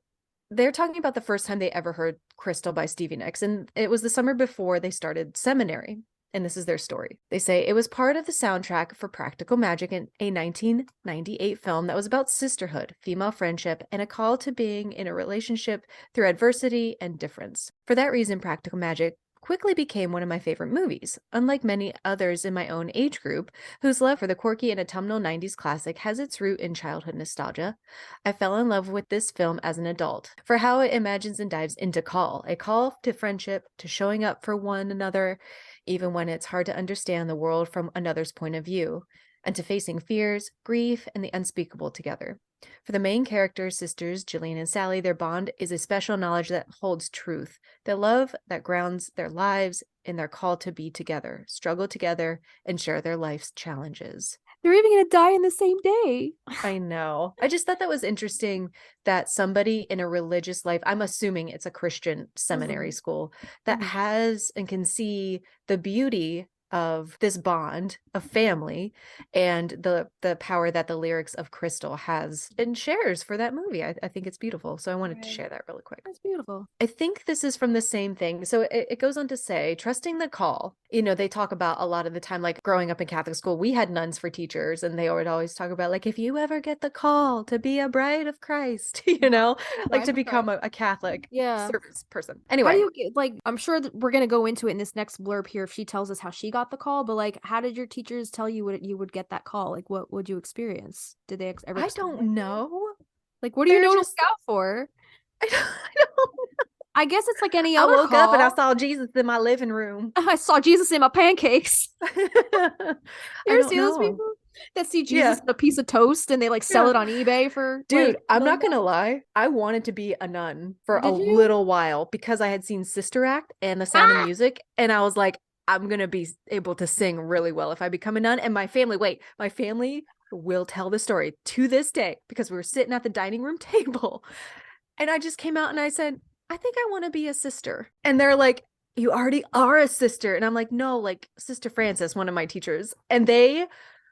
they're talking about the first time they ever heard Crystal by Stevie Nicks, and it was the summer before they started seminary. And this is their story. They say it was part of the soundtrack for Practical Magic, in a 1998 film that was about sisterhood, female friendship, and a call to being in a relationship through adversity and difference. For that reason, Practical Magic quickly became one of my favorite movies, unlike many others in my own age group, whose love for the quirky and autumnal 90s classic has its root in childhood nostalgia. I fell in love with this film as an adult, for how it imagines and dives into a call to friendship, to showing up for one another, even when it's hard to understand the world from another's point of view, and to facing fears, grief, and the unspeakable together. For the main characters, sisters, Jillian and Sally, their bond is a special knowledge that holds truth, their love that grounds their lives in their call to be together, struggle together, and share their life's challenges. They're even going to die in the same day. I know. I just thought that was interesting that somebody in a religious life, I'm assuming it's a Christian seminary school, that has and can see the beauty of this bond of family and the power that the lyrics of Crystal has and shares for that movie. I think it's beautiful. So I wanted to share that really quick. That's beautiful. I think this is from the same thing. So it goes on to say, trusting the call. You know, they talk about a lot of the time, like growing up in Catholic school, we had nuns for teachers, and they would always talk about, like, if you ever get the call to be a bride of Christ, you know, like to become a Catholic service person. Anyway. How do you get, like, I'm sure that we're going to go into it in this next blurb here if she tells us how she got the call, but like, how did your teachers tell you you would get that call? Like, what would you experience? Did they ever? I don't know. Like, what do you know to scout for? I don't know. I guess it's like any I other woke call. up and I saw Jesus in my living room. I saw Jesus in my pancakes. You ever see those people that see Jesus in a piece of toast and they like sell it on eBay for? Dude, like, I'm not gonna lie. I wanted to be a nun for a little while because I had seen Sister Act and The Sound of Music, and I was like, I'm going to be able to sing really well if I become a nun. And my family will tell the story to this day, because we were sitting at the dining room table and I just came out and I said, I think I want to be a sister. And they're like, you already are a sister. And I'm like, no, like Sister Francis, one of my teachers. And they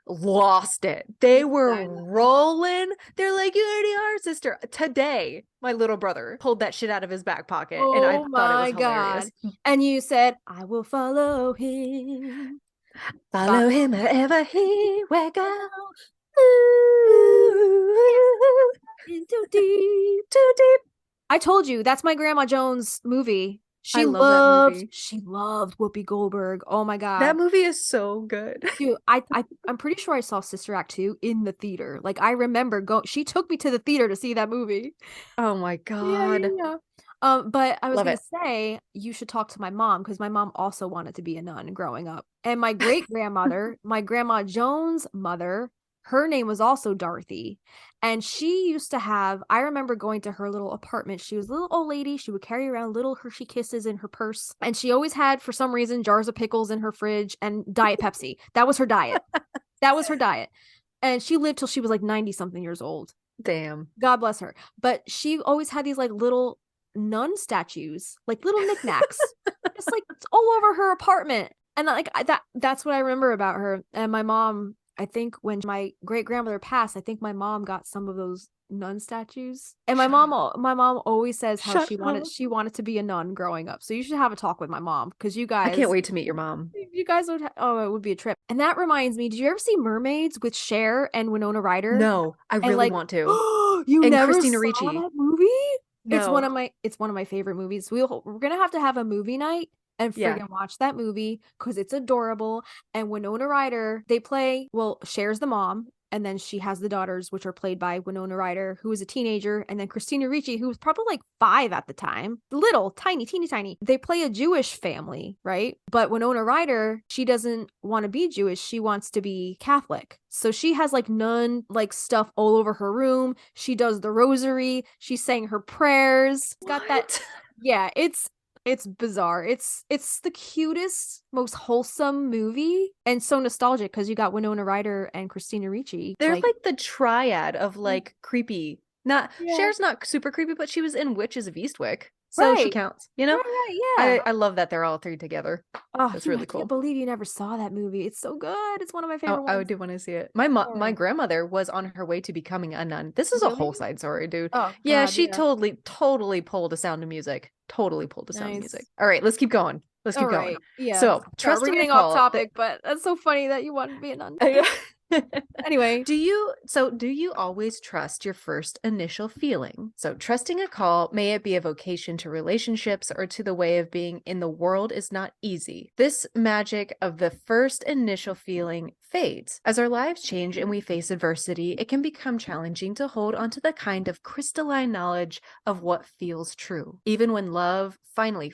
lost it. They were rolling. They're like, you already are a sister. Today, my little brother pulled that shit out of his back pocket. And I thought it was hilarious. And you said, I will follow him. Follow him wherever he will go. Too deep. I told you, that's my Grandma Jones movie. She loved Whoopi Goldberg. Oh my God. That movie is so good. Dude, I'm pretty sure I saw Sister Act 2 in the theater. Like, I remember she took me to the theater to see that movie. Oh my God. Yeah. But I was going to say, you should talk to my mom, because my mom also wanted to be a nun growing up. And my great-grandmother, my Grandma Jones' mother, her name was also Dorothy. And she used to have, I remember going to her little apartment. She was a little old lady. She would carry around little Hershey Kisses in her purse. And she always had, for some reason, jars of pickles in her fridge and Diet Pepsi. That was her diet. And she lived till she was like 90-something years old. Damn. God bless her. But she always had these like little nun statues, like little knickknacks, just like all over her apartment. And like that's what I remember about her. And my mom, I think when my great-grandmother passed, I think my mom got some of those nun statues. And my mom always says how she wanted to be a nun growing up. So you should have a talk with my mom, because you guys, I can't wait to meet your mom. You guys would it would be a trip. And that reminds me, did you ever see Mermaids with Cher and Winona Ryder? No, I really want to. You and never Christina saw Ricci. that movie? No. It's one of my favorite movies. We're gonna have a movie night and friggin' watch that movie, because it's adorable. And Winona Ryder, Cher's the mom, and then she has the daughters, which are played by Winona Ryder, who was a teenager, and then Christina Ricci, who was probably like 5 at the time, little, tiny, teeny tiny. They play a Jewish family, right? But Winona Ryder, she doesn't want to be Jewish. She wants to be Catholic. So she has like nun like stuff all over her room. She does the rosary. She's saying her prayers. What? Got that. Yeah, it's bizarre. It's the cutest, most wholesome movie, and so nostalgic, because you got Winona Ryder and Christina Ricci. They're like the triad of like creepy. Cher's not super creepy, but she was in Witches of Eastwick, so she counts. You know, right, yeah. I love that they're all 3 together. Oh, that's really cool. I can't believe you never saw that movie. It's so good. It's one of my favorite ones. I do want to see it. My grandmother was on her way to becoming a nun. This is a whole side story, dude. Oh, yeah, God, she totally pulled a Sound of Music. Totally pulled a Sound of Music. All right, let's keep going. Yeah. So, we're getting off topic, but that's so funny that you wanted to be a nun. Anyway, do you always trust your first initial feeling? So trusting a call, may it be a vocation to relationships or to the way of being in the world, is not easy. This magic of the first initial feeling fades. As our lives change and we face adversity, it can become challenging to hold onto the kind of crystalline knowledge of what feels true. Even when love finally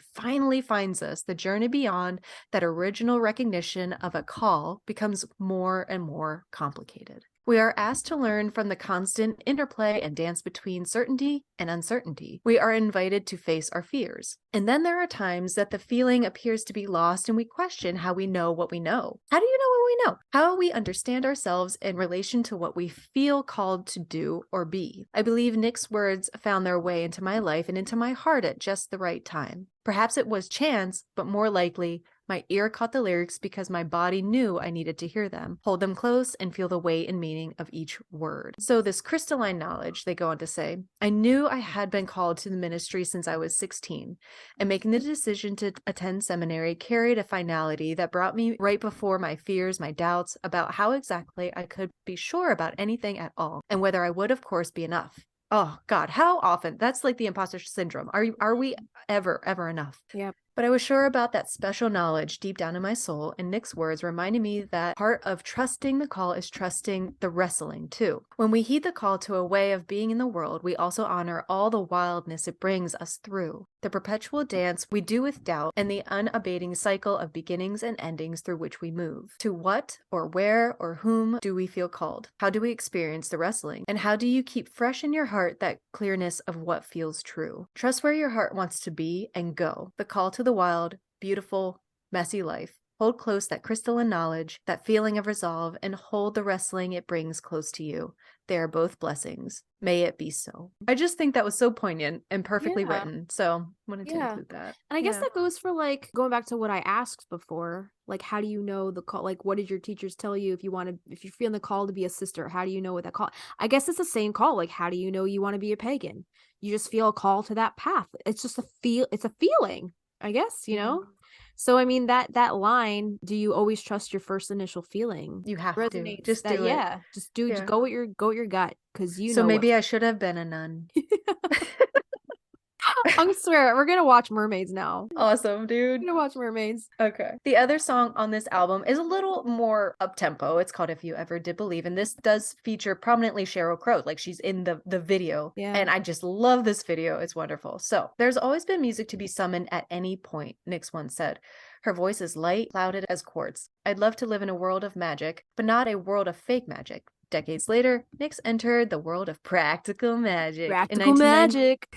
finds us, the journey beyond that original recognition of a call becomes more and more complicated. We are asked to learn from the constant interplay and dance between certainty and uncertainty. We are invited to face our fears. And then there are times that the feeling appears to be lost and we question how we know what we know. How do you know what we know? How we understand ourselves in relation to what we feel called to do or be. I believe Nick's words found their way into my life and into my heart at just the right time. Perhaps it was chance, but more likely, my ear caught the lyrics because my body knew I needed to hear them, hold them close, and feel the weight and meaning of each word. So this crystalline knowledge, they go on to say, I knew I had been called to the ministry since I was 16, and making the decision to attend seminary carried a finality that brought me right before my fears, my doubts about how exactly I could be sure about anything at all, and whether I would, of course, be enough. Oh God, how often? That's like the imposter syndrome. Are we ever enough? Yeah. But I was sure about that special knowledge deep down in my soul, and Nick's words reminded me that part of trusting the call is trusting the wrestling too. When we heed the call to a way of being in the world, we also honor all the wildness it brings us through, the perpetual dance we do with doubt, and the unabating cycle of beginnings and endings through which we move. To what or where or whom do we feel called? How do we experience the wrestling? And how do you keep fresh in your heart that clearness of what feels true? Trust where your heart wants to be and go. The call to the wild, beautiful, messy life. Hold close that crystalline knowledge, that feeling of resolve, and hold the wrestling it brings close to you. They are both blessings. May it be so. I just think that was so poignant and perfectly Yeah. written. So wanted to Yeah. include that. And I guess Yeah. that goes for like going back to what I asked before. Like, how do you know the call? Like, what did your teachers tell you if if you're feeling the call to be a sister? How do you know what that call? I guess it's the same call. Like, how do you know you want to be a pagan? You just feel a call to that path. It's just it's a feeling, I guess, you know? So I mean that line, do you always trust your first initial feeling? You have to. Resonates Just that, do it. yeah. Just Yeah. go with your gut, because you So know maybe what. I should have been a nun. I swear, we're gonna watch mermaids now. Awesome, dude. We're gonna watch mermaids. Okay. The other song on this album is a little more up-tempo. It's called If You Ever Did Believe, and this does feature prominently Sheryl Crow. Like, she's in the video. Yeah. And I just love this video. It's wonderful. So, there's always been music to be summoned at any point, Nicks once said. Her voice is light, clouded as quartz. I'd love to live in a world of magic, but not a world of fake magic. Decades later, Nicks entered the world of practical magic. Practical magic.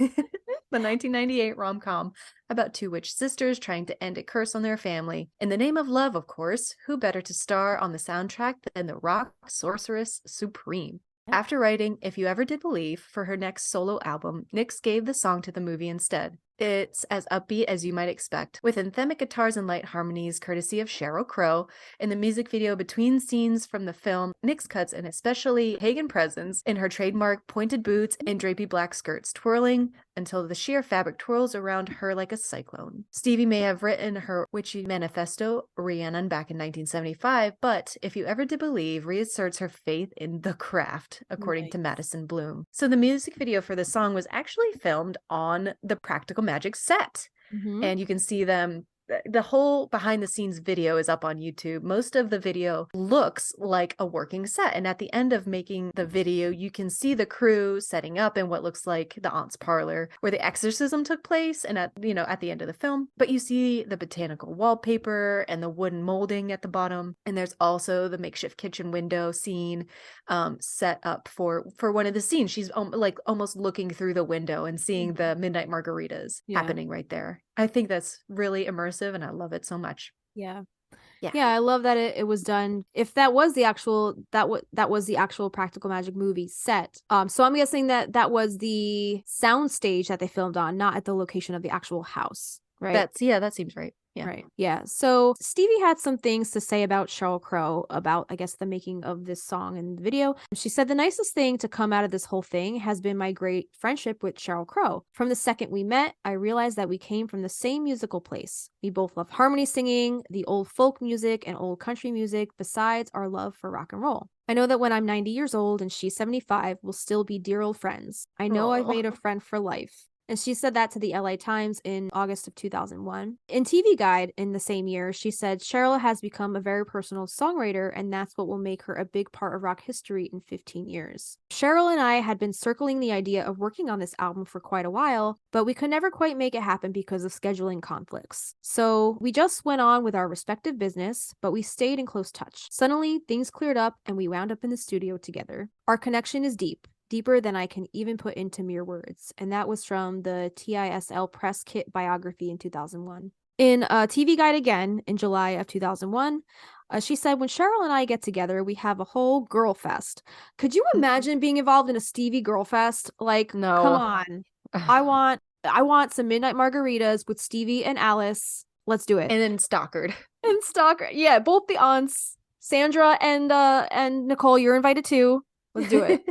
The 1998 rom-com about two witch sisters trying to end a curse on their family. In the name of love, of course, who better to star on the soundtrack than the rock sorceress Supreme? After writing If You Ever Did Believe for her next solo album, Nicks gave the song to the movie instead. It's as upbeat as you might expect, with anthemic guitars and light harmonies courtesy of Sheryl Crow. In the music video between scenes from the film, Nicks cuts an especially pagan presence in her trademark pointed boots and drapey black skirts, twirling until the sheer fabric twirls around her like a cyclone. Stevie may have written her Witchy manifesto, Rhiannon, back in 1975, but If You Ever Did Believe reasserts her faith in the craft, according to Madison Bloom. So the music video for the song was actually filmed on the Practical Magic set. And you can see them. The whole behind the scenes video is up on YouTube. Most of the video looks like a working set. And at the end of making the video, you can see the crew setting up in what looks like the aunt's parlor where the exorcism took place and at the end of the film. But you see the botanical wallpaper and the wooden molding at the bottom. And there's also the makeshift kitchen window scene set up for one of the scenes. She's like almost looking through the window and seeing the midnight margaritas happening right there. I think that's really immersive and I love it so much. Yeah. Yeah. Yeah, I love that it was done. If that was the actual that was the actual Practical Magic movie set. So I'm guessing that was the sound stage that they filmed on, not at the location of the actual house, right? That seems right. Yeah. Right. Yeah. So Stevie had some things to say about Sheryl Crow, about, I guess, the making of this song and the video. She said, the nicest thing to come out of this whole thing has been my great friendship with Sheryl Crow. From the second we met, I realized that we came from the same musical place. We both love harmony singing, the old folk music and old country music, besides our love for rock and roll. I know that when I'm 90 years old and she's 75, we'll still be dear old friends. I know I've made a friend for life. And she said that to the LA Times in August of 2001. In TV Guide in the same year, she said, Sheryl has become a very personal songwriter, and that's what will make her a big part of rock history in 15 years. Sheryl and I had been circling the idea of working on this album for quite a while, but we could never quite make it happen because of scheduling conflicts. So we just went on with our respective business, but we stayed in close touch. Suddenly, things cleared up and we wound up in the studio together. Our connection is deep. Deeper than I can even put into mere words. And that was from the TISL press kit biography in 2001. In TV Guide again, in July of 2001, she said, when Sheryl and I get together, we have a whole girl fest. Could you imagine being involved in a Stevie girl fest? Like, no. Come on. I want some midnight margaritas with Stevie and Alice. Let's do it. And then Stockard. And Stockard. Yeah, both the aunts. Sandra and Nicole, you're invited too. Let's do it.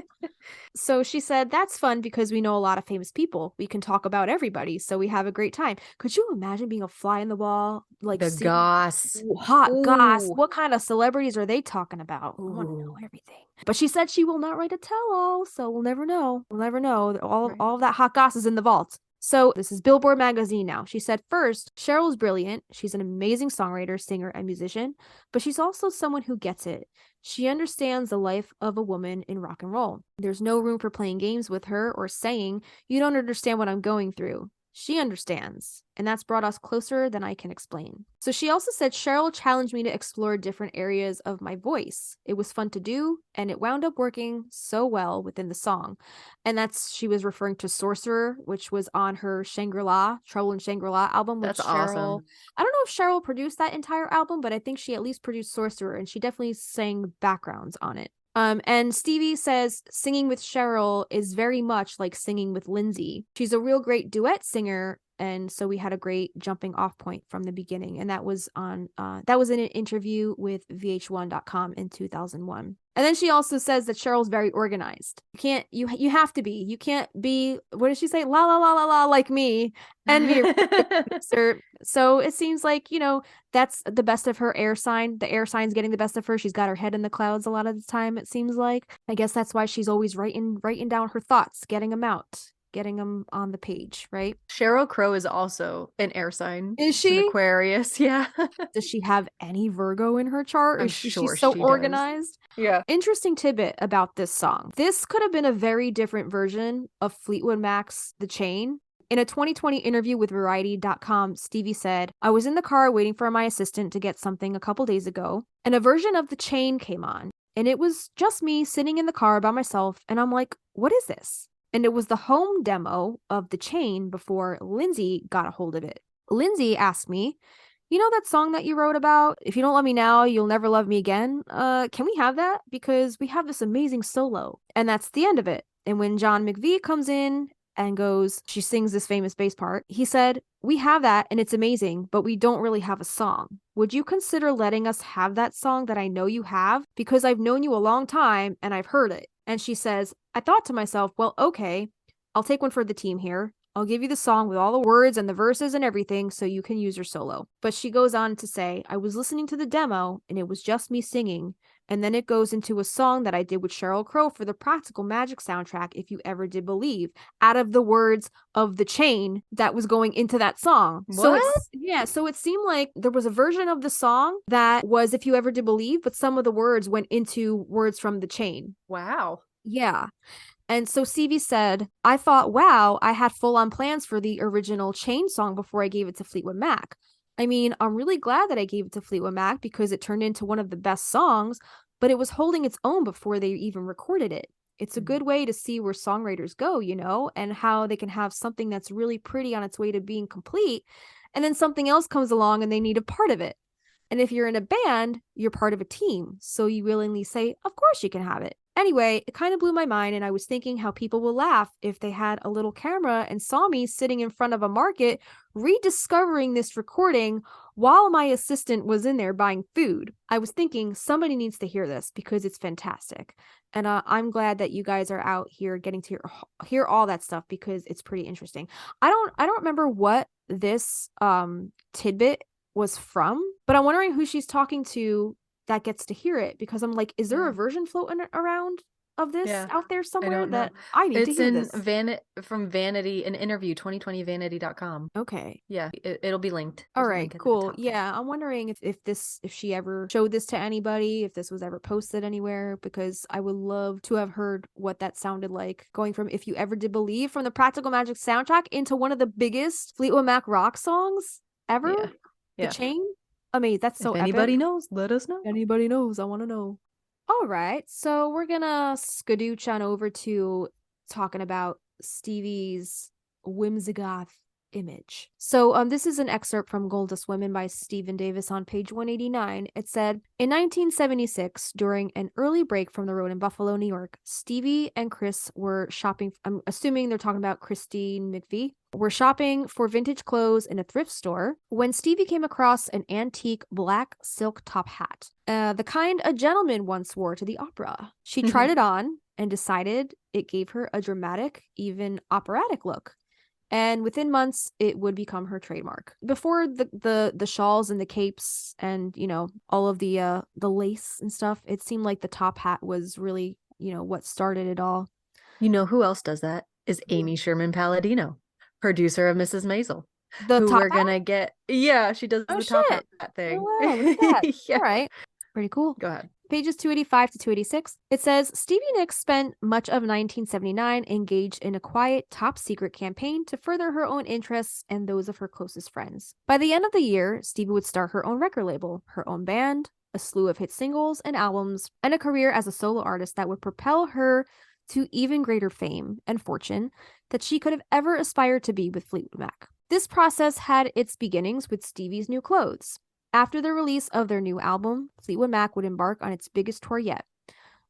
So she said, that's fun because we know a lot of famous people. We can talk about everybody, so we have a great time. Could you imagine being a fly in the wall? Like the goss. Hot goss. What kind of celebrities are they talking about? I want to know everything. But she said she will not write a tell-all, so we'll never know. We'll never know. All of that hot goss is in the vault. So this is Billboard magazine now. She said, first, Sheryl is brilliant. She's an amazing songwriter, singer, and musician, but she's also someone who gets it. She understands the life of a woman in rock and roll. There's no room for playing games with her or saying, you don't understand what I'm going through. She understands, and that's brought us closer than I can explain. So she also said Cheryl challenged me to explore different areas of my voice. It was fun to do, and it wound up working so well within the song. And she was referring to Sorcerer, which was on her Shangri-La, Trouble in Shangri-La album, which That's Cheryl, awesome. I don't know if Cheryl produced that entire album, but I think she at least produced Sorcerer, and she definitely sang backgrounds on it. And Stevie says singing with Cheryl is very much like singing with Lindsay. She's a real great duet singer, and so we had a great jumping off point from the beginning. And that was in an interview with VH1.com in 2001. And then she also says that Cheryl's very organized. You have to be. You can't be, what did she say? La la la la la like me and be a producer. So it seems like, that's the best of her air sign. The air sign's getting the best of her. She's got her head in the clouds a lot of the time, it seems like. I guess that's why she's always writing down her thoughts, getting them out, getting them on the page, right? Sheryl Crow is also an air sign. Is She's an she? Aquarius, yeah. Does she have any Virgo in her chart? I'm Is she sure so she does. organized? Yeah. Interesting tidbit about this song. This could have been a very different version of Fleetwood Mac's The Chain. In a 2020 interview with Variety.com, Stevie said, I was in the car waiting for my assistant to get something a couple days ago, and a version of The Chain came on. And it was just me sitting in the car by myself, and I'm like, what is this? And it was the home demo of The Chain before Lindsay got a hold of it. Lindsay asked me, you know that song that you wrote about? If you don't love me now, you'll never love me again. Can we have that? Because we have this amazing solo. And that's the end of it. And when John McVie comes in and she sings this famous bass part, he said, we have that and it's amazing, but we don't really have a song. Would you consider letting us have that song that I know you have? Because I've known you a long time and I've heard it. And she says, I thought to myself, well, okay, I'll take one for the team here. I'll give you the song with all the words and the verses and everything so you can use your solo. But she goes on to say, I was listening to the demo and it was just me singing. And then it goes into a song that I did with Sheryl Crow for the Practical Magic soundtrack, If You Ever Did Believe, out of the words of The Chain that was going into that song. What? So it seemed like there was a version of the song that was If You Ever Did Believe, but some of the words went into words from The Chain. Wow. Yeah. And so Stevie said, I thought, wow, I had full-on plans for the original Chain song before I gave it to Fleetwood Mac. I mean, I'm really glad that I gave it to Fleetwood Mac because it turned into one of the best songs, but it was holding its own before they even recorded it. It's a good way to see where songwriters go, and how they can have something that's really pretty on its way to being complete, and then something else comes along and they need a part of it. And if you're in a band, you're part of a team, so you willingly say, of course you can have it. Anyway, it kind of blew my mind, and I was thinking how people will laugh if they had a little camera and saw me sitting in front of a market rediscovering this recording while my assistant was in there buying food. I was thinking somebody needs to hear this because it's fantastic. And I'm glad that you guys are out here getting to hear all that stuff because it's pretty interesting. I don't remember what this tidbit was from, but I'm wondering who she's talking to that gets to hear it, because I'm like, is there a version floating around of this out there somewhere that I need to hear this? It's from Vanity, an interview, 2020 vanity.com. Okay. Yeah, it'll be linked. All right, cool. Yeah, I'm wondering if she ever showed this to anybody, if this was ever posted anywhere, because I would love to have heard what that sounded like, going from If You Ever Did Believe from the Practical Magic soundtrack into one of the biggest Fleetwood Mac rock songs ever. Yeah. The Chain. I mean, that's so If anybody epic. knows, let us know. Anybody knows, I want to know. All right, so we're gonna skadooch on over to talking about Stevie's Whimsigoth image. So this is an excerpt from Goldust Women by Stephen Davis on page 189. It said, in 1976, during an early break from the road in Buffalo, New York, Stevie and Chris were shopping. I'm assuming they're talking about Christine McVie. Were shopping for vintage clothes in a thrift store when Stevie came across an antique black silk top hat, the kind a gentleman once wore to the opera. She tried it on and decided it gave her a dramatic, even operatic look. And within months, it would become her trademark. Before the shawls and the capes and, all of the lace and stuff, it seemed like the top hat was really, what started it all. You know who else does that? Is Amy Sherman Palladino, producer of Mrs. Maisel. The who top we're gonna get. Yeah, she does the top hat thing. Oh, wow, look at that. Yeah. All right. Pretty cool. Go ahead. pages 285 to 286, it says, Stevie Nicks spent much of 1979 engaged in a quiet, top-secret campaign to further her own interests and those of her closest friends. By the end of the year, Stevie would start her own record label, her own band, a slew of hit singles and albums, and a career as a solo artist that would propel her to even greater fame and fortune that she could have ever aspired to be with Fleetwood Mac. This process had its beginnings with Stevie's new clothes. After the release of their new album, Fleetwood Mac would embark on its biggest tour yet.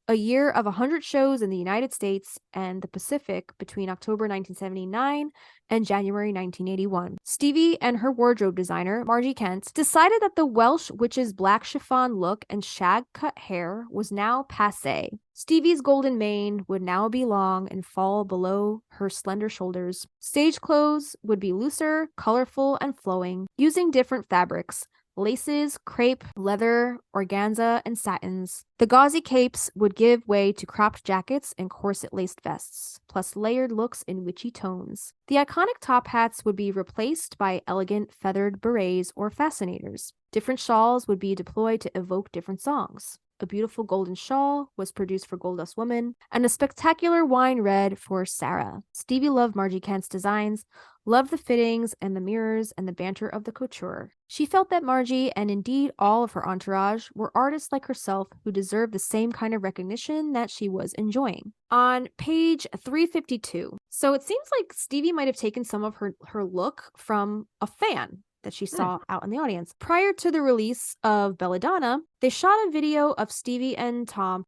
A year of 100 shows in the United States and the Pacific between October 1979 and January 1981. Stevie and her wardrobe designer, Margie Kent, decided that the Welsh witch's black chiffon look and shag-cut hair was now passé. Stevie's golden mane would now be long and fall below her slender shoulders. Stage clothes would be looser, colorful, and flowing, using different fabrics, laces, crepe, leather, organza, and satins. The gauzy capes would give way to cropped jackets and corset-laced vests, plus layered looks in witchy tones. The iconic top hats would be replaced by elegant feathered berets or fascinators. Different shawls would be deployed to evoke different songs. A beautiful golden shawl was produced for Goldust Woman, and a spectacular wine red for Sarah. Stevie loved Margie Kent's designs, loved the fittings and the mirrors and the banter of the couture. She felt that Margie, and indeed all of her entourage, were artists like herself who deserved the same kind of recognition that she was enjoying. On page 352, so it seems like Stevie might have taken some of her look from a fan that she saw out in the audience. Prior to the release of Belladonna, they shot a video of Stevie and Tom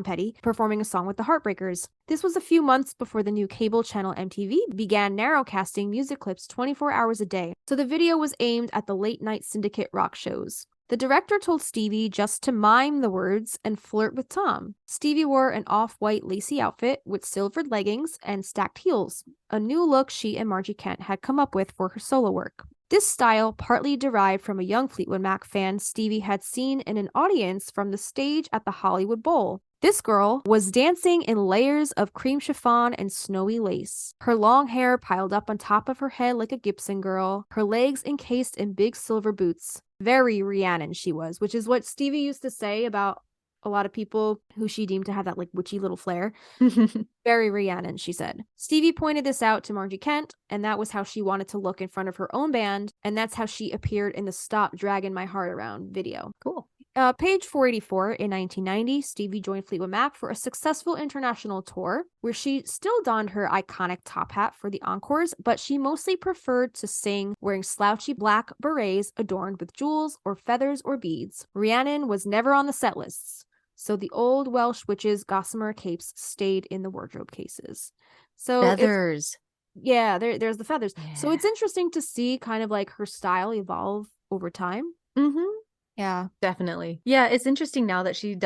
Petty performing a song with the Heartbreakers. This was a few months before the new cable channel MTV began narrowcasting music clips 24 hours a day, so the video was aimed at the late-night syndicate rock shows. The director told Stevie just to mime the words and flirt with Tom. Stevie wore an off-white lacy outfit with silvered leggings and stacked heels, a new look she and Margie Kent had come up with for her solo work. This style partly derived from a young Fleetwood Mac fan Stevie had seen in an audience from the stage at the Hollywood Bowl. This girl was dancing in layers of cream chiffon and snowy lace, her long hair piled up on top of her head like a Gibson girl, her legs encased in big silver boots. Very Rhiannon she was, which is what Stevie used to say about a lot of people who she deemed to have that like witchy little flair. Very Rhiannon, she said. Stevie pointed this out to Margie Kent, and that was how she wanted to look in front of her own band, and that's how she appeared in the Stop Dragging My Heart Around video. Cool. Page 484, in 1990, Stevie joined Fleetwood Mac for a successful international tour, where she still donned her iconic top hat for the encores, but she mostly preferred to sing wearing slouchy black berets adorned with jewels or feathers or beads. Rhiannon was never on the set lists, so the old Welsh witches' gossamer capes stayed in the wardrobe cases. So Feathers. There's the feathers. Yeah. So it's interesting to see kind of like her style evolve over time. Mm-hmm. Yeah. Definitely. Yeah, it's interesting now that she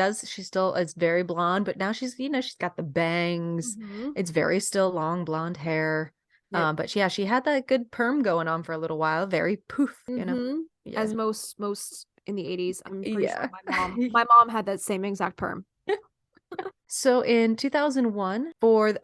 still is very blonde, but now she's got the bangs. Mhm. It's very still long blonde hair. Yeah. But yeah, she had that good perm going on for a little while. Very poof, Mhm. Yeah. As most in the 80s. I'm pretty Yeah. sure my mom had that same exact perm. So in 2001,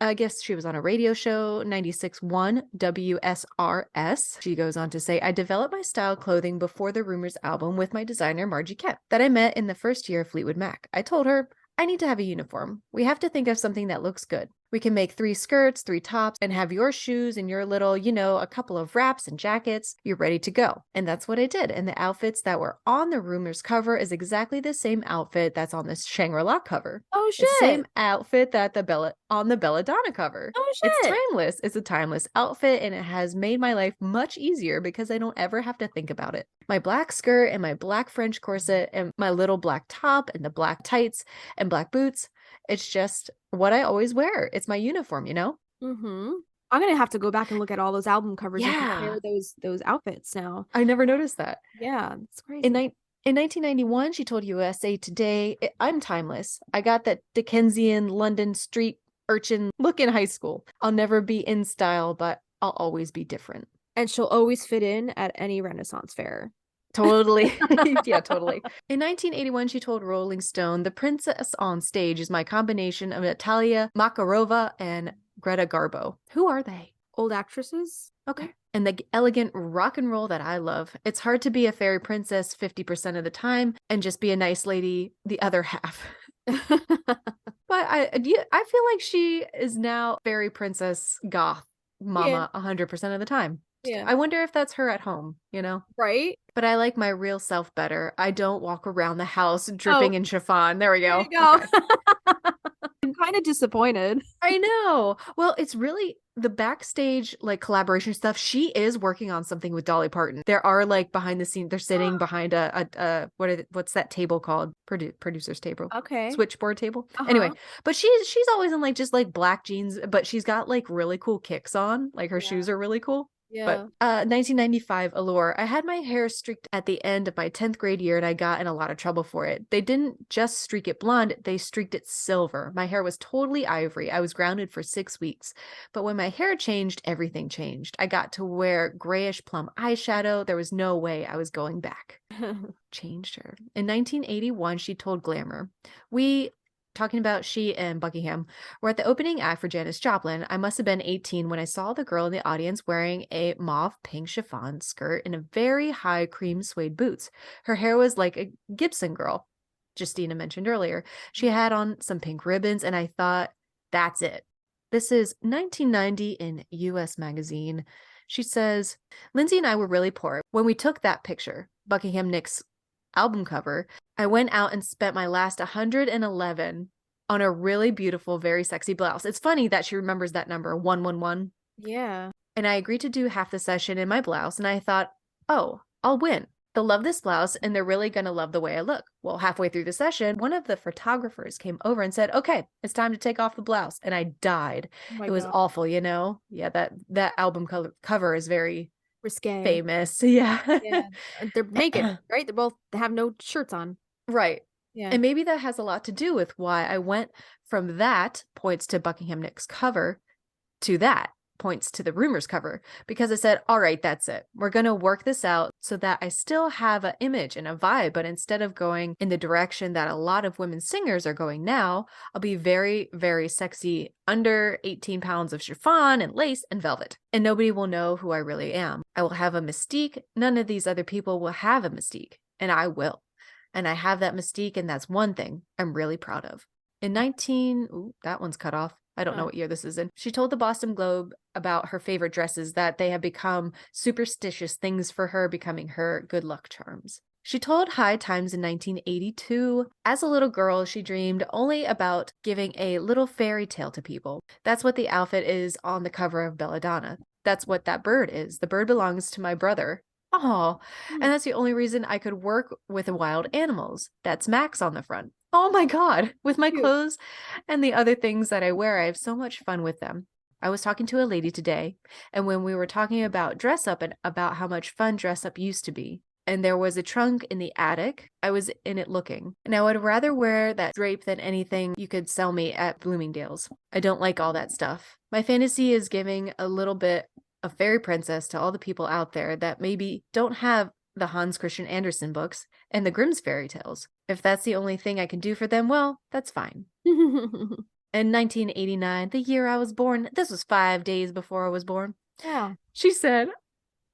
I guess she was on a radio show, 96.1 WSRS. She goes on to say, I developed my style clothing before the Rumors album with my designer, Margie Kent, that I met in the first year of Fleetwood Mac. I told her, I need to have a uniform. We have to think of something that looks good. We can make 3 skirts, 3 tops, and have your shoes and your little, a couple of wraps and jackets. You're ready to go. And that's what I did. And the outfits that were on the Rumors cover is exactly the same outfit that's on this Shangri-La cover. Oh, shit. It's the same outfit that on the Belladonna cover. Oh, shit. It's timeless. It's a timeless outfit, and it has made my life much easier because I don't ever have to think about it. My black skirt and my black French corset and my little black top and the black tights and black boots. It's just what I always wear. It's my uniform, Mm-hmm. I'm gonna have to go back and look at all those album covers and Yeah. compare those outfits now. I never noticed that. Yeah, it's crazy. In 1991, she told USA Today, I'm timeless. I got that Dickensian London street urchin look in high school. I'll never be in style, but I'll always be different. And she'll always fit in at any Renaissance fair. Totally. Yeah, totally. In 1981, she told Rolling Stone, the princess on stage is my combination of Natalia Makarova and Greta Garbo. Who are they? Old actresses? Okay. and the elegant rock and roll that I love. It's hard to be a fairy princess 50% of the time and just be a nice lady the other half. But I feel like she is now fairy princess goth mama 100% of the time. Yeah. I wonder if that's her at home, you know? Right? But I like my real self better. I don't walk around the house dripping in chiffon. There we There go. you go. Okay. I'm kind of disappointed. I know. Well, it's really the backstage like collaboration stuff. She is working on something with Dolly Parton. There are like behind the scenes. They're sitting behind what's that table called? Producer's table. Okay. Switchboard table. Anyway, but she's always in like just like black jeans, but she's got like really cool kicks on. Like her shoes are really cool. Yeah. But 1995 Allure. I had my hair streaked at the end of my 10th grade year and I got in a lot of trouble for it. They didn't just streak it blonde, they streaked it silver. My hair was totally ivory. I was grounded for 6 weeks. But when my hair changed, everything changed. I got to wear grayish plum eyeshadow. There was no way I was going back. Changed her. In 1981, she told Glamour, talking about she and Buckingham were at the opening act for Janis Joplin. I must have been 18 when I saw the girl in the audience wearing a mauve pink chiffon skirt and a very high cream suede boots. Her hair was like a Gibson girl, Justina mentioned earlier. She had on some pink ribbons and I thought, that's it. This is 1990 in US Magazine. She says, Lindsay and I were really poor when we took that picture, Buckingham Nicks album cover. I went out and spent my last 111 on a really beautiful, very sexy blouse. It's funny that she remembers that number, 111. Yeah. And I agreed to do half the session in my blouse. And I thought, oh, I'll win. They'll love this blouse and they're really going to love the way I look. Well, halfway through the session, one of the photographers came over and said, okay, it's time to take off the blouse. And I died. It was awful, you know? Yeah, that album cover is very risque, famous. Yeah. Yeah. They're naked, right? They have no shirts on. Right. Yeah. And maybe that has a lot to do with why I went from that points to Buckingham Nicks cover to that points to the Rumors cover, because I said, all right, that's it. We're going to work this out so that I still have an image and a vibe, but instead of going in the direction that a lot of women singers are going now, I'll be very, very sexy under 18 pounds of chiffon and lace and velvet. And nobody will know who I really am. I will have a mystique. None of these other people will have a mystique, and I will. And I have that mystique, and that's one thing I'm really proud of. In that one's cut off. I don't know what year this is in. She told the Boston Globe about her favorite dresses, that they have become superstitious things for her, becoming her good luck charms. She told High Times in 1982, as a little girl, she dreamed only about giving a little fairy tale to people. That's what the outfit is on the cover of Belladonna. That's what that bird is. The bird belongs to my brother. Oh, and that's the only reason I could work with wild animals. That's Max on the front. Oh my God. With my clothes and the other things that I wear, I have so much fun with them. I was talking to a lady today, and when we were talking about dress up and about how much fun dress up used to be, and there was a trunk in the attic, I was in it looking. And I would rather wear that drape than anything you could sell me at Bloomingdale's. I don't like all that stuff. My fantasy is giving a little bit of fairy princess to all the people out there that maybe don't have the Hans Christian Andersen books and the Grimm's fairy tales. If that's the only thing I can do for them, well, that's fine. In 1989, the year I was born, this was 5 days before I was born. Yeah. She said,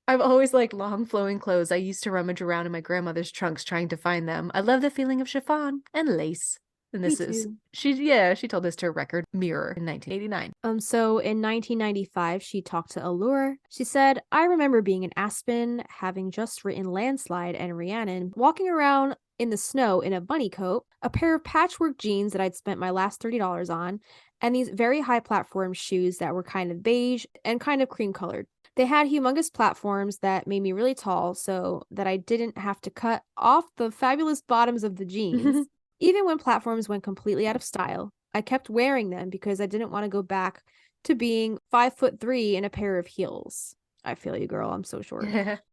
I've always liked long flowing clothes. I used to rummage around in my grandmother's trunks trying to find them. I love the feeling of chiffon and lace. And this is, she told this to a Record Mirror in 1989. So in 1995, she talked to Allure. She said, I remember being in Aspen, having just written Landslide and Rhiannon, walking around in the snow in a bunny coat, a pair of patchwork jeans that I'd spent my last $30 on, and these very high platform shoes that were kind of beige and kind of cream colored. They had humongous platforms that made me really tall so that I didn't have to cut off the fabulous bottoms of the jeans. Even when platforms went completely out of style, I kept wearing them because I didn't want to go back to being 5'3" in a pair of heels. I feel you, girl. I'm so short.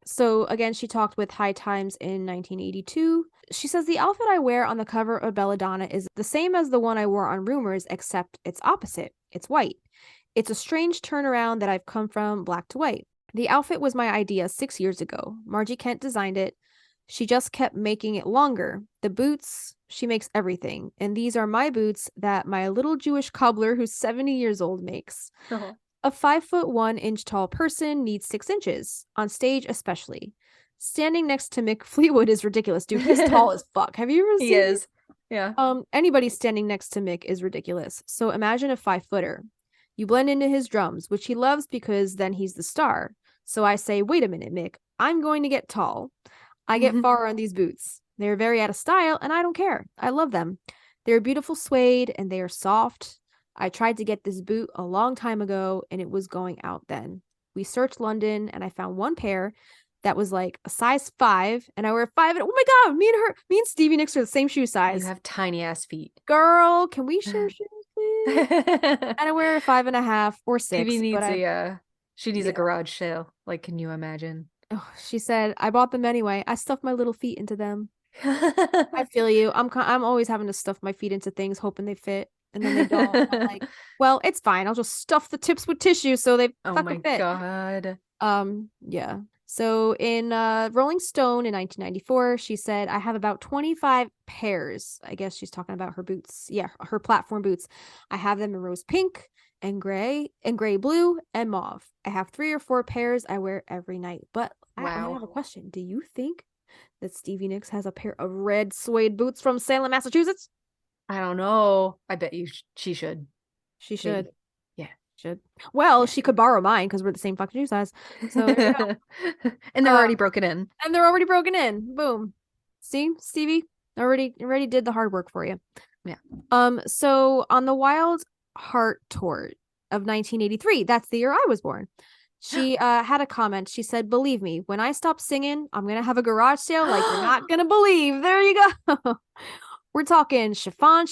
So again, she talked with High Times in 1982. She says, the outfit I wear on the cover of Belladonna is the same as the one I wore on Rumors, except it's opposite. It's white. It's a strange turnaround that I've come from black to white. The outfit was my idea 6 years ago. Margie Kent designed it. She just kept making it longer. The boots, she makes everything. And these are my boots that my little Jewish cobbler who's 70 years old makes. A 5'1" tall person needs 6 inches, on stage especially. Standing next to Mick Fleetwood is ridiculous, dude. He's tall as fuck. Have you ever He seen is. Yeah. Anybody standing next to Mick is ridiculous. So imagine a 5-footer. You blend into his drums, which he loves because then he's the star. So I say, wait a minute, Mick. I'm going to get tall. I get far on these boots. They're very out of style, and I don't care. I love them. They're beautiful suede, and they are soft. I tried to get this boot a long time ago, and it was going out then. We searched London, and I found one pair that was like a size 5, and I wear 5. And oh my god, me and Stevie Nicks are the same shoe size. You have tiny ass feet. Girl, can we share shoes, please? And I wear a 5.5 or 6. Stevie needs she needs Yeah. a garage sale. Like, can you imagine? Oh, she said, I bought them anyway. I stuffed my little feet into them. I feel you. I'm always having to stuff my feet into things, hoping they fit, and then they don't. And I'm like, well, it's fine. I'll just stuff the tips with tissue so they Oh fucking my fit. god. Yeah. So in Rolling Stone in 1994, she said, I have about 25 pairs. I guess she's talking about her boots. Yeah, her platform boots. I have them in rose pink and gray blue and mauve. I have 3 or 4 pairs I wear every night. But I have a question. Do you think that Stevie Nicks has a pair of red suede boots from Salem, Massachusetts? I don't know. I bet you she should. She should. Maybe. Yeah. Should. Well, Yeah. she could borrow mine because we're the same fucking shoe size. So there you go. And they're already broken in. And they're already broken in. Boom. See, Stevie already did the hard work for you. Yeah. So on the Wild Heart tour of 1983, that's the year I was born, she had a comment. She said, believe me, when I stop singing, I'm gonna have a garage sale like you're not gonna believe. There you go. We're talking chiffon,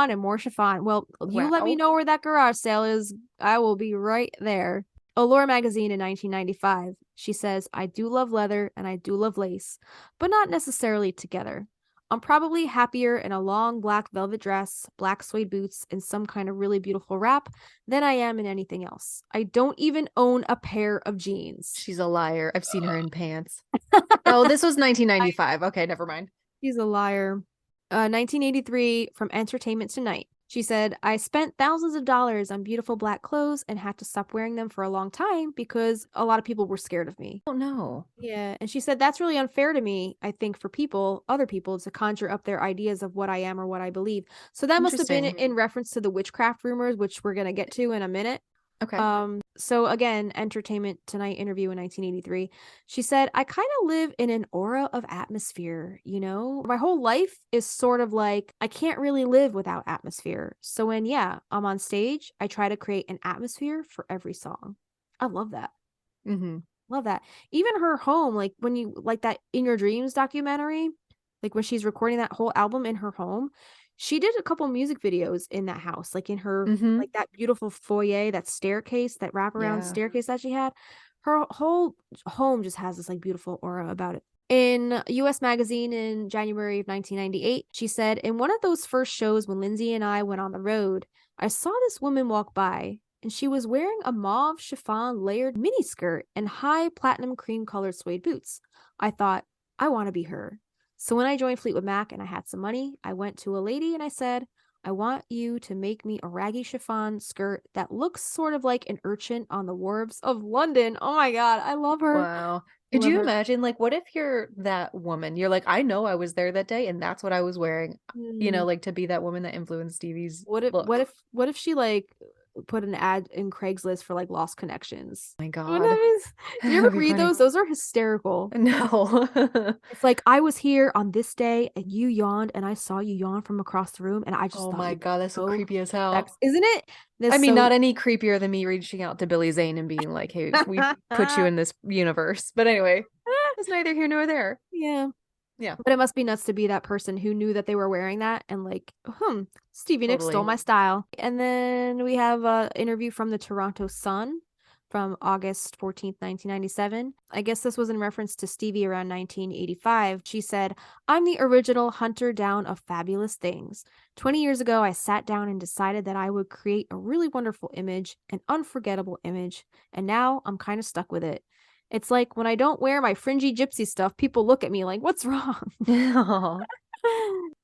and more chiffon. Well, you let me know where that garage sale is. I will be right there. Allure magazine in 1995. She says, I do love leather and I do love lace, but not necessarily together. I'm probably happier in a long black velvet dress, black suede boots, and some kind of really beautiful wrap than I am in anything else. I don't even own a pair of jeans. She's a liar. I've seen her in pants. Oh, this was 1995. Okay, never mind. She's a liar. 1983 from Entertainment Tonight. She said, I spent thousands of dollars on beautiful black clothes and had to stop wearing them for a long time because a lot of people were scared of me. Oh, no. Yeah. And she said, that's really unfair to me, I think, for other people to conjure up their ideas of what I am or what I believe. So that must have been in reference to the witchcraft rumors, which we're going to get to in a minute. Okay. So again, Entertainment Tonight interview in 1983. She said, I kind of live in an aura of atmosphere, you know? My whole life is sort of like, I can't really live without atmosphere. So when, I'm on stage, I try to create an atmosphere for every song. I love that. Mm-hmm. Love that. Even her home, like when you, like that In Your Dreams documentary, like when she's recording that whole album in her home, she did a couple music videos in that house, like in her, like that beautiful foyer, that staircase, that wraparound staircase that she had. Her whole home just has this like beautiful aura about it. In US Magazine in January of 1998, she said, in one of those first shows when Lindsay and I went on the road, I saw this woman walk by and she was wearing a mauve chiffon layered miniskirt and high platinum cream colored suede boots. I thought, I want to be her. So when I joined Fleetwood Mac and I had some money, I went to a lady and I said, I want you to make me a raggy chiffon skirt that looks sort of like an urchin on the wharves of London. Oh my God, I love her. Wow. Could you imagine, like, what if you're that woman? You're like, I know I was there that day and that's what I was wearing. You know, like to be that woman that influenced Stevie's look. What if she like put an ad in Craigslist for like lost connections? Oh my God. Do you ever read those? Those are hysterical. No. It's like, I was here on this day and you yawned and I saw you yawn from across the room and I just Oh thought, my God, that's so creepy as hell. Isn't it? I mean, not any creepier than me reaching out to Billy Zane and being like, hey, we put you in this universe. But anyway, it's neither here nor there. Yeah. Yeah. But it must be nuts to be that person who knew that they were wearing that and like, Stevie Nicks stole my style. And then we have an interview from the Toronto Sun from August 14th, 1997. I guess this was in reference to Stevie around 1985. She said, I'm the original hunter down of fabulous things. 20 years ago, I sat down and decided that I would create a really wonderful image, an unforgettable image. And now I'm kind of stuck with it. It's like when I don't wear my fringy gypsy stuff, people look at me like, what's wrong?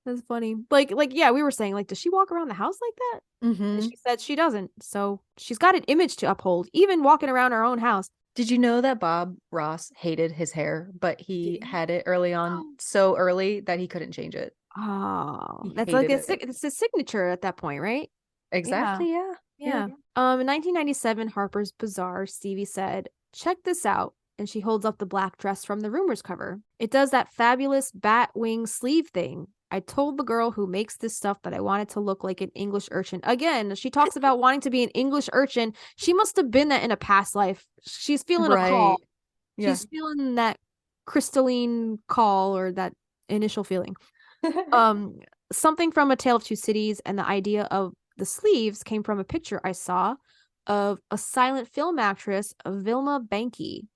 That's funny. Like yeah, we were saying, like, does she walk around the house like that? And Mm-hmm. she said she doesn't. So she's got an image to uphold, even walking around her own house. Did you know that Bob Ross hated his hair, but he Did he? had it early on so early that he couldn't change it? Oh, He that's like hated it. it's a signature at that point, right? Yeah. Exactly, yeah. Yeah. In 1997, Harper's Bazaar, Stevie said, "Check this out." And she holds up the black dress from the Rumors cover. It does that fabulous bat wing sleeve thing. I told the girl who makes this stuff that I wanted to look like an English urchin. Again, she talks about wanting to be an English urchin. She must have been that in a past life. She's feeling a call. Right. Yeah. She's feeling that crystalline call or that initial feeling. Something from A Tale of Two Cities, and the idea of the sleeves came from a picture I saw of a silent film actress, Vilma Banky.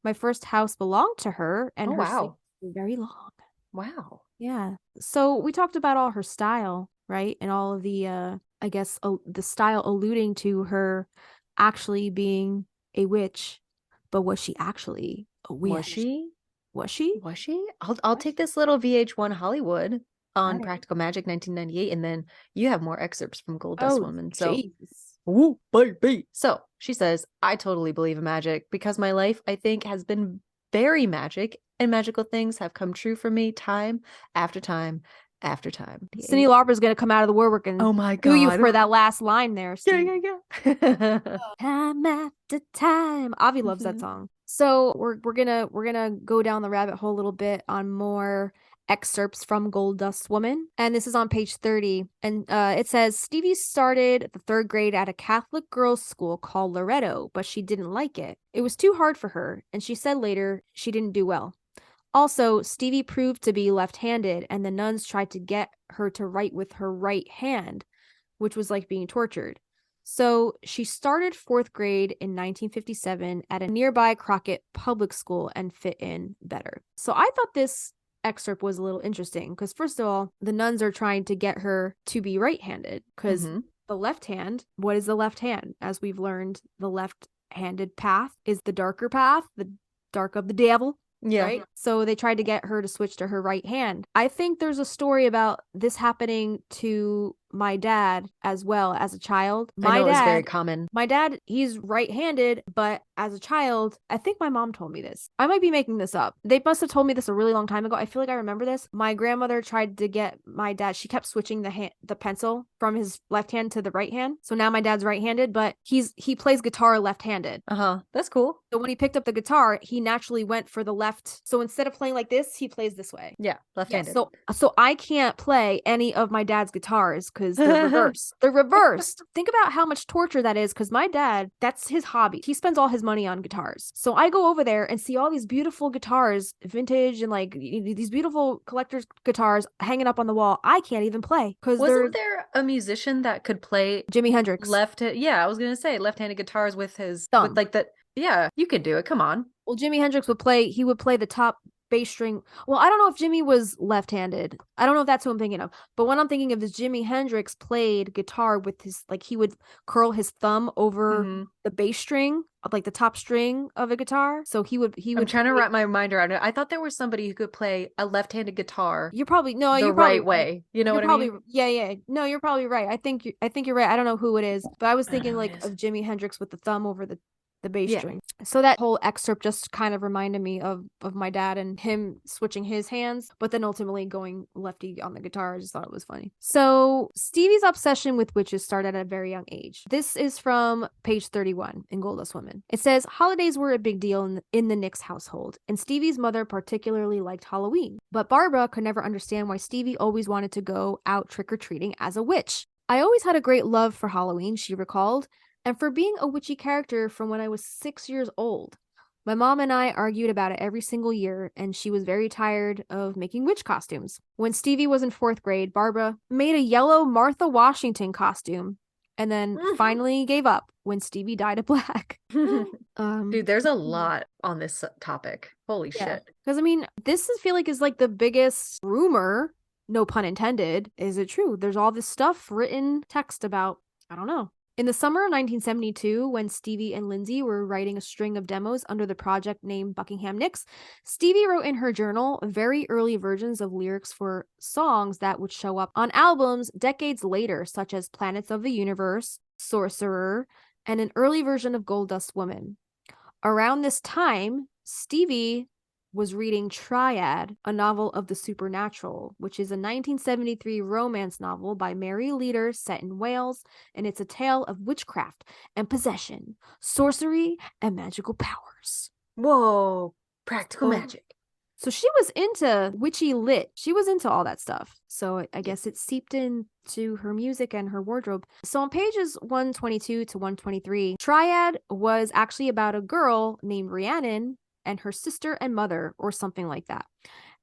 My first house belonged to her, and Oh, her wow. sleeves were very long. Wow. Yeah. So we talked about all her style, right? And all of the, I guess, the style alluding to her actually being a witch. But was she actually a witch? Was she? Was she? Was she? I'll take this little VH1 Hollywood on Alright. Practical Magic 1998, and then you have more excerpts from Gold Dust Oh, Woman. So, jeez. woo, baby. So she says, I totally believe in magic because my life, I think, has been very magic, and magical things have come true for me time after time after time. Cyndi Lauper's gonna come out of the woodwork and Oh my do you God. for that last line there, Steve. Yeah. Time after time. Avi loves that Mhm. song. So we're gonna go down the rabbit hole a little bit on more excerpts from Gold Dust Woman, and this is on page 30, and it says Stevie started the 3rd grade at a Catholic girls' school called Loretto, but she didn't like it. It was too hard for her, and she said later she didn't do well. Also, Stevie proved to be left-handed, and the nuns tried to get her to write with her right hand, which was like being tortured. So she started 4th grade in 1957 at a nearby Crockett public school and fit in better. So I thought this excerpt was a little interesting because, first of all, the nuns are trying to get her to be right-handed because the left hand, what is the left hand? As we've learned, the left-handed path is the darker path, the dark of the devil. Yeah. Right? So they tried to get her to switch to her right hand. I think there's a story about this happening to my dad as well as a child. I know it's very common. My dad, he's right-handed, but as a child, I think my mom told me this. I might be making this up. They must have told me this a really long time ago. I feel like I remember this. My grandmother tried to get my dad, she kept switching the pencil from his left hand to the right hand. So now my dad's right-handed, but he plays guitar left-handed. That's cool. So when he picked up the guitar, he naturally went for the left. So instead of playing like this, he plays this way. Yeah, left-handed. So I can't play any of my dad's guitars because they're reversed. They're reversed. Think about how much torture that is because my dad, that's his hobby. He spends all his money on guitars. So I go over there and see all these beautiful guitars, vintage and like these beautiful collector's guitars hanging up on the wall. I can't even play because Wasn't there a musician that could play Jimi Hendrix yeah, I was gonna say left-handed guitars with his thumb. with like the yeah, you could do it. Come on. Well, Jimi Hendrix would play the top bass string. Well, I don't know if Jimmy was left-handed. I don't know if that's who I'm thinking of. But what I'm thinking of is Jimi Hendrix played guitar with his, like, he would curl his thumb over the bass string, like the top string of a guitar. So he would I'm trying to wrap my mind around it. I thought there was somebody who could play a left-handed guitar. You're probably the right way. You know what I mean? Yeah. No, you're probably right. I think you're right. I don't know who it is, but I was thinking like of Jimi Hendrix with the thumb over the bass string. So that whole excerpt just kind of reminded me of my dad and him switching his hands, but then ultimately going lefty on the guitar. I just thought it was funny. So Stevie's obsession with witches started at a very young age. This is from page 31 in Gold Dust Woman. It says, holidays were a big deal in the Nicks household, and Stevie's mother particularly liked Halloween. But Barbara could never understand why Stevie always wanted to go out trick-or-treating as a witch. I always had a great love for Halloween, she recalled, and for being a witchy character from when I was 6 years old. My mom and I argued about it every single year, and she was very tired of making witch costumes. When Stevie was in 4th grade, Barbara made a yellow Martha Washington costume, and then finally gave up when Stevie dyed it black. Dude, there's a lot on this topic. Holy shit. Because, I mean, this I feel like is like the biggest rumor, no pun intended. Is it true? There's all this stuff written text about, I don't know. In the summer of 1972, when Stevie and Lindsay were writing a string of demos under the project named Buckingham Nicks, Stevie wrote in her journal very early versions of lyrics for songs that would show up on albums decades later, such as Planets of the Universe, Sorcerer, and an early version of Gold Dust Woman. Around this time, Stevie was reading Triad, a novel of the supernatural, which is a 1973 romance novel by Mary Leader set in Wales, and it's a tale of witchcraft and possession, sorcery, and magical powers. Whoa, practical Oh. magic. So she was into witchy lit. She was into all that stuff. So I guess it seeped into her music and her wardrobe. So on pages 122 to 123, Triad was actually about a girl named Rhiannon and her sister and mother, or something like that.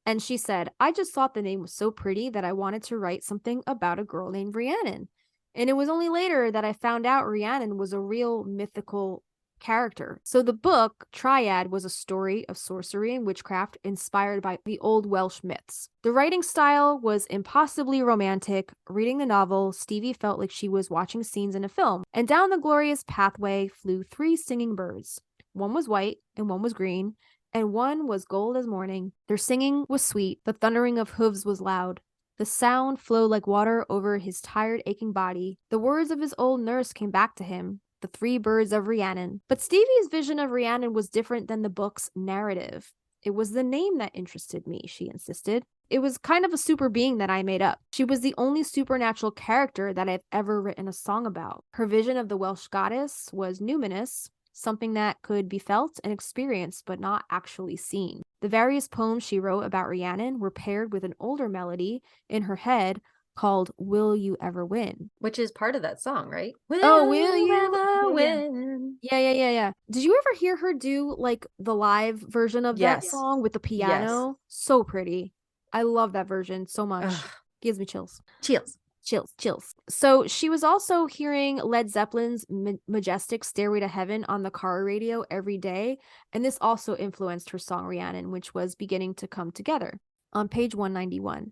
And she said, I just thought the name was so pretty that I wanted to write something about a girl named Rhiannon. And it was only later that I found out Rhiannon was a real mythical character. So the book, Triad, was a story of sorcery and witchcraft inspired by the old Welsh myths. The writing style was impossibly romantic. Reading the novel, Stevie felt like she was watching scenes in a film. And down the glorious pathway flew 3 singing birds. One was white and one was green, and one was gold as morning. Their singing was sweet. The thundering of hooves was loud. The sound flowed like water over his tired, aching body. The words of his old nurse came back to him. The 3 birds of Rhiannon. But Stevie's vision of Rhiannon was different than the book's narrative. It was the name that interested me, she insisted. It was kind of a super being that I made up. She was the only supernatural character that I've ever written a song about. Her vision of the Welsh goddess was numinous, something that could be felt and experienced but not actually seen. The various poems she wrote about Rhiannon were paired with an older melody in her head called Will You Ever Win? Which is part of that song, right? Oh, will you ever win? Yeah. Did you ever hear her do like the live version of that Yes. song with the piano? So pretty. I love that version so much. Ugh. Gives me chills. Chills. So she was also hearing Led Zeppelin's majestic Stairway to Heaven on the car radio every day, and this also influenced her song Rhiannon, which was beginning to come together. On page 191,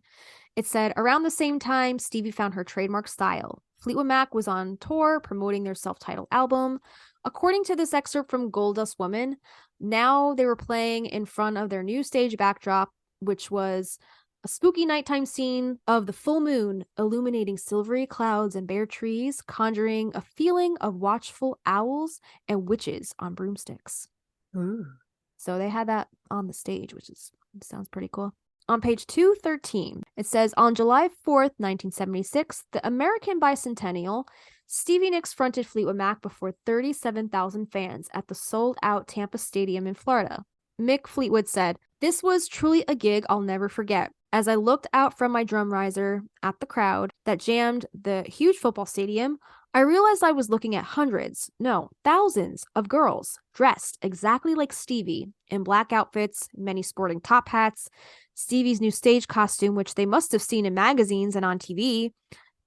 it said, around the same time, Stevie found her trademark style. Fleetwood Mac was on tour promoting their self-titled album. According to this excerpt from Gold Dust Woman, now they were playing in front of their new stage backdrop, which was a spooky nighttime scene of the full moon illuminating silvery clouds and bare trees, conjuring a feeling of watchful owls and witches on broomsticks. Ooh. So they had that on the stage, which sounds pretty cool. On page 213, it says, on July 4th, 1976, the American bicentennial, Stevie Nicks fronted Fleetwood Mac before 37,000 fans at the sold-out Tampa Stadium in Florida. Mick Fleetwood said, this was truly a gig I'll never forget. As I looked out from my drum riser at the crowd that jammed the huge football stadium, I realized I was looking at hundreds, no, thousands of girls dressed exactly like Stevie in black outfits, many sporting top hats, Stevie's new stage costume, which they must have seen in magazines and on TV.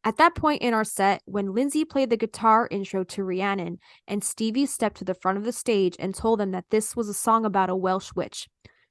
At that point in our set, when Lindsay played the guitar intro to Rhiannon and Stevie stepped to the front of the stage and told them that this was a song about a Welsh witch,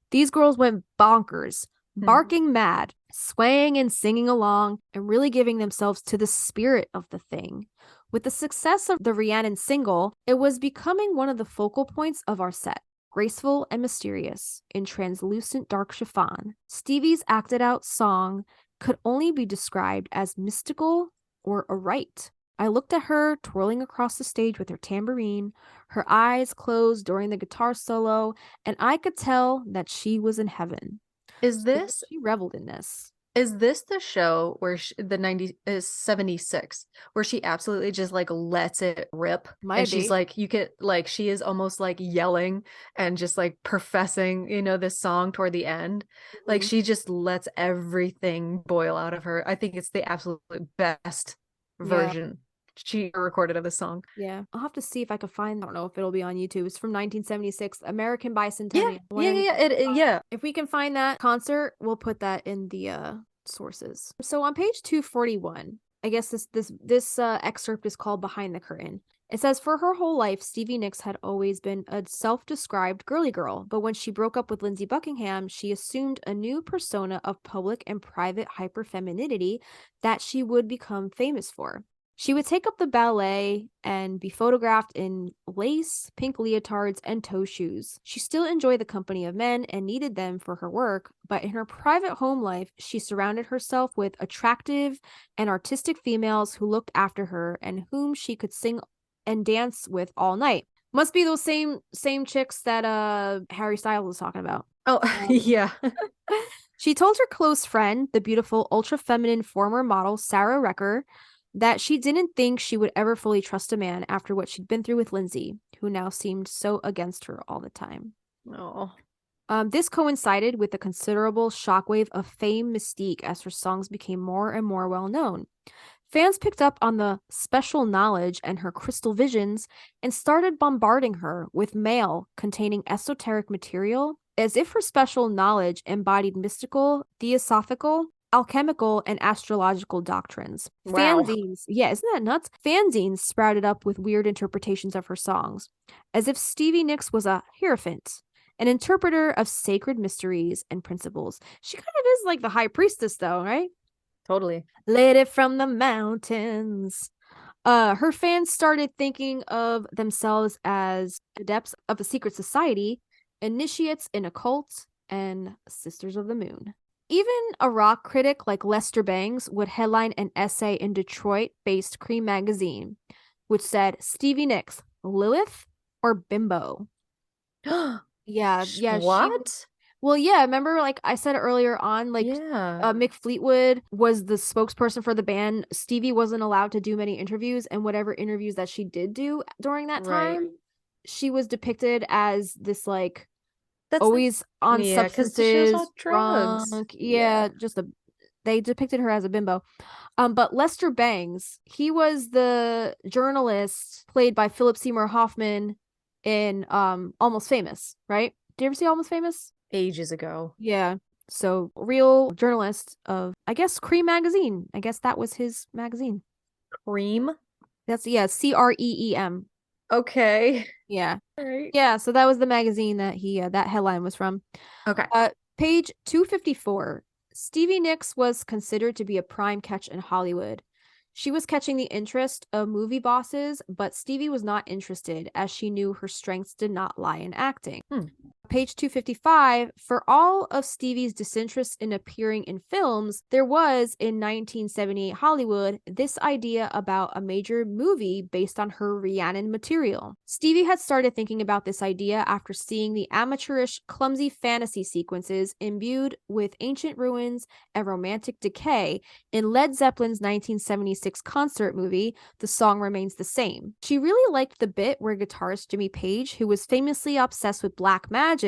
these girls went bonkers, barking mad, swaying and singing along, and really giving themselves to the spirit of the thing. With the success of the Rhiannon single, it was becoming one of the focal points of our set. Graceful and mysterious, in translucent dark chiffon, Stevie's acted-out song could only be described as mystical or a rite. I looked at her twirling across the stage with her tambourine, her eyes closed during the guitar solo, and I could tell that she was in heaven. She reveled in this. Is this the show where the 90 is 76 where she absolutely just like lets it rip? Might She's be. like, you could like, she is almost like yelling and just like professing, this song toward the end. Like she just lets everything boil out of her. I think it's the absolute best version she recorded of the song. Yeah, I'll have to see if I can find. I don't know if it'll be on YouTube. It's from 1976, American Bicentennial. Yeah. If we can find that concert, we'll put that in the sources. So on page 241, I guess this excerpt is called Behind the Curtain. It says, for her whole life, Stevie Nicks had always been a self-described girly girl, but when she broke up with Lindsey Buckingham, she assumed a new persona of public and private hyperfemininity that she would become famous for. She would take up the ballet and be photographed in lace, pink leotards, and toe shoes. She still enjoyed the company of men and needed them for her work, but in her private home life, she surrounded herself with attractive and artistic females who looked after her and whom she could sing and dance with all night. Must be those same chicks that Harry Styles was talking about. Oh, yeah. She told her close friend, the beautiful ultra-feminine former model Sarah Recker, that she didn't think she would ever fully trust a man after what she'd been through with Lindsay, who now seemed so against her all the time. Oh. This coincided with the considerable shockwave of fame mystique as her songs became more and more well-known. Fans picked up on the special knowledge and her crystal visions and started bombarding her with mail containing esoteric material as if her special knowledge embodied mystical, theosophical, alchemical, and astrological doctrines. Wow. Fanzines, yeah, isn't that nuts? Fanzines sprouted up with weird interpretations of her songs, as if Stevie Nicks was a hierophant, an interpreter of sacred mysteries and principles. She kind of is like the high priestess, though, right? Totally. Lady from the mountains. Her fans started thinking of themselves as adepts of a secret society, initiates in occult, and sisters of the moon. Even a rock critic like Lester Bangs would headline an essay in Detroit-based Cream magazine, which said, Stevie Nicks, Lilith or Bimbo? Yeah. What? Well, yeah, remember, like I said earlier on, like Mick Fleetwood was the spokesperson for the band. Stevie wasn't allowed to do many interviews, and whatever interviews that she did do during that time, she was depicted as this like that's always on substances, drugs. drunk. Yeah, they depicted her as a bimbo. But Lester Bangs, he was the journalist played by Philip Seymour Hoffman in Almost Famous, right? Did you ever see Almost Famous? Ages ago. Yeah. So real journalist of, I guess, Cream magazine. I guess that was his magazine. Cream? That's, yeah, CREEM. Okay. Yeah. All right. Yeah, so that was the magazine that that headline was from. Okay. Page 254. Stevie Nicks was considered to be a prime catch in Hollywood. She was catching the interest of movie bosses, but Stevie was not interested as she knew her strengths did not lie in acting. Page 255, for all of Stevie's disinterest in appearing in films, there was, in 1978 Hollywood, this idea about a major movie based on her Rhiannon material. Stevie had started thinking about this idea after seeing the amateurish, clumsy fantasy sequences imbued with ancient ruins and romantic decay in Led Zeppelin's 1976 concert movie, The Song Remains the Same. She really liked the bit where guitarist Jimmy Page, who was famously obsessed with black magic,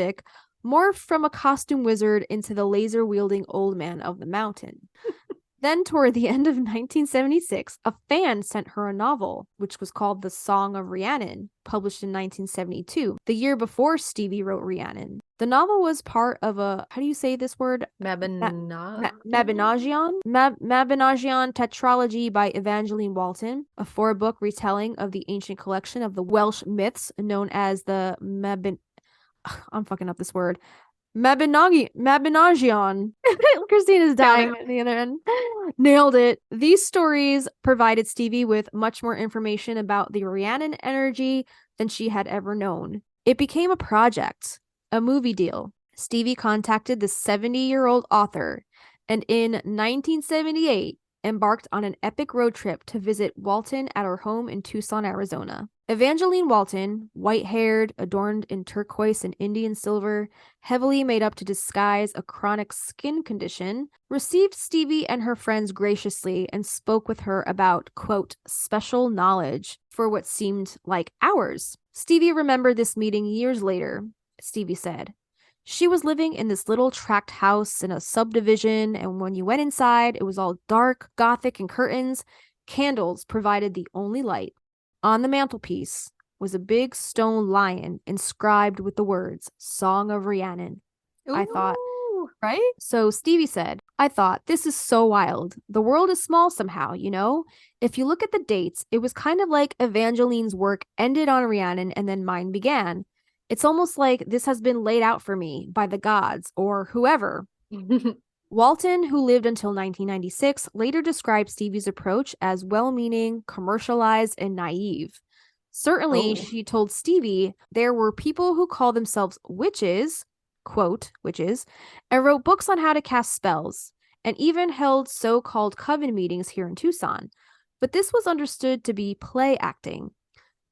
morphed from a costume wizard into the laser-wielding old man of the mountain. Then, toward the end of 1976, a fan sent her a novel, which was called The Song of Rhiannon, published in 1972, the year before Stevie wrote Rhiannon. The novel was part of a, how do you say this word? Mabinogion tetralogy by Evangeline Walton, a 4-book retelling of the ancient collection of the Welsh myths known as the I'm fucking up this word. Mabinogion. Christina's dying at the other end. Nailed it. These stories provided Stevie with much more information about the Rhiannon energy than she had ever known. It became a project, a movie deal. Stevie contacted the 70-year-old author, and in 1978 embarked on an epic road trip to visit Walton at her home in Tucson, Arizona. Evangeline Walton, white-haired, adorned in turquoise and Indian silver, heavily made up to disguise a chronic skin condition, received Stevie and her friends graciously and spoke with her about, quote, special knowledge for what seemed like hours. Stevie remembered this meeting years later. Stevie said, she was living in this little tract house in a subdivision, and when you went inside, it was all dark, gothic, and curtains. Candles provided the only light. On the mantelpiece was a big stone lion inscribed with the words, Song of Rhiannon. Ooh. I thought, right? So Stevie said, I thought, this is so wild. The world is small somehow, you know? If you look at the dates, it was kind of like Evangeline's work ended on Rhiannon and then mine began. It's almost like this has been laid out for me by the gods or whoever. Walton, who lived until 1996, later described Stevie's approach as well-meaning, commercialized, and naive. Certainly, she told Stevie there were people who call themselves witches, quote, witches, and wrote books on how to cast spells, and even held so-called coven meetings here in Tucson. But this was understood to be play acting.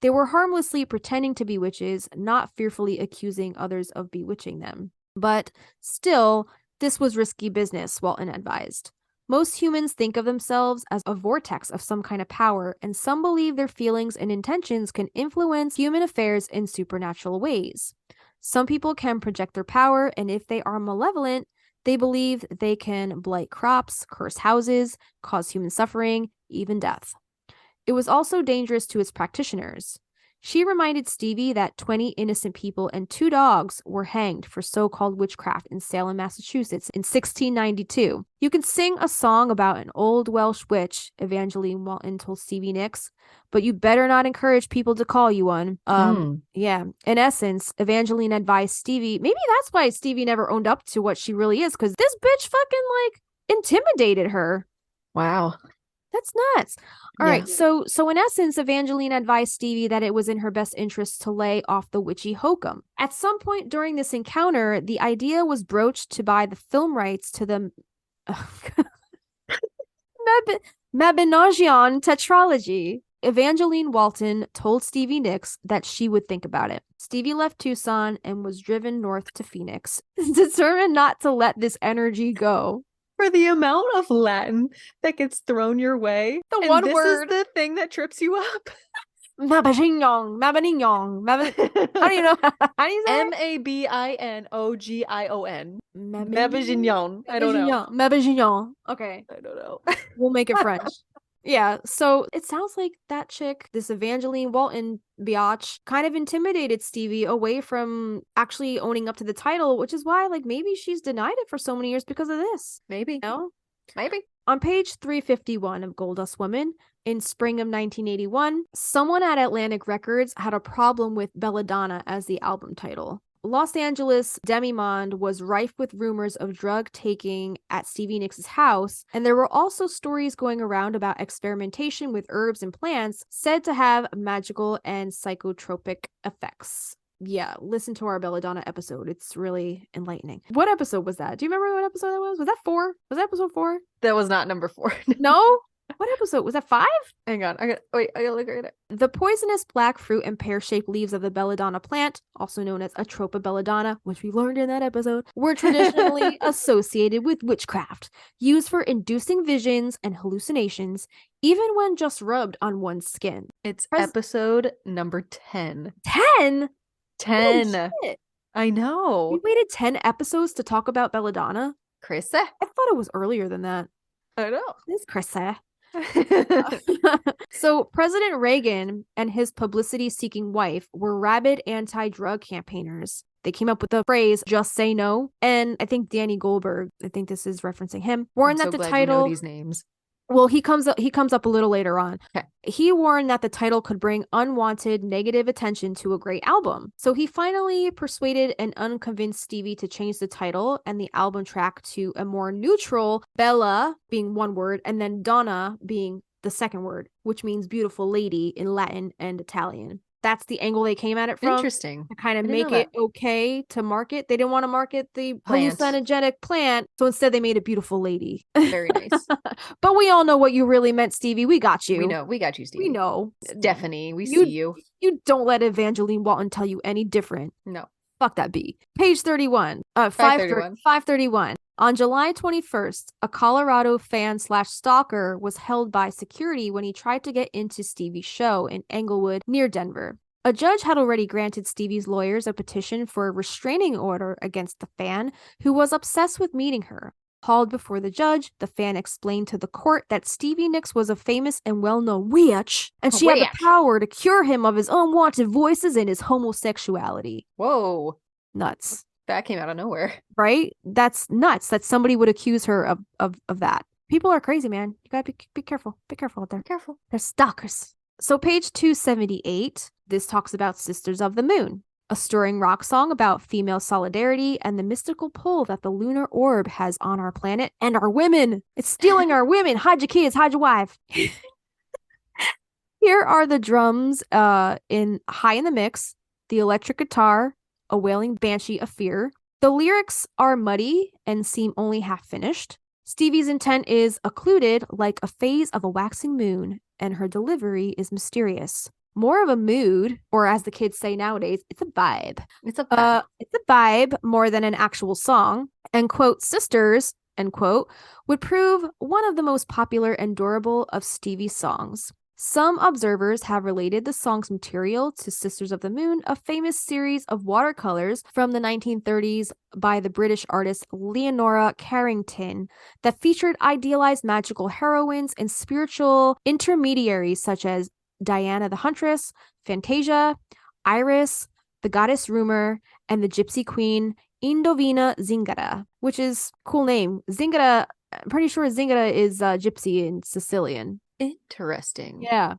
They were harmlessly pretending to be witches, not fearfully accusing others of bewitching them. But still, this was risky business, Walton advised. Most humans think of themselves as a vortex of some kind of power, and some believe their feelings and intentions can influence human affairs in supernatural ways. Some people can project their power, and if they are malevolent, they believe they can blight crops, curse houses, cause human suffering, even death. It was also dangerous to its practitioners. She reminded Stevie that 20 innocent people and 2 dogs were hanged for so-called witchcraft in Salem, Massachusetts in 1692. You can sing a song about an old Welsh witch, Evangeline Walton told Stevie Nicks, but you better not encourage people to call you one. Yeah. In essence, Evangeline advised Stevie, maybe that's why Stevie never owned up to what she really is, because this bitch fucking, intimidated her. Wow. That's nuts. All right. So in essence, Evangeline advised Stevie that it was in her best interest to lay off the witchy hokum. At some point during this encounter, the idea was broached to buy the film rights to the Mabinogion tetralogy. Evangeline Walton told Stevie Nicks that she would think about it. Stevie left Tucson and was driven north to Phoenix, determined not to let this energy go. For the amount of Latin that gets thrown your way, The and one this word. is the thing that trips you up. Mabinogion. How do you know? How do you say Mabinogion. it? Mabinogion. I don't know. Mabinogion. Okay. I don't know. We'll make it French. Yeah, so it sounds like that chick, this Evangeline Walton biatch, kind of intimidated Stevie away from actually owning up to the title, which is why, maybe she's denied it for so many years because of this. Maybe. No? Maybe. On page 351 of Goldust Woman, in spring of 1981, someone at Atlantic Records had a problem with Belladonna as the album title. Los Angeles demimonde was rife with rumors of drug taking at Stevie Nicks' house, and there were also stories going around about experimentation with herbs and plants said to have magical and psychotropic effects. Yeah, listen to our Belladonna episode. It's really enlightening. What episode was that? Do you remember what episode that was? Was that 4? Was that episode 4? That was not number 4. No? What episode? Was that 5? Hang on. I gotta look at it. The poisonous black fruit and pear-shaped leaves of the belladonna plant, also known as Atropa belladonna, which we learned in that episode, were traditionally associated with witchcraft, used for inducing visions and hallucinations, even when just rubbed on one's skin. It's episode number 10. 10? 10. Holy shit. I know. We waited 10 episodes to talk about belladonna? Chris. I thought it was earlier than that. I know. It's Chris. So President Reagan and his publicity-seeking wife were rabid anti-drug campaigners. They came up with the phrase "just say no," and I think Danny Goldberg, I think this is referencing him, warned that the title. You know these names. Well, he comes up a little later on. Okay. He warned that the title could bring unwanted negative attention to a great album. So he finally persuaded an unconvinced Stevie to change the title and the album track to a more neutral Bella being one word and then Donna being the second word, which means beautiful lady in Latin and Italian. That's the angle they came at it from. Interesting. To kind of make it okay to market. They didn't want to market the Plant. hallucinogenic plant, so instead they made a beautiful lady. Very nice. But we all know what you really meant, Stevie. We got you. We know. We got you, Stevie. We know. Stephanie, we see you. You don't let Evangeline Walton tell you any different. No. Fuck that B. Page 31. 531. On July 21st, a Colorado fan/stalker was held by security when he tried to get into Stevie's show in Englewood near Denver. A judge had already granted Stevie's lawyers a petition for a restraining order against the fan, who was obsessed with meeting her. Hauled before the judge, the fan explained to the court that Stevie Nicks was a famous and well-known witch, and she had the power to cure him of his unwanted voices and his homosexuality. Whoa. Nuts. That came out of nowhere. Right? That's nuts that somebody would accuse her of that. People are crazy, man. You gotta be careful. Be careful out there. Careful. They're stalkers. So page 278, this talks about Sisters of the Moon. a stirring rock song about female solidarity and the mystical pull that the lunar orb has on our planet and our women. It's stealing our women. Hide your kids, hide your wife. Here are the drums in High in the Mix, the electric guitar, a wailing banshee of fear. The lyrics are muddy and seem only half finished. Stevie's intent is occluded like a phase of a waxing moon, and her delivery is mysterious. More of a mood, or as the kids say nowadays, it's a vibe. It's a vibe. It's a vibe more than an actual song. And quote, Sisters, end quote, would prove one of the most popular and durable of Stevie's songs. Some observers have related the song's material to Sisters of the Moon, a famous series of watercolors from the 1930s by the British artist Leonora Carrington that featured idealized magical heroines and spiritual intermediaries such as Diana the Huntress, Fantasia, Iris, the goddess Rumor, and the gypsy queen Indovina Zingara, which is a cool name. Zingara, I'm pretty sure Zingara is gypsy in Sicilian. Interesting. Yeah.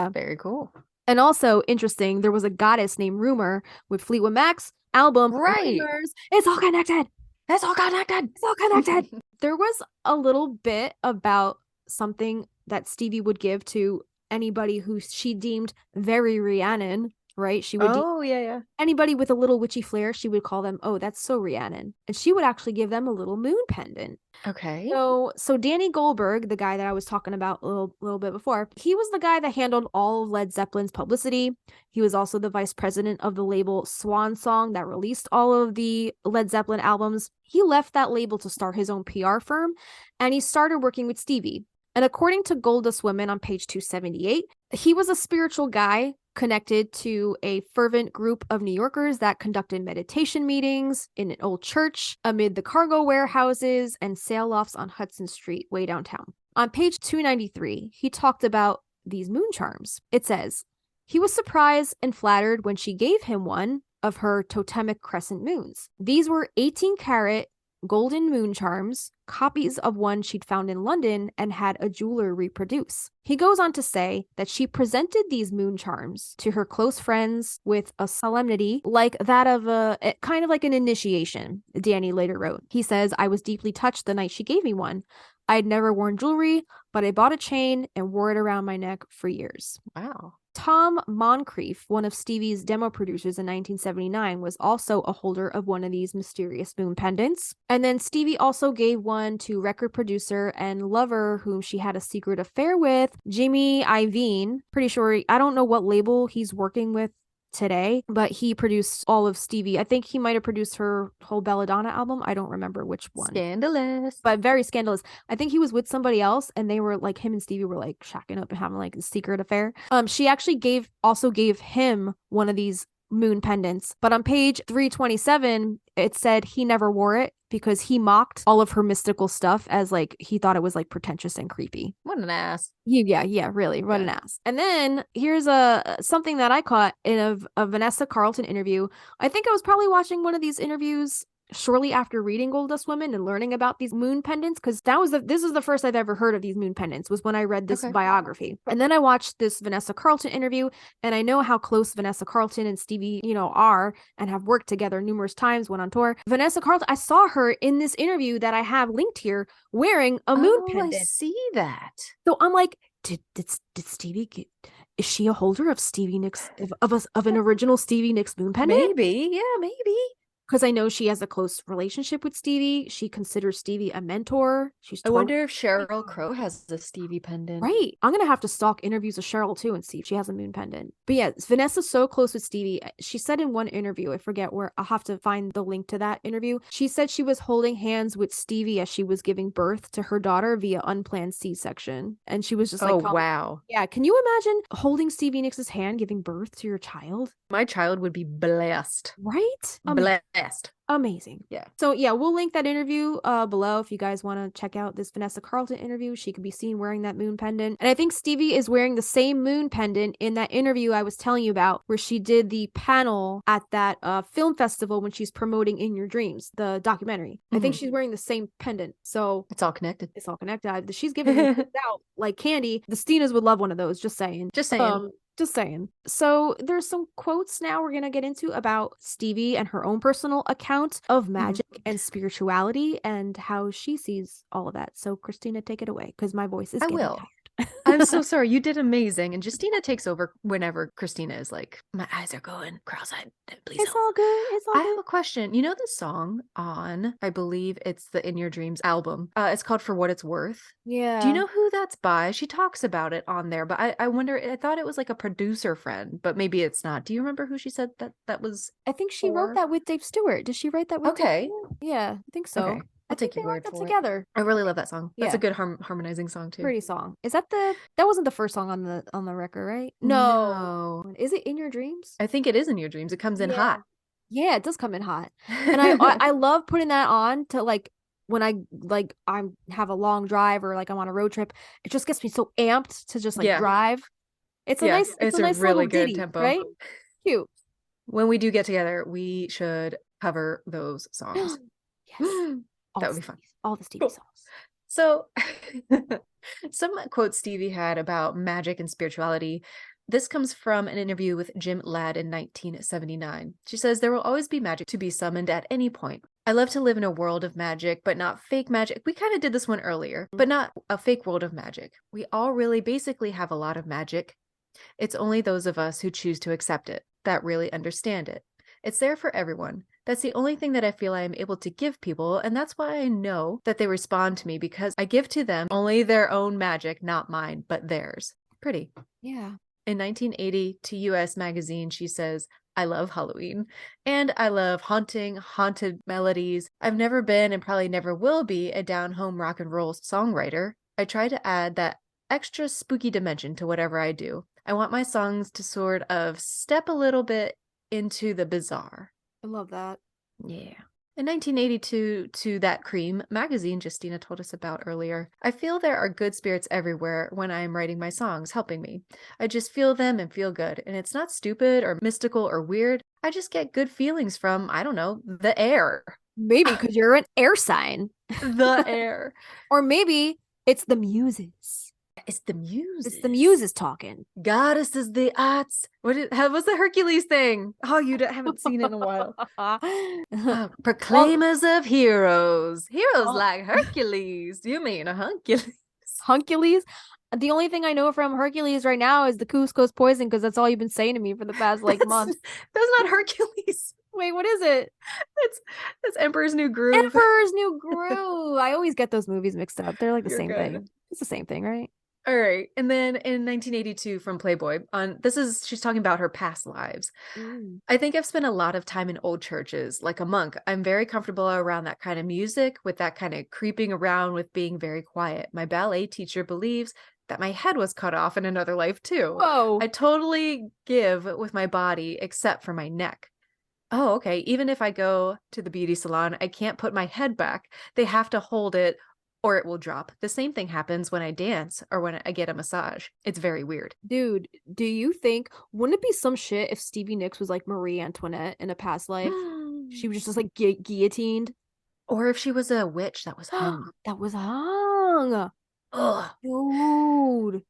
Very cool. And also interesting, there was a goddess named Rumor with Fleetwood Mac's album. Right. Rumors. It's all connected. It's all connected. It's all connected. There was a little bit about something that Stevie would give to anybody who she deemed very Rhiannon, right? She would yeah. anybody with a little witchy flair, she would call them, oh, that's so Rhiannon. And she would actually give them a little moon pendant. Okay. So Danny Goldberg, the guy that I was talking about a little bit before, he was the guy that handled all of Led Zeppelin's publicity. He was also the vice president of the label Swan Song that released all of the Led Zeppelin albums. He left that label to start his own PR firm, and he started working with Stevie. And according to Goldust Women on page 278, he was a spiritual guy connected to a fervent group of New Yorkers that conducted meditation meetings in an old church amid the cargo warehouses and sail lofts on Hudson Street, way downtown. On page 293, he talked about these moon charms. It says, he was surprised and flattered when she gave him one of her totemic crescent moons. These were 18-karat golden moon charms, copies of one she'd found in London and had a jeweler reproduce. He goes on to say that she presented these moon charms to her close friends with a solemnity like that of a kind of like an initiation, Danny later wrote. He says, I was deeply touched the night she gave me one. I'd never worn jewelry, but I bought a chain and wore it around my neck for years. Wow. Tom Moncrief, one of Stevie's demo producers in 1979, was also a holder of one of these mysterious moon pendants. And then Stevie also gave one to record producer and lover whom she had a secret affair with, Jimmy Iovine. Pretty sure, I don't know what label he's working with today, but he produced all of Stevie. I think he might have produced her whole Belladonna album. I don't remember which one. Scandalous. But very scandalous. I think he was with somebody else and they were like, him and Stevie were like shacking up and having like a secret affair. She actually also gave him one of these moon pendants, but on page 327 it said he never wore it because he mocked all of her mystical stuff as like he thought it was like pretentious and creepy. What an ass. Yeah, really, what an ass. And then here's something that I caught in a Vanessa Carlton interview. I think I was probably watching one of these interviews shortly after reading Goldust Women and learning about these moon pendants, because this is the first I've ever heard of these moon pendants, was when I read this biography. And then I watched this Vanessa Carlton interview, and I know how close Vanessa Carlton and Stevie, are and have worked together numerous times, went on tour. Vanessa Carlton, I saw her in this interview that I have linked here wearing a moon pendant. I see that. So I'm like, did Stevie get, is she a holder of Stevie Nicks, of an original Stevie Nicks moon pendant? Maybe, yeah, maybe. Because I know she has a close relationship with Stevie. She considers Stevie a mentor. I wonder if Sheryl Crow has a Stevie pendant. Right. I'm going to have to stalk interviews of Sheryl too and see if she has a moon pendant. But yeah, Vanessa's so close with Stevie. She said in one interview, I forget where, I'll have to find the link to that interview. She said she was holding hands with Stevie as she was giving birth to her daughter via unplanned C-section. And she was just like, oh, wow. Yeah. Can you imagine holding Stevie Nicks' hand, giving birth to your child? My child would be blessed. Right? Blessed. Amazing. Yeah. So yeah, we'll link that interview below if you guys want to check out this Vanessa Carlton interview. She could be seen wearing that moon pendant. And I think Stevie is wearing the same moon pendant in that interview I was telling you about, where she did the panel at that film festival when she's promoting In Your Dreams, the documentary. I think she's wearing the same pendant. So it's all connected. It's all connected. She's giving it out like candy. The Stinas would love one of those, just saying. Just saying. Just saying. So there's some quotes now we're going to get into about Stevie and her own personal account of magic and spirituality and how she sees all of that. So Christina, take it away because my voice is I getting will. tired. I'm so sorry. You did amazing. And Justina takes over whenever Christina is like, my eyes are going cross-eyed. Please It's help. all good. It's all I have good. a question. You know the song on, I believe it's the In Your Dreams album. It's called For What It's Worth. Yeah. Do you know who that's by? She talks about it on there, but I wonder, I thought it was like a producer friend, but maybe it's not. Do you remember who she said that was? I think she wrote for? that with Dave Stewart. Did she write that with Dave Okay. Stewart? Yeah, I think so. Okay. I'll take your word that for it. together. I really love that song. That's Yeah. a good harmonizing song too. Pretty song. Is that that wasn't the first song on the record, right? No. Is it In Your Dreams? I think it is In Your Dreams. It comes in hot. Yeah, it does come in hot. And I love putting that on to like when I have a long drive or like I'm on a road trip. It just gets me so amped to just like drive. It's a nice it's a nice really little good ditty, tempo. right? Cute. When we do get together, we should cover those songs. Yes. That would be fun. All the Stevie Cool. songs. So some quotes Stevie had about magic and spirituality. This comes from an interview with Jim Ladd in 1979. She says, "There will always be magic to be summoned at any point. I love to live in a world of magic, but not fake magic." We kind of did this one earlier, but not a fake world of magic. We all really basically have a lot of magic. It's only those of us who choose to accept it that really understand it. It's there for everyone. That's the only thing that I feel I am able to give people, and that's why I know that they respond to me, because I give to them only their own magic, not mine, but theirs. Pretty. Yeah. In 1980, to US Magazine, she says, "I love Halloween, and I love haunted melodies. I've never been and probably never will be a down-home rock and roll songwriter. I try to add that extra spooky dimension to whatever I do. I want my songs to sort of step a little bit into the bizarre." I love that. Yeah. In 1982, to That Cream magazine Justina told us about earlier, "I feel there are good spirits everywhere when I am writing my songs, helping me. I just feel them and feel good. And it's not stupid or mystical or weird. I just get good feelings from, I don't know, the air." Maybe because you're an air sign. The air. Or maybe it's the muses. It's the muses. It's the muses talking. Goddesses, the arts. What's the Hercules thing? Oh, you haven't seen it in a while. Proclaimers of heroes. Heroes like Hercules. You mean a Hercules? Hercules? The only thing I know from Hercules right now is the Cusco's poison, because that's all you've been saying to me for the past month. That's not Hercules. Wait, what is it? That's Emperor's New Groove. Emperor's New Groove. I always get those movies mixed up. They're like the same good. thing. It's the same thing, right? All right. And then in 1982 from Playboy, she's talking about her past lives. "I think I've spent a lot of time in old churches, like a monk. I'm very comfortable around that kind of music, with that kind of creeping around with being very quiet. My ballet teacher believes that my head was cut off in another life too. Whoa. I totally give with my body except for my neck. Oh, okay. Even if I go to the beauty salon, I can't put my head back. They have to hold it or it will drop. The same thing happens when I dance or when I get a massage. It's very weird." Dude, do you think, wouldn't it be some shit if Stevie Nicks was like Marie Antoinette in a past life? She was just like guillotined. Or if she was a witch that was hung. That was hung. Ugh. Dude.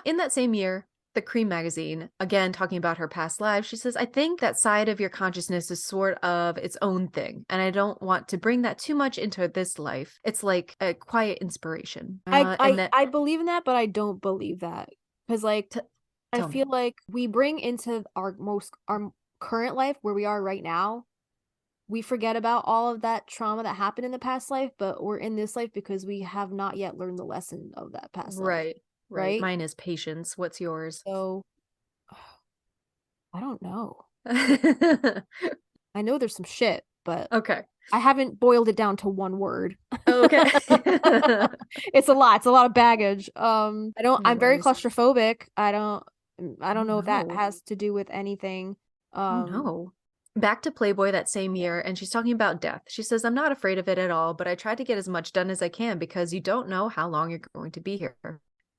In that same year, the Cream magazine, again talking about her past lives, she says, "I think that side of your consciousness is sort of its own thing, and I don't want to bring that too much into this life. It's like a quiet inspiration." I believe in that, but I don't believe that. Because like I feel like we bring into our current life, where we are right now, we forget about all of that trauma that happened in the past life, but we're in this life because we have not yet learned the lesson of that past life. Right. Mine is patience. What's yours? So, I don't know. I know there's some shit, but okay. I haven't boiled it down to one word. Okay. It's a lot. It's a lot of baggage. I'm very claustrophobic. I don't know if that has to do with anything. No. Back to Playboy that same year, and she's talking about death. She says, "I'm not afraid of it at all, but I try to get as much done as I can because you don't know how long you're going to be here.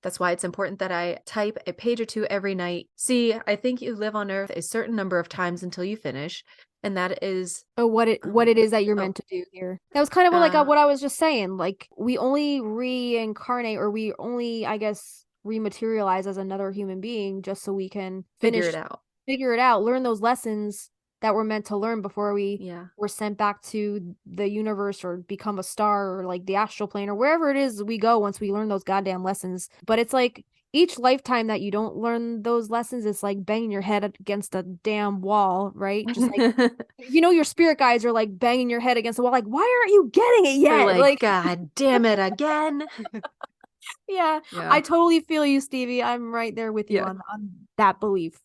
That's why it's important that I type a page or two every night. See, I think you live on Earth a certain number of times until you finish, and that is..." what it is that you're meant to do here. That was kind of like what I was just saying. Like, we only reincarnate, or we only, I guess, rematerialize as another human being just so we can Figure it out. learn those lessons that we're meant to learn before we were sent back to the universe or become a star or like the astral plane or wherever it is we go once we learn those goddamn lessons. But it's like each lifetime that you don't learn those lessons, it's like banging your head against a damn wall, right? Just like, your spirit guides are like banging your head against the wall, like, why aren't you getting it yet? They're like, God damn it again. Yeah, I totally feel you, Stevie. I'm right there with you on that belief.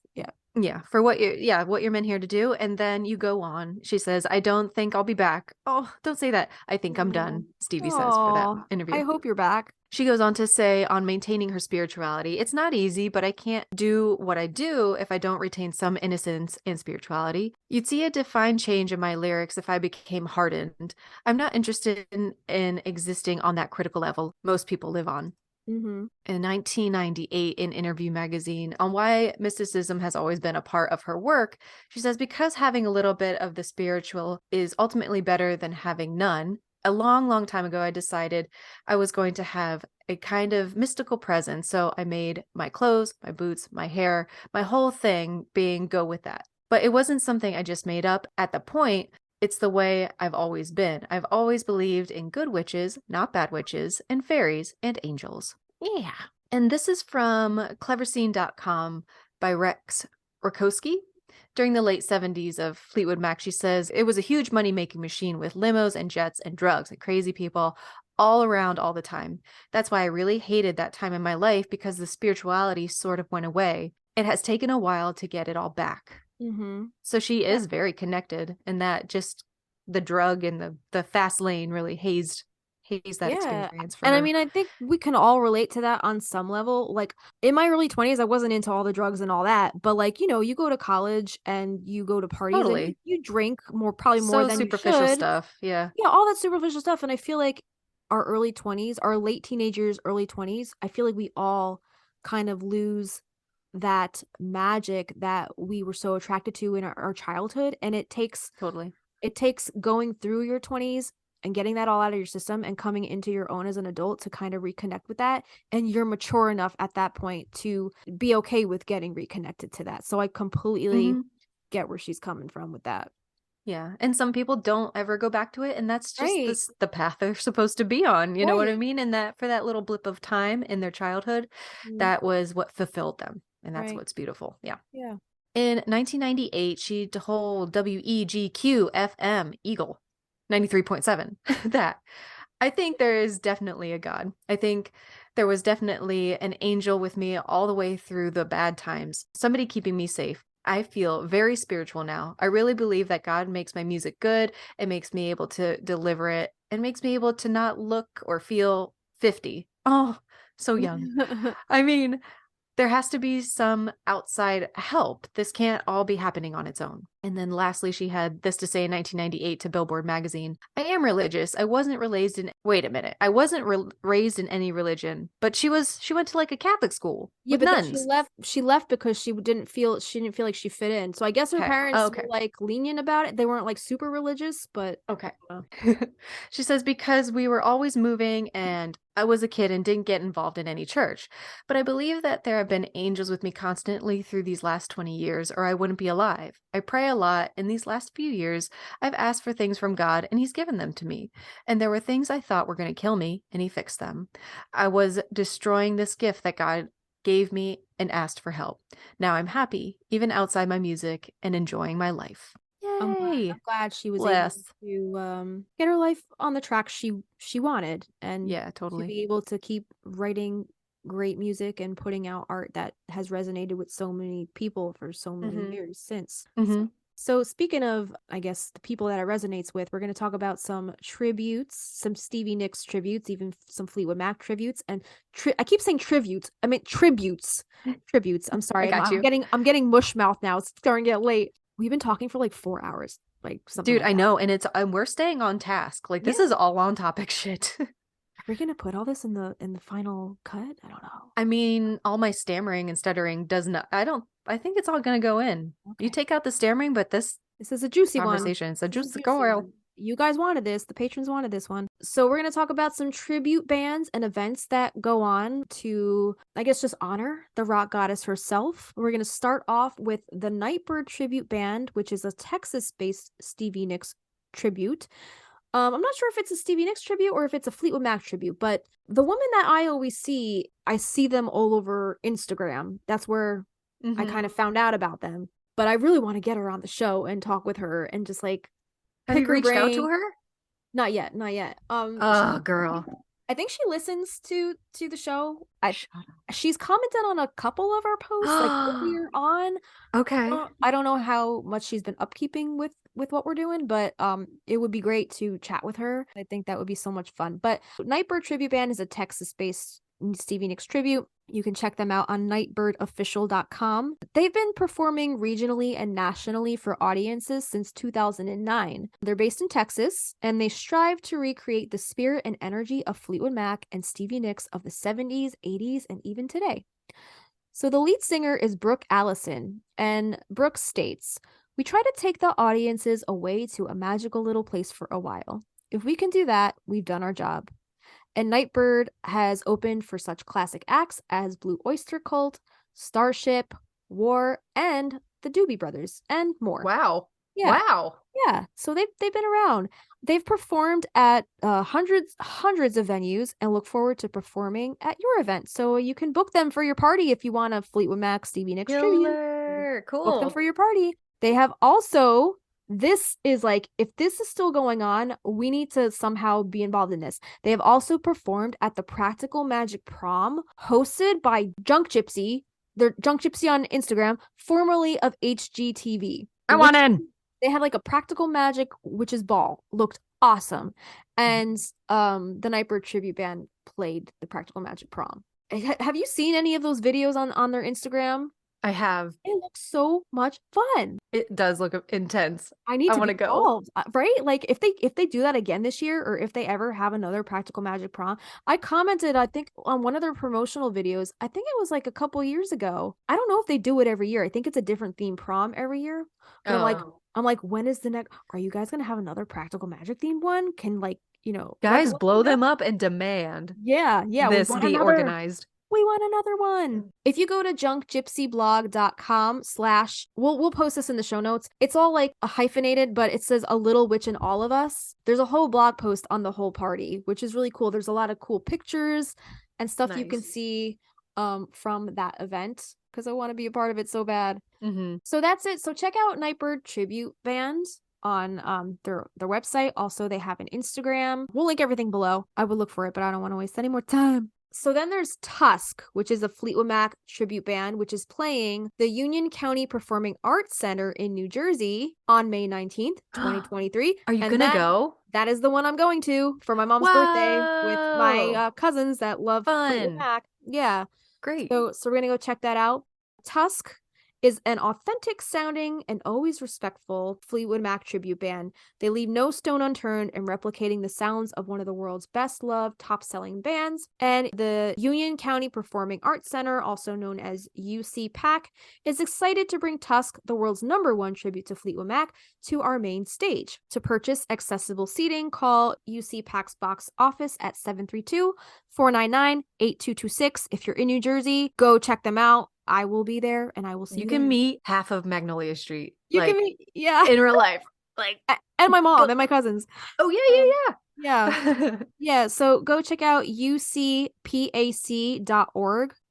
Yeah, for what you're meant here to do. And then you go on. She says, I don't think I'll be back. Oh, don't say that. I think I'm done, Stevie says for that interview. I hope you're back. She goes on to say on maintaining her spirituality, it's not easy, but I can't do what I do if I don't retain some innocence and spirituality. You'd see a defined change in my lyrics if I became hardened. I'm not interested in existing on that critical level most people live on. Mm-hmm. In 1998, in Interview magazine, on why mysticism has always been a part of her work, she says, because having a little bit of the spiritual is ultimately better than having none. A long, long time ago, I decided I was going to have a kind of mystical presence. So I made my clothes, my boots, my hair, my whole thing being go with that. But it wasn't something I just made up at the point. It's the way I've always been. I've always believed in good witches, not bad witches, and fairies and angels. Yeah. And this is from cleverscene.com by Rex Rakowski. During the late 70s of Fleetwood Mac, she says, it was a huge money-making machine with limos and jets and drugs and crazy people all around all the time. That's why I really hated that time in my life, because the spirituality sort of went away. It has taken a while to get it all back. Mm-hmm. So she is very connected, and that just the drug and the fast lane really hazed that experience for her. I mean, I think we can all relate to that on some level. Like in my early 20s, I wasn't into all the drugs and all that, but like, you go to college and you go to parties and you drink probably more than superficial you should. Stuff. Yeah, all that superficial stuff. And I feel like our early 20s, our late teenagers, early 20s, I feel like we all kind of lose that magic that we were so attracted to in our childhood. And it takes going through your 20s and getting that all out of your system and coming into your own as an adult to kind of reconnect with that. And you're mature enough at that point to be okay with getting reconnected to that. So I completely get where she's coming from with that. Yeah. And some people don't ever go back to it. And that's just the path they're supposed to be on. You know what I mean? And that for that little blip of time in their childhood, that was what fulfilled them. And that's what's beautiful. Yeah. Yeah. In 1998, she told WEGQ FM Eagle 93.7 that I think there is definitely a God. I think there was definitely an angel with me all the way through the bad times, somebody keeping me safe. I feel very spiritual now. I really believe that God makes my music good. It makes me able to deliver it and makes me able to not look or feel 50. Oh, so young. I mean, there has to be some outside help. This can't all be happening on its own. And then lastly, she had this to say in 1998 to Billboard magazine. I am religious. I wasn't raised in, wait a minute. I wasn't raised in any religion, but she went to like a Catholic school with nuns. She left because she didn't feel like she fit in. So I guess her parents were like lenient about it. They weren't like super religious, but okay. She says, because we were always moving and I was a kid and didn't get involved in any church, but I believe that there have been angels with me constantly through these last 20 years, or I wouldn't be alive. I pray a lot. In these last few years, I've asked for things from God and he's given them to me. And there were things I thought were going to kill me and he fixed them. I was destroying this gift that God gave me and asked for help. Now I'm happy, even outside my music, and enjoying my life. Yay! I'm glad she was able to get her life on the track she wanted, and to be able to keep writing great music and putting out art that has resonated with so many people for so many years since. So speaking of, I guess, the people that it resonates with, we're going to talk about some tributes, some Stevie Nicks tributes, even some Fleetwood Mac tributes, and I keep saying tributes. I mean tributes. I'm sorry. I'm getting mush mouth now. It's starting to get late. We've been talking for like 4 hours, like something. Dude, like I know, and we're staying on task. Like this is all on topic shit. Are we gonna put all this in the final cut? I don't know. I mean, all my stammering and stuttering does not. I think it's all gonna go in. Okay. You take out the stammering, but this is a juicy conversation. one. It's a juicy girl. you guys wanted this. The patrons wanted this one. So we're going to talk about some tribute bands and events that go on to, I guess, just honor the rock goddess herself. We're going to start off with the Nightbird Tribute Band, which is a Texas-based Stevie Nicks tribute. I'm not sure if it's a Stevie Nicks tribute or if it's a Fleetwood Mac tribute, but the woman that I always see, I see them all over Instagram. That's where I kind of found out about them. But I really want to get her on the show and talk with her and just like Have pick you her reached out brain. to her? Not yet, not yet. Oh, girl. I think she listens to the show. She's commented on a couple of our posts like earlier on. Okay. I don't know how much she's been upkeeping with what we're doing, but it would be great to chat with her. I think that would be so much fun. But Nightbird Tribute Band is a Texas-based Stevie Nicks tribute. You can check them out on nightbirdofficial.com. They've been performing regionally and nationally for audiences since 2009. They're based in Texas, and they strive to recreate the spirit and energy of Fleetwood Mac and Stevie Nicks of the 70s, 80s, and even today. So the lead singer is Brooke Allison, and Brooke states, "We try to take the audiences away to a magical little place for a while. If we can do that, we've done our job." And Nightbird has opened for such classic acts as Blue Oyster Cult, Starship, War, and the Doobie Brothers, and more. Wow. Yeah. Wow. Yeah. So they've been around. They've performed at hundreds of venues and look forward to performing at your event. So you can book them for your party if you want a Fleetwood Mac, Stevie Nicks tribute. Killer. Book them Cool. for your party. They have also, this is like, if this is still going on, we need to somehow be involved in this. They have also performed at the Practical Magic Prom, hosted by Junk Gypsy. They're Junk Gypsy on Instagram, formerly of HGTV. I want in. They had like a Practical Magic Witches Ball. Looked awesome. And the Nightbird Tribute Band played the Practical Magic Prom. Have you seen any of those videos on their Instagram? I have. It looks so much fun. It does look intense. I need to wanna be go. involved, right? Like if they do that again this year, or if they ever have another Practical Magic Prom. I commented, I think, on one of their promotional videos. I think it was like a couple years ago. I don't know if they do it every year. I think it's a different theme prom every year. But I'm like, when is the next? Are you guys gonna have another Practical Magic themed one? Can guys blow them up and demand Yeah, this be organized. We want another one. If you go to junkgypsyblog.com/ we'll post this in the show notes. It's all like a hyphenated, but it says A Little Witch in All of Us. There's a whole blog post on the whole party, which is really cool. There's a lot of cool pictures and stuff you can see from that event, because I want to be a part of it so bad. So that's it. So check out Nightbird Tribute Band on their website. Also, they have an Instagram. We'll link everything below. I would look for it, but I don't want to waste any more time. So then there's Tusk, which is a Fleetwood Mac tribute band, which is playing the Union County Performing Arts Center in New Jersey on May 19th, 2023. Are you going to go? That is the one I'm going to for my mom's birthday with my cousins that love Fleetwood Mac. Yeah. Great. So we're going to go check that out. Tusk is an authentic sounding and always respectful Fleetwood Mac tribute band. They leave no stone unturned in replicating the sounds of one of the world's best loved, top-selling bands. And the Union County Performing Arts Center, also known as UC-PAC, is excited to bring Tusk, the world's #1 tribute to Fleetwood Mac, to our main stage. To purchase accessible seating, call UC-PAC's box office at 732-499-8226. If you're in New Jersey, go check them out. I will be there, and I will see you. You can meet half of Magnolia Street. You can meet, yeah, in real life, like, and my mom and my cousins. Oh yeah. Yeah. So go check out ucpac.org,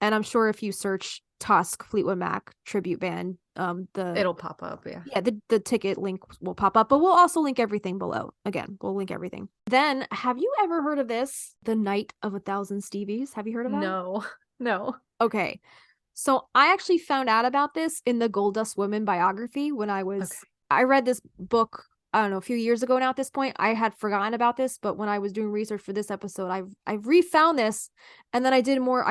and I'm sure if you search Tusk Fleetwood Mac tribute band, it'll pop up. Yeah, the ticket link will pop up, but we'll also link everything below. Again, we'll link everything. Then, have you ever heard of this? The Night of 1,000 Stevies. Have you heard of that? No. Okay. So I actually found out about this in the Goldust Women biography when I read this book, I don't know, a few years ago now at this point. I had forgotten about this, but when I was doing research for this episode, I refound this, and then I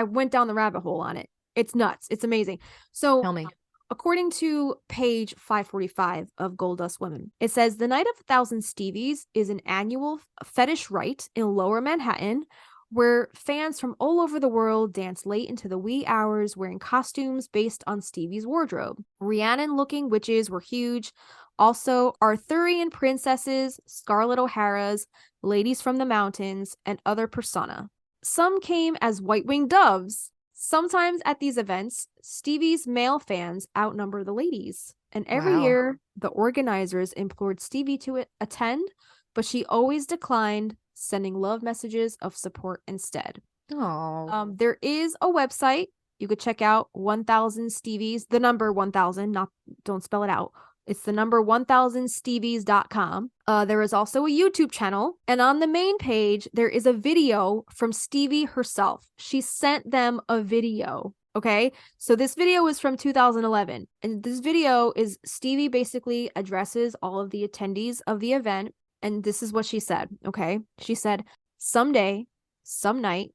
went down the rabbit hole on it. It's nuts. It's amazing. So tell me. According to page 545 of Goldust Women, it says the Night of 1,000 Stevies is an annual fetish rite in Lower Manhattan, where fans from all over the world dance late into the wee hours wearing costumes based on Stevie's wardrobe. Rhiannon-looking witches were huge, Also, Arthurian princesses, Scarlet O'Haras, ladies from the mountains, and other persona. Some came as white-winged doves. Sometimes at these events, Stevie's male fans outnumber the ladies. And every Wow. year, the organizers implored Stevie to attend, but she always declined, sending love messages of support instead. Oh. There is a website you could check out, 1000 Stevies, the number 1000, don't spell it out. It's the number 1000stevies.com. There is also a YouTube channel, and on the main page, there is a video from Stevie herself. She sent them a video, okay? So this video is from 2011, and this video is Stevie basically addresses all of the attendees of the event, and this is what she said, okay? She said, someday, some night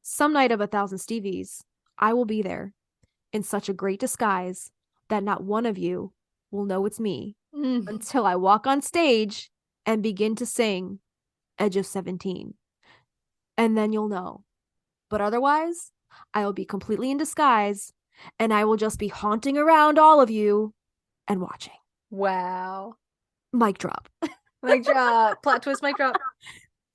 of 1000 Stevies, I will be there in such a great disguise that not one of you will know it's me until I walk on stage and begin to sing Edge of 17. And then you'll know. But otherwise, I will be completely in disguise and I will just be haunting around all of you and watching. Wow. Mic drop. Mic drop. Plot twist, mic drop.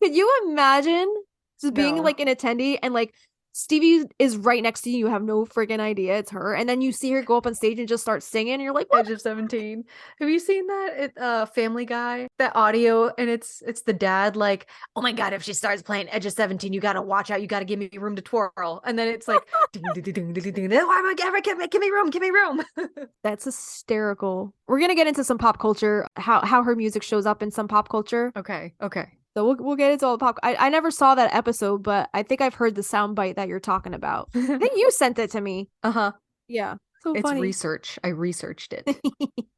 Could you imagine just being No. like an attendee and like Stevie is right next to you. You have no freaking idea it's her. And then you see her go up on stage and just start singing. And you're like, what? Edge of 17. Have you seen that? Family Guy, that audio, and it's the dad like, oh my god, if she starts playing Edge of 17, you gotta watch out. You gotta give me room to twirl. And then it's like, ding, ding, ding, ding, ding, ding. Why am I give me room? Give me room. That's hysterical. We're gonna get into some pop culture, how her music shows up in some pop culture. Okay. So we'll get into all the pop. I never saw that episode, but I think I've heard the soundbite that you're talking about. I think you sent it to me. Uh-huh. Yeah. So It's funny. research. I researched it.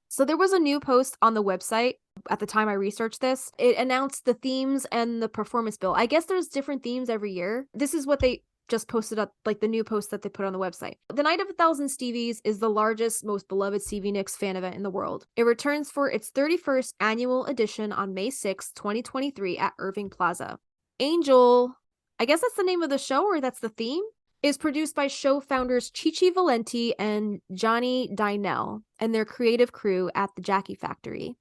So there was a new post on the website at the time I researched this. It announced the themes and the performance bill. I guess there's different themes every year. This is what they just posted up, like the new post that they put on the website. The Night of 1000 Stevies is the largest, most beloved Stevie Nicks fan event in the world. It returns for its 31st annual edition on May 6, 2023 at Irving Plaza. Angel, I guess that's the name of the show, or that's the theme, is produced by show founders Chichi Valenti and Johnny Dynell and their creative crew at the Jackie Factory.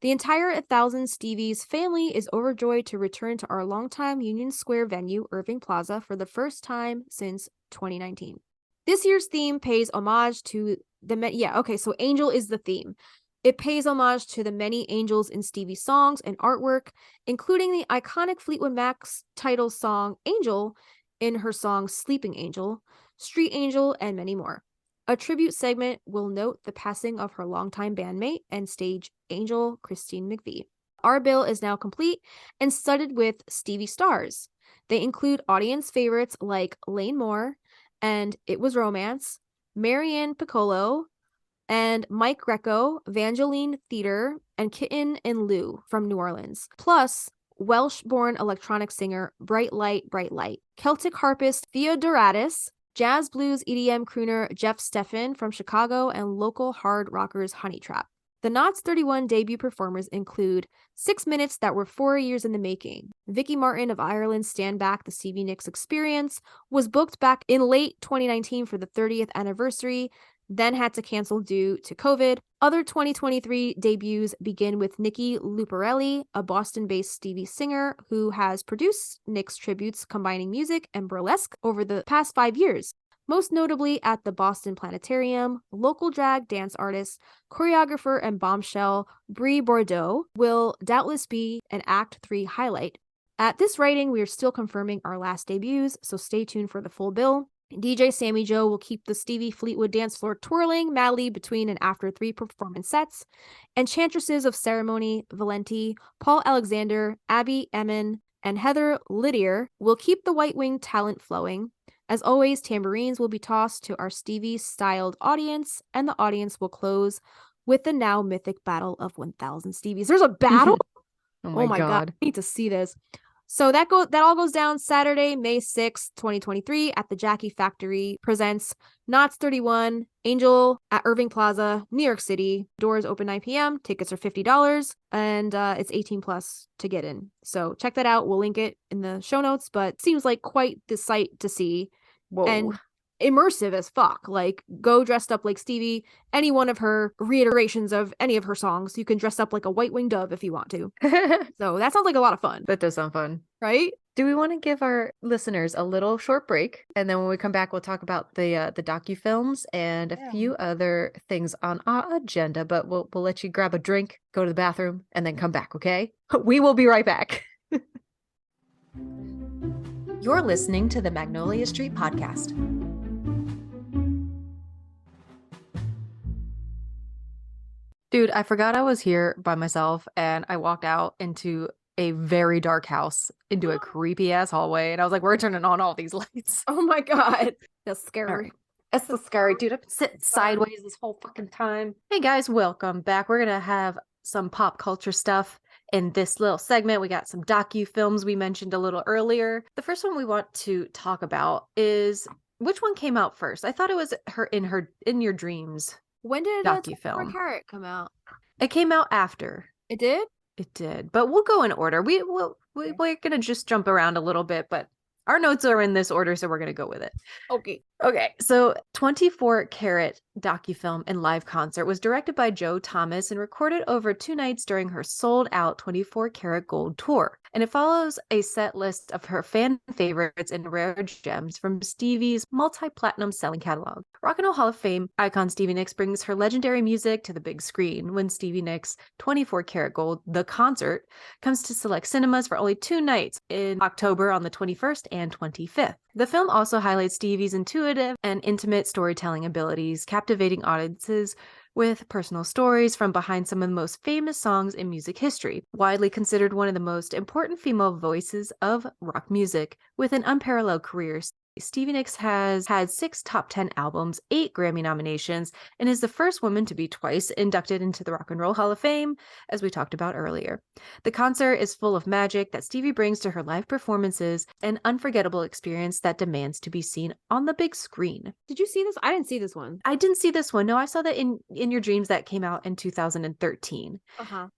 The entire 1000 Stevies family is overjoyed to return to our longtime Union Square venue, Irving Plaza, for the first time since 2019. This year's theme pays homage to so Angel is the theme. It pays homage to the many angels in Stevie's songs and artwork, including the iconic Fleetwood Mac's title song, Angel, in her song Sleeping Angel, Street Angel, and many more. A tribute segment will note the passing of her longtime bandmate and stage angel, Christine McVie. Our bill is now complete and studded with Stevie stars. They include audience favorites like Lane Moore and It Was Romance, Marianne Piccolo, and Mike Greco, Vangeline Theater, and Kitten and Lou from New Orleans. Plus, Welsh-born electronic singer Bright Light, Celtic harpist Theodoratus, jazz blues EDM crooner Jeff Steffen from Chicago, and local hard rockers Honey Trap. The Knots 31 debut performers include 6 minutes that were 4 years in the making. Vicky Martin of Ireland's Stand Back the Stevie Nicks Experience was booked back in late 2019 for the 30th anniversary, then had to cancel due to COVID. Other 2023 debuts begin with Nikki Luparelli, a Boston-based Stevie singer who has produced Nicks tributes combining music and burlesque over the past 5 years. Most notably at the Boston Planetarium, local drag dance artist, choreographer, and bombshell Brie Bordeaux will doubtless be an Act 3 highlight. At this writing, we are still confirming our last debuts, so stay tuned for the full bill. DJ Sammy Joe will keep the Stevie Fleetwood dance floor twirling madly between and after 3 performance sets. Enchantresses of Ceremony, Valenti, Paul Alexander, Abby Emin, and Heather Lydier will keep the White Wing talent flowing. As always, tambourines will be tossed to our Stevie-styled audience, and the audience will close with the now mythic Battle of 1000 Stevies. There's a battle? Oh my god. I need to see this. So that all goes down Saturday, May 6th, 2023 at the Jackie Factory presents Knots 31, Angel at Irving Plaza, New York City. Doors open 9 p.m. Tickets are $50 and it's 18 plus to get in. So check that out. We'll link it in the show notes, but it seems like quite the sight to see. Whoa. And immersive as fuck. Like, go dressed up like Stevie, any one of her reiterations of any of her songs. You can dress up like a white winged dove if you want to. So that sounds like a lot of fun. That does sound fun. Right? Do we want to give our listeners a little short break? And then when we come back, we'll talk about the DocuFilms and a few other things on our agenda. But we'll let you grab a drink, go to the bathroom, and then come back, okay? We will be right back. You're listening to the Magnolia Street Podcast. Dude, I forgot I was here by myself, and I walked out into a very dark house, into a creepy ass hallway, and I was like, we're turning on all these lights. Oh my God. That's scary. Right. That's so scary, dude. I've been sitting sideways this whole fucking time. Hey guys, welcome back. We're gonna have some pop culture stuff in this little segment. We got some docu-films we mentioned a little earlier. The first one we want to talk about is, which one came out first? I thought it was In Your Dreams. When did DocuFilm. Carrot come out? It came out after. It did? It did, but we'll go in order. We're gonna just jump around a little bit, but our notes are in this order, so we're gonna go with it. Okay. So 24 Karat DocuFilm and live concert was directed by Joe Thomas and recorded over 2 nights during her sold-out 24 Karat Gold tour. And it follows a set list of her fan favorites and rare gems from Stevie's multi-platinum selling catalog. Rock and Roll Hall of Fame icon Stevie Nicks brings her legendary music to the big screen when Stevie Nicks' 24 Karat Gold, the concert, comes to select cinemas for only 2 nights in October on the 21st and 25th. The film also highlights Stevie's intuitive and intimate storytelling abilities, captivating audiences with personal stories from behind some of the most famous songs in music history. Widely considered one of the most important female voices of rock music, with an unparalleled career, Stevie Nicks has had 6 top 10 albums, 8 Grammy nominations, and is the first woman to be twice inducted into the Rock and Roll Hall of Fame, as we talked about earlier. The concert is full of magic that Stevie brings to her live performances, an unforgettable experience that demands to be seen on the big screen. Did you see this? I didn't see this one. I didn't see this one. No, I saw that in Your Dreams that came out in 2013.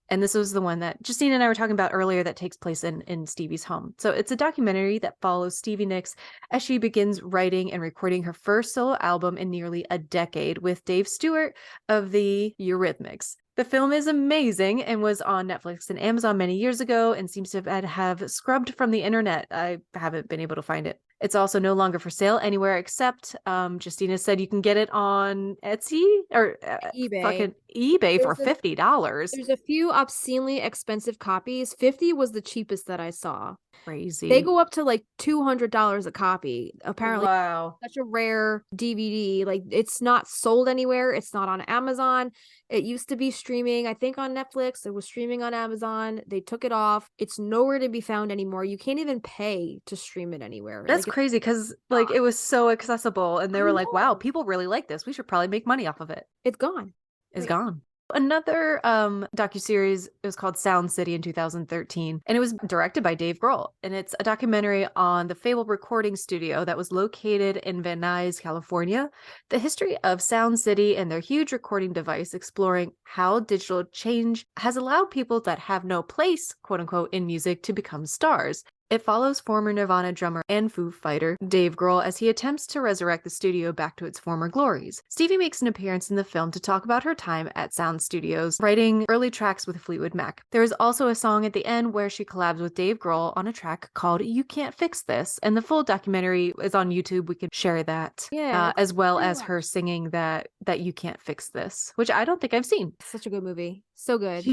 And this was the one that Justine and I were talking about earlier that takes place in Stevie's home. So it's a documentary that follows Stevie Nicks as she begins writing and recording her first solo album in nearly a decade with Dave Stewart of the Eurythmics. The film is amazing and was on Netflix and Amazon many years ago and seems to have scrubbed from the internet. I haven't been able to find it. It's also no longer for sale anywhere except Justina said you can get it on Etsy or eBay. Fucking eBay for $50. There's a few obscenely expensive copies. 50 was the cheapest that I saw. Crazy. They go up to like $200 a copy. Apparently, wow, such a rare DVD. Like, it's not sold anywhere. It's not on Amazon. It used to be streaming, I think, on Netflix. It was streaming on Amazon. They took it off. It's nowhere to be found anymore. You can't even pay to stream it anywhere. That's like, crazy because like it was so accessible and they were like, wow, people really like this. We should probably make money off of it. It's gone. It's gone. Another docuseries was called Sound City in 2013, and it was directed by Dave Grohl, and it's a documentary on the fabled recording studio that was located in Van Nuys, California, the history of Sound City and their huge recording device, exploring how digital change has allowed people that have no place, quote unquote, in music to become stars. It follows former Nirvana drummer and Foo Fighter Dave Grohl as he attempts to resurrect the studio back to its former glories. Stevie makes an appearance in the film to talk about her time at Sound Studios, writing early tracks with Fleetwood Mac. There is also a song at the end where she collabs with Dave Grohl on a track called You Can't Fix This, and the full documentary is on YouTube. We can share that, as well as her singing that You Can't Fix This, which I don't think I've seen. Such a good movie. So good.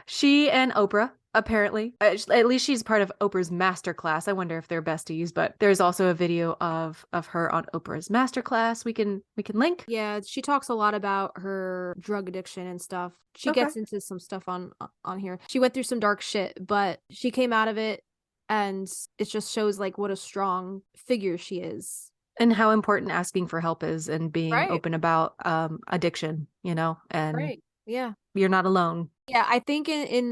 She and Oprah, apparently, at least she's part of Oprah's masterclass. I wonder if they're besties, but there's also a video of her on Oprah's masterclass. We can link. Yeah, she talks a lot about her drug addiction and stuff. She gets into some stuff on here. She went through some dark shit, but she came out of it, and it just shows like what a strong figure she is. And how important asking for help is and being open about addiction, and yeah, you're not alone. Yeah, I think in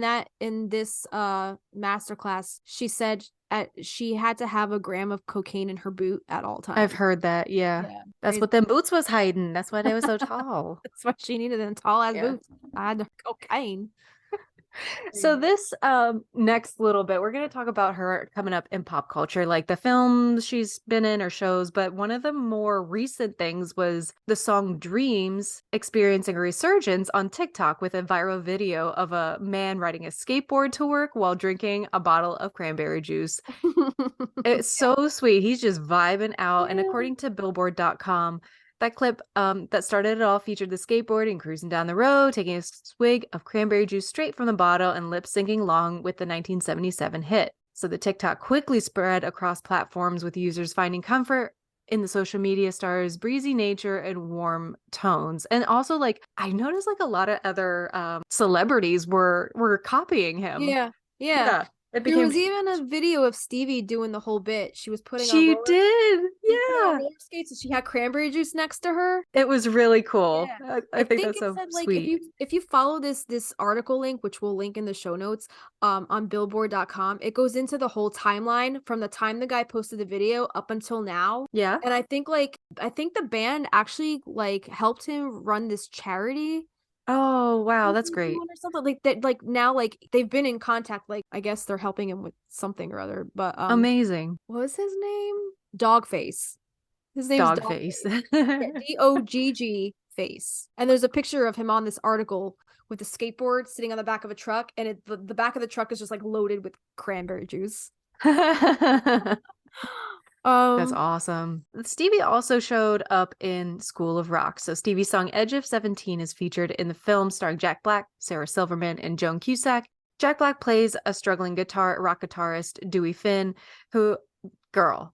this masterclass, she said she had to have a gram of cocaine in her boot at all times. I've heard that. Yeah. That's what them boots was hiding. That's why they were so tall. That's why she needed them tall ass boots. I had the cocaine. So this next little bit, we're going to talk about her coming up in pop culture, like the films she's been in or shows. But one of the more recent things was the song Dreams experiencing a resurgence on TikTok with a viral video of a man riding a skateboard to work while drinking a bottle of cranberry juice. It's so sweet. He's just vibing out. And according to Billboard.com, that clip that started it all featured the skateboarding cruising down the road, taking a swig of cranberry juice straight from the bottle and lip syncing along with the 1977 hit. So the TikTok quickly spread across platforms with users finding comfort in the social media star's breezy nature and warm tones. And also, like, I noticed like a lot of other celebrities were copying him. Yeah. Yeah. It There became was even a video of Stevie doing the whole bit. She was putting on she roller, did. she put on Yeah. roller skates and she had cranberry juice next to her. It was really cool. Yeah. I think that's it so said like sweet. if you follow this article link, which we'll link in the show notes, on billboard.com, it goes into the whole timeline from the time the guy posted the video up until now. Yeah. And I think the band actually like helped him run this charity Oh, wow, that's great. or something like that. Like now, like they've been in contact. Like I guess they're helping him with something or other. But Amazing. what was his name? Dogface. His name's Dog Dogface. face. Yeah, DOGG face. And there's a picture of him on this article with a skateboard sitting on the back of a truck, and the back of the truck is just like loaded with cranberry juice. That's awesome. Stevie also showed up in School of Rock. So Stevie's song Edge of 17 is featured in the film starring Jack Black, Sarah Silverman, and Joan Cusack. Jack Black plays a struggling rock guitarist, Dewey Finn, who, girl,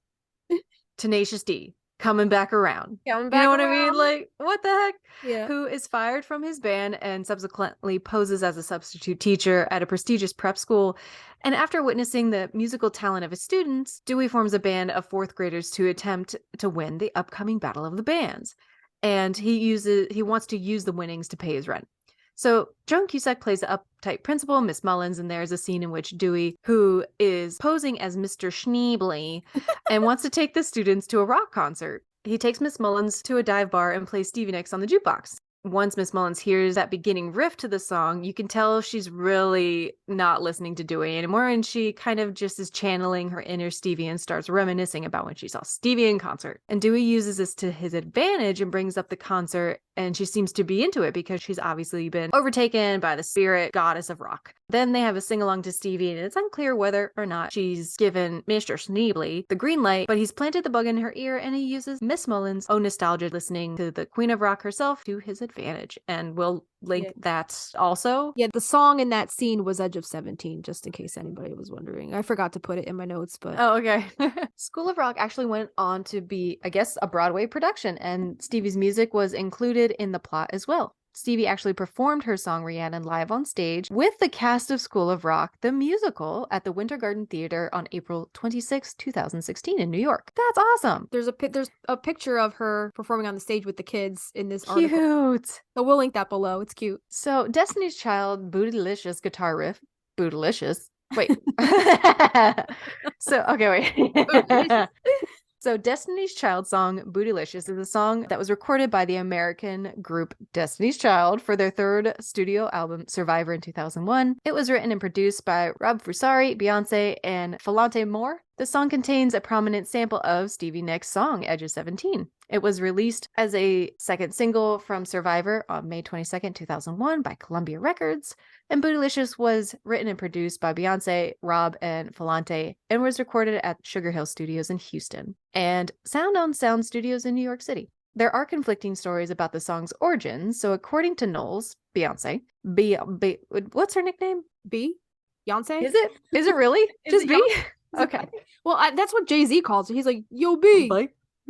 Tenacious D, coming back around. Coming You back know what I mean? around. Like, what the heck? Yeah. Who is fired from his band and subsequently poses as a substitute teacher at a prestigious prep school. And after witnessing the musical talent of his students, Dewey forms a band of fourth graders to attempt to win the upcoming Battle of the Bands. And he wants to use the winnings to pay his rent. So Joan Cusack plays the uptight principal, Miss Mullins, and there's a scene in which Dewey, who is posing as Mr. Schneebly and wants to take the students to a rock concert. He takes Miss Mullins to a dive bar and plays Stevie Nicks on the jukebox. Once Miss Mullins hears that beginning riff to the song, you can tell she's really not listening to Dewey anymore, and she kind of just is channeling her inner Stevie and starts reminiscing about when she saw Stevie in concert. And Dewey uses this to his advantage and brings up the concert, and she seems to be into it because she's obviously been overtaken by the spirit goddess of rock. Then they have a sing-along to Stevie, and it's unclear whether or not she's given Mr. Schneebly the green light, but he's planted the bug in her ear, and he uses Miss Mullins' own nostalgia listening to the Queen of Rock herself to his advantage. And we'll link that also. Yeah, the song in that scene was Edge of 17, just in case anybody was wondering. I forgot to put it in my notes, but Oh, okay. School of Rock actually went on to be, I guess, a Broadway production, and Stevie's music was included in the plot as well. Stevie actually performed her song Rhiannon live on stage with the cast of School of Rock, the musical, at the Winter Garden Theater on April 26, 2016 in New York. That's awesome. there's a picture of her performing on the stage with the kids in this article. Cute. So we'll link that below. It's cute. So Destiny's Child Bootylicious guitar riff. Bootylicious. Wait. So, okay, wait. So Destiny's Child song Bootylicious is a song that was recorded by the American group Destiny's Child for their third studio album Survivor in 2001. It was written and produced by Rob Fusari, Beyonce, and Falante Moore. The song contains a prominent sample of Stevie Nicks' song Edge of 17. It was released as a second single from Survivor on May 22nd, 2001 by Columbia Records. And Bootylicious was written and produced by Beyonce, Rob, and Falante, and was recorded at Sugar Hill Studios in Houston and Sound on Sound Studios in New York City. There are conflicting stories about the song's origins. So according to Knowles, Beyonce, what's her nickname? B? Beyonce? Is it? Is it really? Is Just it B? Beyonce? Okay. Well, that's what Jay-Z calls it. He's like, yo, B.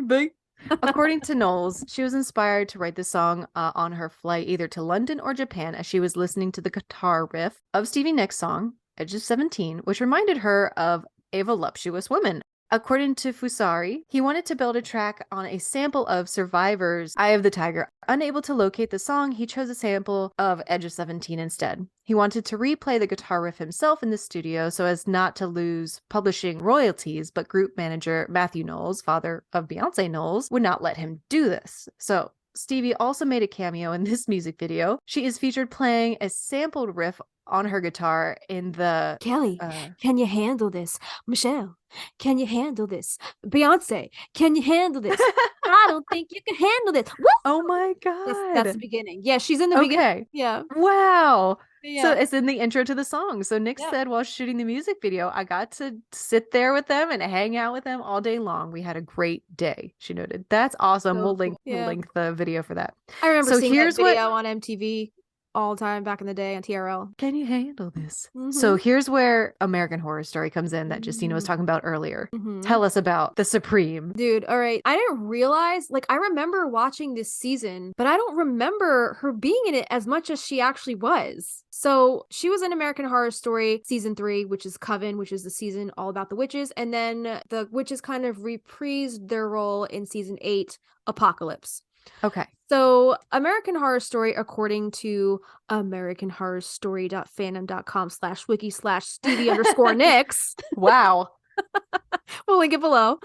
B. According to Knowles, she was inspired to write the song on her flight either to London or Japan as she was listening to the guitar riff of Stevie Nicks' song, Edge of 17, which reminded her of A Voluptuous Woman. According to Fusari, he wanted to build a track on a sample of Survivor's Eye of the Tiger. Unable to locate the song, he chose a sample of Edge of 17 instead. He wanted to replay the guitar riff himself in the studio so as not to lose publishing royalties, but group manager Matthew Knowles, father of Beyonce Knowles, would not let him do this. So Stevie also made a cameo in this music video. She is featured playing a sampled riff on her guitar in the Kelly, can you handle this? Michelle, can you handle this? Beyonce, can you handle this? I don't think you can handle this. Woo! Oh my God. That's the beginning. Yeah, she's in the beginning. Okay. Yeah. Wow. So Yeah. it's in the intro to the song. So Nick Yeah. said while shooting the music video, I got to sit there with them and hang out with them all day long. We had a great day, she noted. That's awesome. So We'll cool. we'll link the video for that. I remember So seeing that here's video what on MTV all the time back in the day on TRL. Can you handle this? So here's where American Horror Story comes in that Justina was talking about earlier. Tell us about the Supreme. Dude, all right. I didn't realize, like, I remember watching this season, but I don't remember her being in it as much as she actually was. So she was in American Horror Story season 3, which is Coven, which is the season all about the witches. And then the witches kind of reprised their role in season 8, Apocalypse. Okay. So American Horror Story, according to americanhorrorstory.fandom.com/wiki/Stevie_Nicks. Wow. We'll link it below.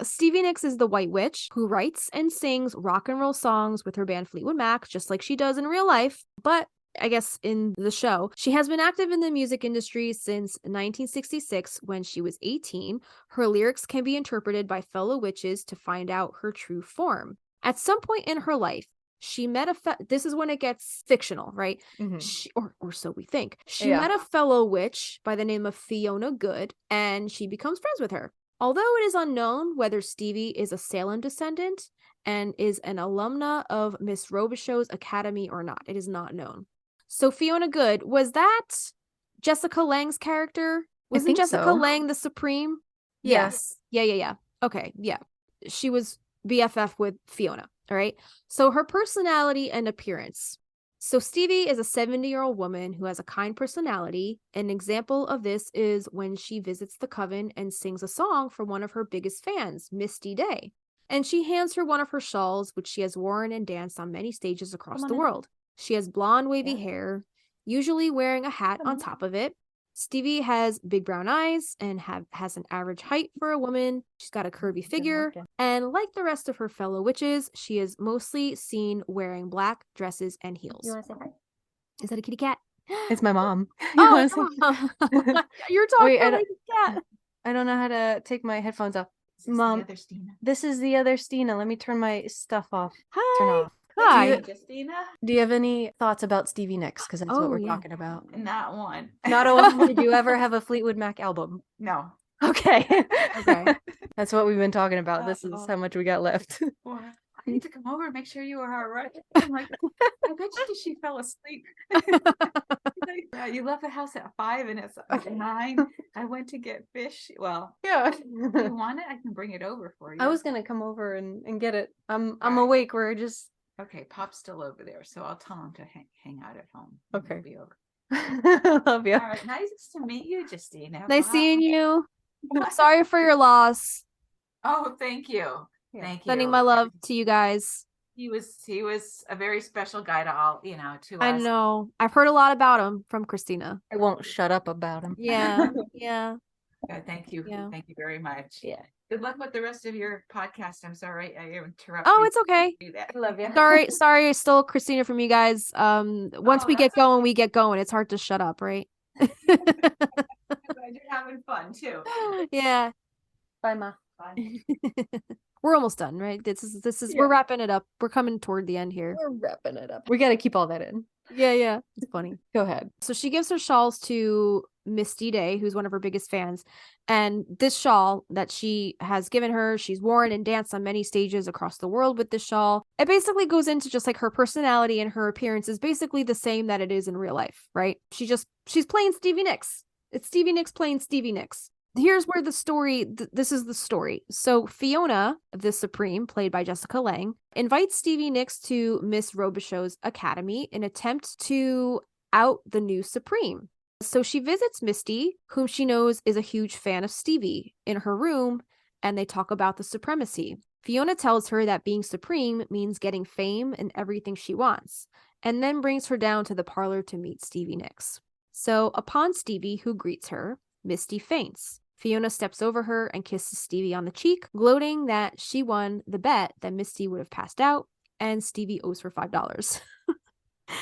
Stevie Nicks is the white witch who writes and sings rock and roll songs with her band Fleetwood Mac, just like she does in real life. But I guess in the show, she has been active in the music industry since 1966 when she was 18. Her lyrics can be interpreted by fellow witches to find out her true form. At some point in her life, she met this is when it gets fictional, right? Or so we think. She met a fellow witch by the name of Fiona Good, and she becomes friends with her. Although it is unknown whether Stevie is a Salem descendant and is an alumna of Miss Robichaux's academy or not, it is not known. So Fiona Good, was that Jessica Lange's character? Wasn't Jessica Lange the Supreme? Yes. Yeah. Okay, yeah. She was BFF with Fiona, all right? So her personality and appearance. So Stevie is a 70-year-old woman who has a kind personality. An example of this is when she visits the Coven and sings a song for one of her biggest fans, Misty Day. And she hands her one of her shawls, which she has worn and danced on many stages across the world. She has blonde, wavy hair, usually wearing a hat on top of it. Stevie has big brown eyes and has an average height for a woman. She's got a curvy figure. And like the rest of her fellow witches, she is mostly seen wearing black dresses and heels. You want to say hi? Is that a kitty cat? It's my mom. Oh, you're talking Wait, like a cat. I don't know how to take my headphones off. Mom, this is the other Stina. Let me turn my stuff off. Hi. Turn off. Hi. Do you have any thoughts about Stevie Nicks? Because that's what we're talking about. Not one. Not a one. Did you ever have a Fleetwood Mac album? No. Okay. Okay. That's what we've been talking about. This is how much we got left. Well, I need to come over and make sure you were all right. I'm like, I bet you she fell asleep. You left the house at 5 and it's like 9. I went to get fish. Well, Yeah. if you want it, I can bring it over for you. I was gonna come over and get it. I'm Alright. awake. We're just Okay, Pop's still over there, so I'll tell him to hang out at home. Okay. He'll be over. love you. All right, nice to meet you, Justina. Nice Bye. seeing you. Sorry for your loss. Oh, thank you. Yeah. Thank you. Sending my love to you guys. He was a very special guy to all, to us. I know. I've heard a lot about him from Christina. I won't shut up about him. Yeah. Yeah. Thank you. Yeah. Thank you very much. Yeah. Good luck with the rest of your podcast. I'm sorry I interrupted. Oh, it's okay. Do that. I love you. Sorry, I stole Christina from you guys. Once we get that's going, we get going. It's hard to shut up, right? I'm glad you're having fun too. Yeah. Bye, Ma. Bye. We're almost done, right? This is Yeah. we're wrapping it up. We're coming toward the end here. We're wrapping it up. We got to keep all that in. Yeah. It's funny. Go ahead. So she gives her shawls to Misty Day, who's one of her biggest fans. And this shawl that she has given her, she's worn and danced on many stages across the world with this shawl. It basically goes into just like her personality, and her appearance is basically the same that it is in real life, right? She's playing Stevie Nicks. It's Stevie Nicks playing Stevie Nicks. Here's where the story, this is the story. So Fiona, the Supreme, played by Jessica Lange, invites Stevie Nicks to Miss Robichaux's academy in attempt to out the new Supreme. So she visits Misty, whom she knows is a huge fan of Stevie, in her room, and they talk about the supremacy. Fiona tells her that being Supreme means getting fame and everything she wants, and then brings her down to the parlor to meet Stevie Nicks. So upon Stevie, who greets her, Misty faints. Fiona steps over her and kisses Stevie on the cheek, gloating that she won the bet that Misty would have passed out, and Stevie owes her $5.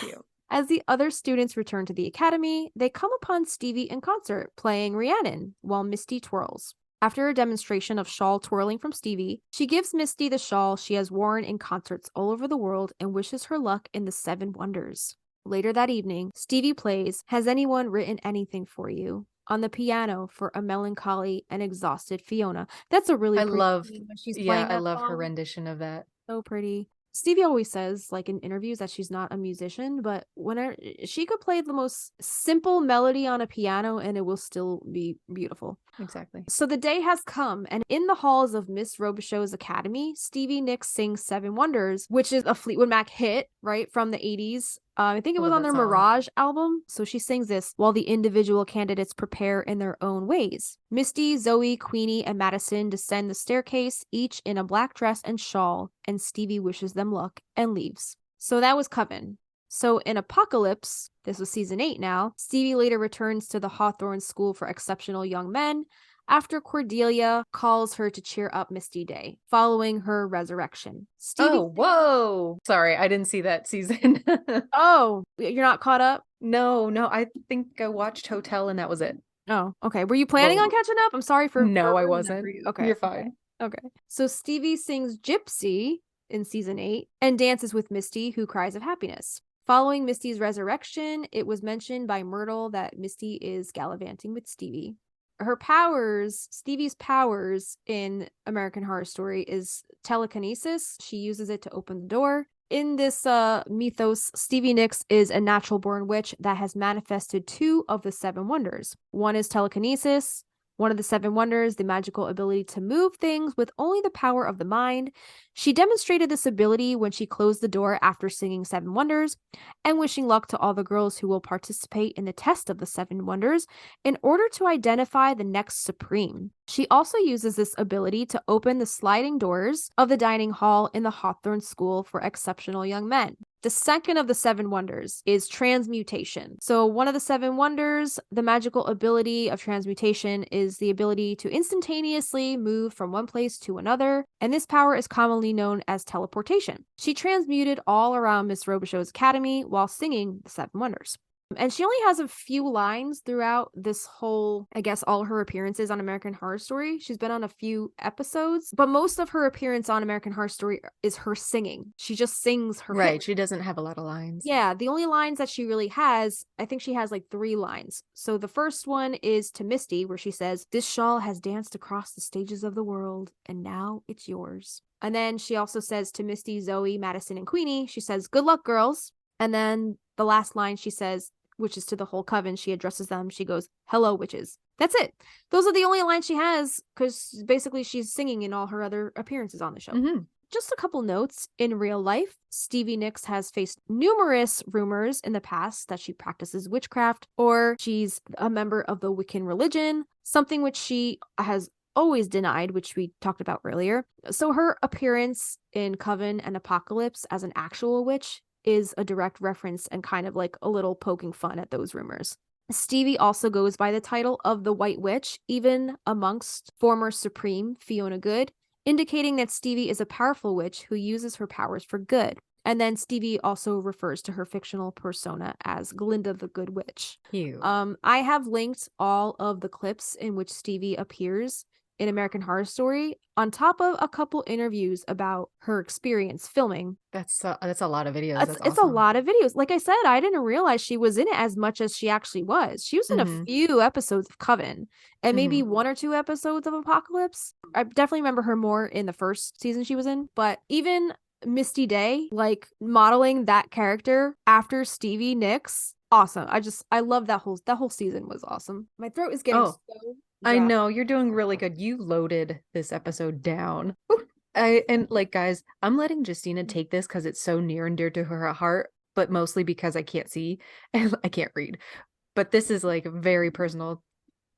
Cute. As the other students return to the academy, they come upon Stevie in concert playing Rhiannon while Misty twirls. After a demonstration of shawl twirling from Stevie, she gives Misty the shawl she has worn in concerts all over the world and wishes her luck in the 7 Wonders. Later that evening, Stevie plays Has Anyone Written Anything for You on the piano for a melancholy and exhausted Fiona. That's a really pretty scene when she's playing I that love her song. rendition of that. So pretty. Stevie always says, like in interviews, that she's not a musician, but whenever she could play the most simple melody on a piano and it will still be beautiful. Exactly. So the day has come, and in the halls of Miss Robichaux's academy, Stevie Nicks sings 7 Wonders, which is a Fleetwood Mac hit, right, from the 80s. I think it was Love on that their song. Mirage album. So she sings this while the individual candidates prepare in their own ways. Misty, Zoe, Queenie, and Madison descend the staircase, each in a black dress and shawl, and Stevie wishes them luck and leaves. So that was Coven. So in Apocalypse, this was season 8 now, Stevie later returns to the Hawthorne School for Exceptional Young Men after Cordelia calls her to cheer up Misty Day, following her resurrection. Stevie Whoa. Sorry, I didn't see that season. Oh, you're not caught up? No, I think I watched Hotel and that was it. Oh, okay. Were you planning Whoa. on catching up? I'm sorry for No, I ruining that wasn't. for you. Okay. You're fine. Okay. So Stevie sings Gypsy in season 8 and dances with Misty, who cries of happiness. Following Misty's resurrection, it was mentioned by Myrtle that Misty is gallivanting with Stevie. Her powers, Stevie's powers in American Horror Story is telekinesis. She uses it to open the door. In this mythos, Stevie Nicks is a natural born witch that has manifested 2 of the 7 wonders. One is telekinesis. One of the 7 wonders, the magical ability to move things with only the power of the mind. She demonstrated this ability when she closed the door after singing 7 wonders and wishing luck to all the girls who will participate in the test of the 7 wonders in order to identify the next supreme. She also uses this ability to open the sliding doors of the dining hall in the Hawthorne School for Exceptional Young Men. The second of the 7 wonders is transmutation. So one of the 7 wonders, the magical ability of transmutation, is the ability to instantaneously move from one place to another, and this power is commonly known as teleportation. She transmuted all around Miss Robichaux's academy while singing the 7 wonders. And she only has a few lines throughout this whole, I guess, all her appearances on American Horror Story. She's been on a few episodes, but most of her appearance on American Horror Story is her singing. She just sings her Right. hits. She doesn't have a lot of lines. Yeah, the only lines that she really has, I think she has like 3 lines. So the first one is to Misty, where she says, "This shawl has danced across the stages of the world, and now it's yours." And then she also says to Misty, Zoe, Madison, and Queenie, she says, "Good luck, girls." And then the last line she says, which is to the whole coven, she addresses them. She goes, "Hello, witches." That's it. Those are the only lines she has, because basically she's singing in all her other appearances on the show. Mm-hmm. Just a couple notes. In real life, Stevie Nicks has faced numerous rumors in the past that she practices witchcraft or she's a member of the Wiccan religion, something which she has always denied, which we talked about earlier. So her appearance in Coven and Apocalypse as an actual witch is a direct reference and kind of like a little poking fun at those rumors. Stevie also goes by the title of the White Witch, even amongst former Supreme Fiona Good, indicating that Stevie is a powerful witch who uses her powers for good. And then Stevie also refers to her fictional persona as Glinda the Good Witch. Cute. I have linked all of the clips in which Stevie appears in American Horror Story, on top of a couple interviews about her experience filming. That's a lot of videos. It's a awesome. lot of videos. Like I said, I didn't realize she was in it as much as she actually was. She was in a few episodes of Coven and maybe 1 or 2 episodes of Apocalypse. I definitely remember her more in the first season she was in, but even Misty Day, like modeling that character after Stevie Nicks, awesome. I love that whole season was awesome. My throat is getting so I dry. know, you're doing really good. You loaded this episode down. And like, guys, I'm letting Justina take this because it's so near and dear to her heart, but mostly because I can't see and I can't read. But this is like very personal.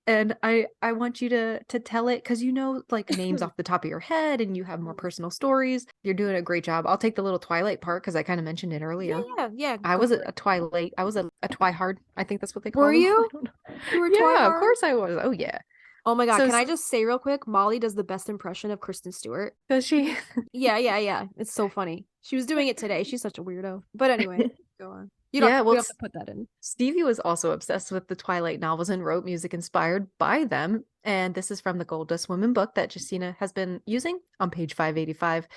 And I want you to tell it because you know like names off the top of your head and you have more personal stories. You're doing a great job. I'll take the little Twilight part because I kind of mentioned it earlier. Yeah. I was a Twilight. I was a Twihard. I think that's what they call Were them. you? I don't know. You were Yeah, of Twihard? course I was. Oh yeah. Oh my god, So can I just say real quick, Molly does the best impression of Kristen Stewart. does she? Yeah. It's so funny. She was doing it today. She's such a weirdo. But anyway, go on. You Yeah, well, have to put that in. Stevie was also obsessed with the Twilight novels and wrote music inspired by them. And this is from the Gold Dust Woman book that Justina has been using on page 585.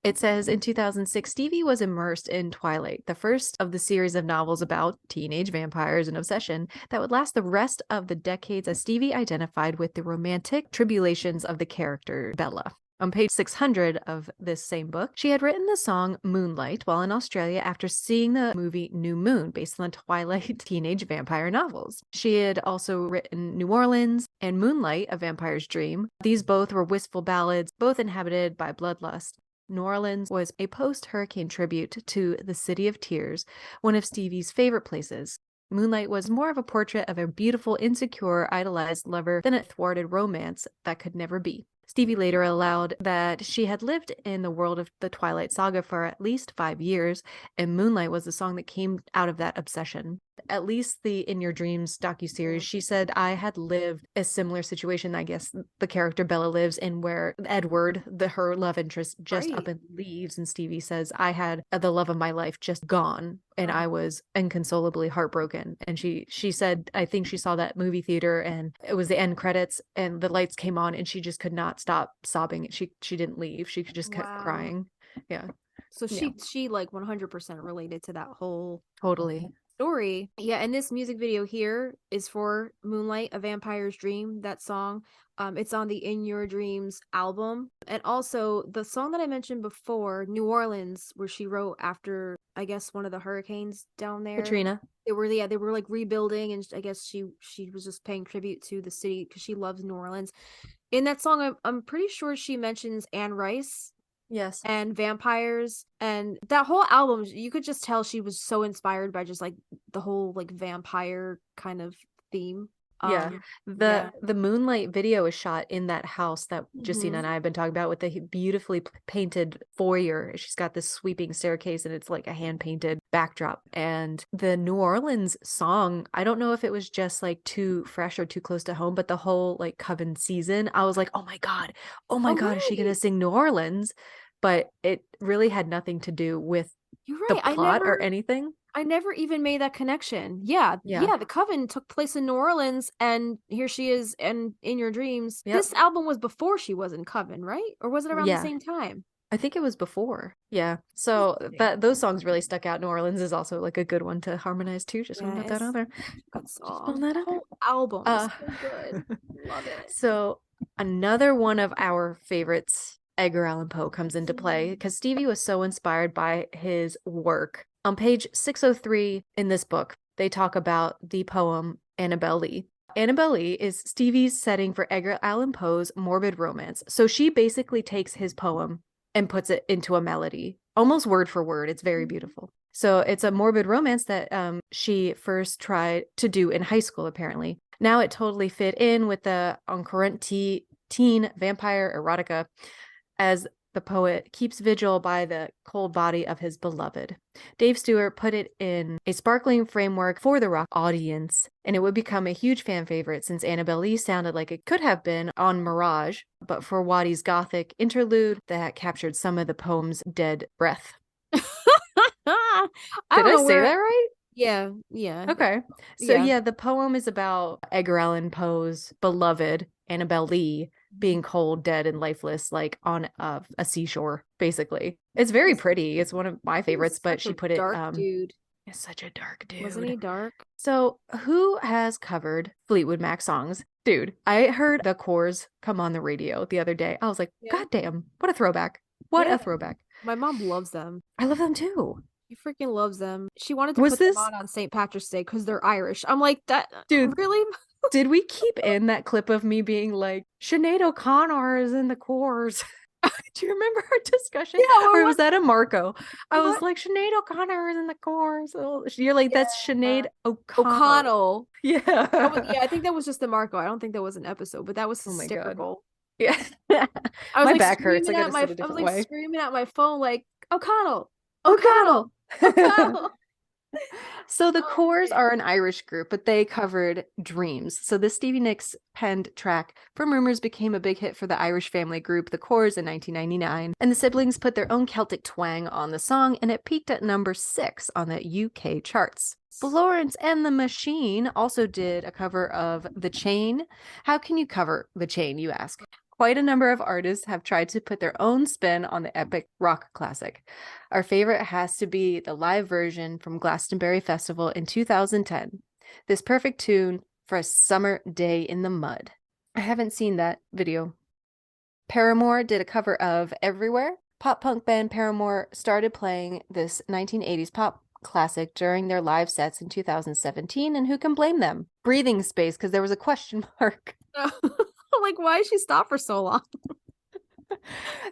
It says, in 2006, Stevie was immersed in Twilight, the first of the series of novels about teenage vampires and obsession that would last the rest of the decades, as Stevie identified with the romantic tribulations of the character Bella. On page 600 of this same book, she had written the song Moonlight while in Australia after seeing the movie New Moon, based on the Twilight teenage vampire novels. She had also written New Orleans and Moonlight, A Vampire's Dream. These both were wistful ballads, both inhabited by bloodlust. New Orleans was a post-hurricane tribute to the City of Tears, one of Stevie's favorite places. Moonlight was more of a portrait of a beautiful, insecure, idolized lover than a thwarted romance that could never be. Stevie later allowed that she had lived in the world of the Twilight Saga for at least 5 years, and Moonlight was the song that came out of that obsession. At least the In Your Dreams docuseries, she said, I had lived a similar situation, I guess the character Bella lives in, where Edward, her love interest, just up and leaves, and Stevie says, I had the love of my life just gone, and I was inconsolably heartbroken. And she said, I think she saw that movie theater, and it was the end credits, and the lights came on, and she just could not stop sobbing. She didn't leave. She just kept crying. Yeah. So she like 100% related to that whole totally story. Yeah, and this music video here is for Moonlight, A Vampire's Dream, that song. It's on the In Your Dreams album. And also the song that I mentioned before, New Orleans, where she wrote after, I guess, one of the hurricanes down there. Katrina. They were like rebuilding, and I guess she was just paying tribute to the city because she loves New Orleans. In that song, I'm pretty sure she mentions Anne Rice. Yes. And vampires, and that whole album, you could just tell she was so inspired by just like the whole like vampire kind of theme. The Moonlight video is shot in that house that Justina and I have been talking about, with the beautifully painted foyer. She's got this sweeping staircase, and it's like a hand painted backdrop. And the New Orleans song, I don't know if it was just like too fresh or too close to home, but the whole like Coven season, I was like, oh my god, is she gonna sing New Orleans? But it really had nothing to do with the plot or anything. I never even made that connection. Yeah, the Coven took place in New Orleans, and here she is, and In Your Dreams. Yep. This album was before she was in Coven, right? Or was it around the same time? I think it was before. Yeah. So those songs really stuck out. New Orleans is also like a good one to harmonize too. Just want to put that on there. Just put that out there. Album is so good. Love it. So another one of our favorites, Edgar Allan Poe, comes into play because Stevie was so inspired by his work. On page 603 in this book, they talk about the poem Annabel Lee. Annabel Lee is Stevie's setting for Edgar Allan Poe's morbid romance. So she basically takes his poem and puts it into a melody, almost word for word. It's very beautiful. So it's a morbid romance that she first tried to do in high school, apparently. Now it totally fit in with the current teen vampire erotica, as the poet keeps vigil by the cold body of his beloved. Dave Stewart put it in a sparkling framework for the rock audience, and it would become a huge fan favorite since Annabel Lee sounded like it could have been on Mirage, but for Waddy's gothic interlude that captured some of the poem's dead breath. Did I say that right? Yeah. Okay. So the poem is about Edgar Allan Poe's beloved, Annabel Lee, being cold, dead, and lifeless, like on a seashore, basically. It's very pretty. It's one of my favorites, but she put it dark dude. It's such a dark dude. Wasn't he dark? So who has covered Fleetwood Mac songs? Dude, I heard the Cores come on the radio the other day. I was like, God damn, what a throwback. What a throwback. My mom loves them. I love them too. She freaking loves them. She wanted to put them on St. Patrick's Day because they're Irish. I'm like, that, dude, really? Did we keep in that clip of me being like, Sinead O'Connor is in the Cores? Do you remember our discussion? Yeah, or was that a Marco? I was like, Sinead O'Connor is in the Cores. So you're like, that's Sinead O'Connell. Yeah. I think that was just the Marco. I don't think that was an episode, but that was hysterical. Yeah. My back hurts. I gotta sit a different way. Screaming at my phone like, O'Connell. So the Oh, Cores okay. are an Irish group, but they covered Dreams. So the Stevie Nicks penned track From Rumors became a big hit for the Irish family group, the Cores, in 1999. And the siblings put their own Celtic twang on the song, and it peaked at number 6 on the UK charts. Florence and the Machine also did a cover of The Chain. How can you cover The Chain, you ask? Quite a number of artists have tried to put their own spin on the epic rock classic. Our favorite has to be the live version from Glastonbury Festival in 2010. This perfect tune for a summer day in the mud. I haven't seen that video. Paramore did a cover of Everywhere. Pop punk band Paramore started playing this 1980s pop classic during their live sets in 2017, and who can blame them? Breathing space, because there was a question mark. Like, why did she stop for so long?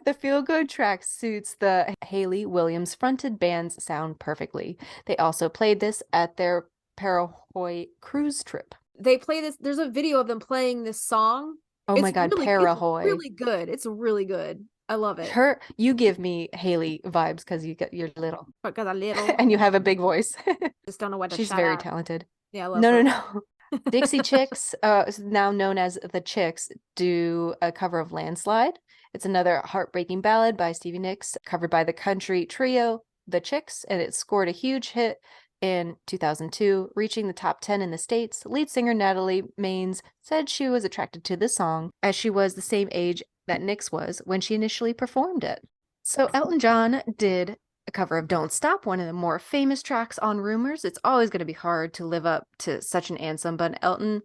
The feel-good track suits the Hayley Williams fronted band's sound perfectly. They also played this at their Parahoy cruise trip. They play this. There's a video of them playing this song. Oh my God, Parahoy. It's really good. It's really good. I love it. You give me Hayley vibes because you're little. Got a little. And you have a big voice. Just don't know what to She's shout very out. talented. Yeah, I love No, her. no. Dixie Chicks, now known as the Chicks, do a cover of Landslide. It's another heartbreaking ballad by Stevie Nicks, covered by the country trio The Chicks, and it scored a huge hit in 2002, reaching the top 10 in the States. Lead singer Natalie Maines said she was attracted to the song as she was the same age that Nicks was when she initially performed it. So Elton John did a cover of Don't Stop, one of the more famous tracks on Rumors. It's always going to be hard to live up to such an anthem, but Elton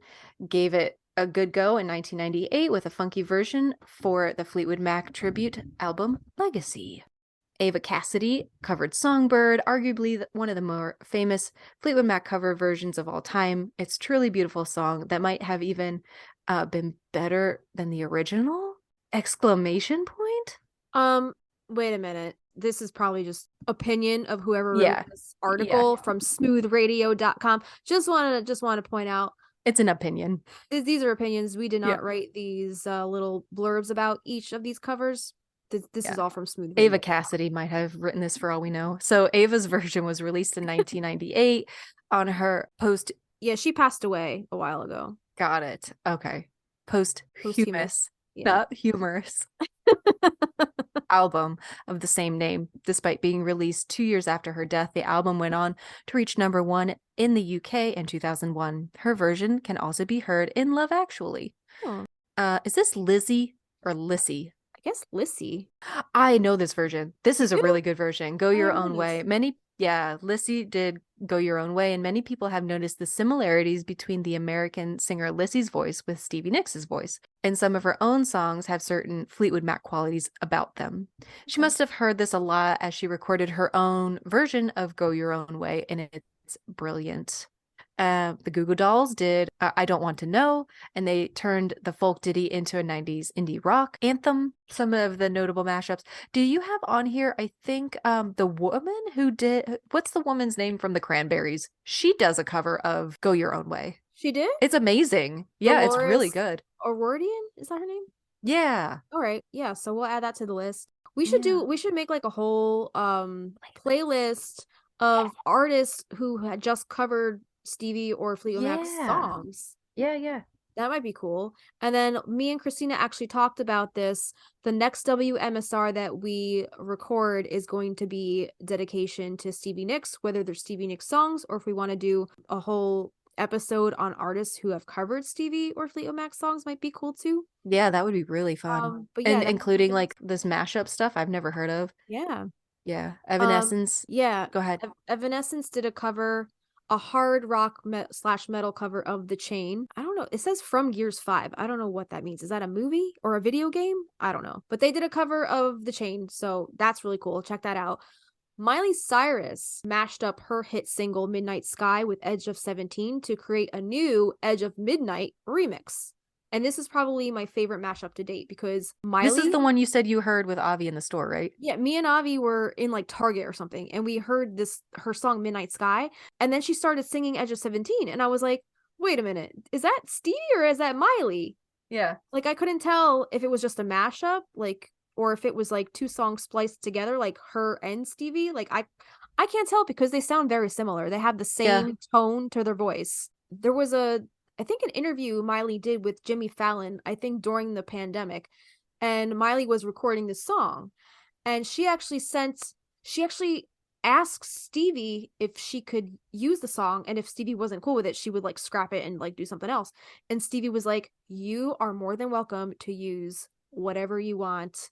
gave it a good go in 1998 with a funky version for the Fleetwood Mac tribute album Legacy. Ava Cassidy covered Songbird, arguably one of the more famous Fleetwood Mac cover versions of all time. It's a truly beautiful song that might have even been better than the original! Exclamation point? Wait a minute. This is probably just opinion of whoever wrote Yeah. this article from smoothradio.com. Just want to point out, It's an opinion. these are opinions. We did not Yeah. write these little blurbs about each of these covers. This is all from Smooth Radio. Ava Cassidy might have written this for all we know. So Ava's version was released in 1998 on her post. Yeah, she passed away a while ago. Got it. Okay. Posthumous, Yeah. not humorous album of the same name. Despite being released 2 years after her death, the album went on to reach number 1 in the UK in 2001. Her version can also be heard in Love Actually. Oh. Is this Lizzie or Lissy? I guess Lissy. I know this version. This is a You? really good version. Go Your Oh, Own Way. nice. Lissy did Go Your Own Way, and many people have noticed the similarities between the American singer Lissy's voice with Stevie Nicks' voice. And some of her own songs have certain Fleetwood Mac qualities about them. She must have heard this a lot as she recorded her own version of Go Your Own Way, and it's brilliant. The Goo Goo Dolls did I Don't Want to Know, and they turned the folk ditty into a 90s indie rock anthem. Some of the notable mashups. Do you have on here, I think, the woman who did, what's the woman's name from the Cranberries? She does a cover of Go Your Own Way. She did? It's amazing. Yeah, it's really Dolores good. O'Riordan? Is that her name? Yeah. All right. Yeah, so we'll add that to the list. We should make like a whole playlist of artists who had just covered Stevie or Fleetwood Mac songs. Yeah. That might be cool. And then me and Christina actually talked about this. The next WMSR that we record is going to be dedication to Stevie Nicks, whether they're Stevie Nicks songs or if we want to do a whole episode on artists who have covered Stevie or Fleetwood Mac songs might be cool too. Yeah, that would be really fun. But yeah, and including like this mashup stuff I've never heard of. Yeah. Evanescence. Yeah. Go ahead. Evanescence did a hard rock / metal cover of The Chain. I don't know. It says From Gears 5. I don't know what that means. Is that a movie or a video game? I don't know. But they did a cover of The Chain, so that's really cool. Check that out. Miley Cyrus mashed up her hit single Midnight Sky with Edge of 17 to create a new Edge of Midnight remix. And this is probably my favorite mashup to date because Miley... This is the one you said you heard with Avi in the store, right? Yeah, me and Avi were in like Target or something, and we heard her song Midnight Sky, and then she started singing Edge of 17, and I was like, wait a minute, is that Stevie or is that Miley? Yeah. Like, I couldn't tell if it was just a mashup, like, or if it was like two songs spliced together, like her and Stevie. Like, I I can't tell because they sound very similar. They have the same tone to their voice. There was I think an interview Miley did with Jimmy Fallon, I think during the pandemic, and Miley was recording this song, and she actually asked Stevie if she could use the song, and if Stevie wasn't cool with it, she would like scrap it and like do something else. And Stevie was like, "You are more than welcome to use whatever you want."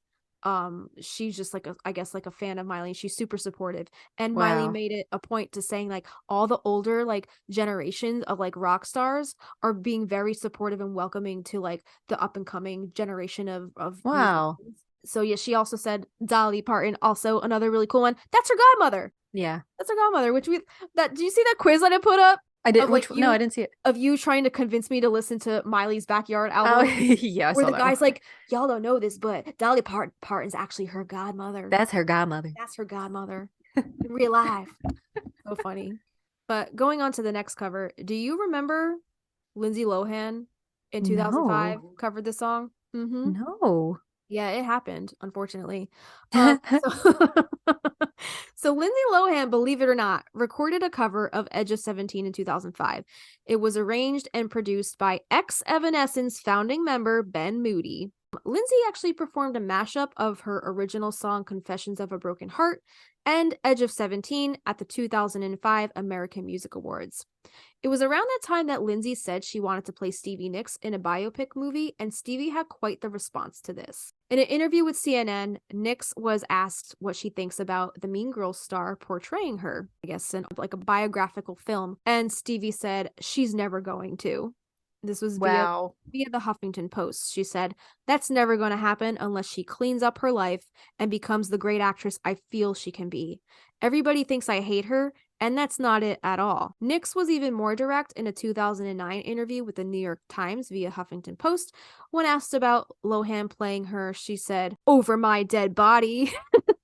She's just like I guess like a fan of Miley. She's super supportive, and Miley Wow. made it a point to saying like all the older like generations of like rock stars are being very supportive and welcoming to like the up and coming generation of Wow. musicians. So yeah, she also said Dolly Parton, also another really cool one. That's her godmother. Yeah. That's her godmother. Which do you see that quiz that I put up? I did. Of, like, No, I didn't see it. Of you trying to convince me to listen to Miley's Backyard Oh, album. yeah. I Where saw the that guy's one. like, y'all don't know this, but Dolly Parton's actually her godmother. That's her godmother. That's her godmother in real life. So funny. But going on to the next cover, do you remember Lindsay Lohan in 2005 covered this song? Mm-hmm. No. Yeah, it happened, unfortunately. So Lindsay Lohan, believe it or not, recorded a cover of Edge of 17 in 2005. It was arranged and produced by ex-Evanescence founding member Ben Moody. Lindsay actually performed a mashup of her original song Confessions of a Broken Heart and Edge of 17 at the 2005 American Music Awards. It was around that time that Lindsay said she wanted to play Stevie Nicks in a biopic movie, and Stevie had quite the response to this. In an interview with CNN, Nicks was asked what she thinks about the Mean Girls star portraying her, I guess in like a biographical film, and Stevie said she's never going to. This was via the Huffington Post. She said, "That's never going to happen unless she cleans up her life and becomes the great actress I feel she can be. Everybody thinks I hate her, and that's not it at all." Nicks was even more direct in a 2009 interview with the New York Times via Huffington Post. When asked about Lohan playing her, she said, "Over my dead body."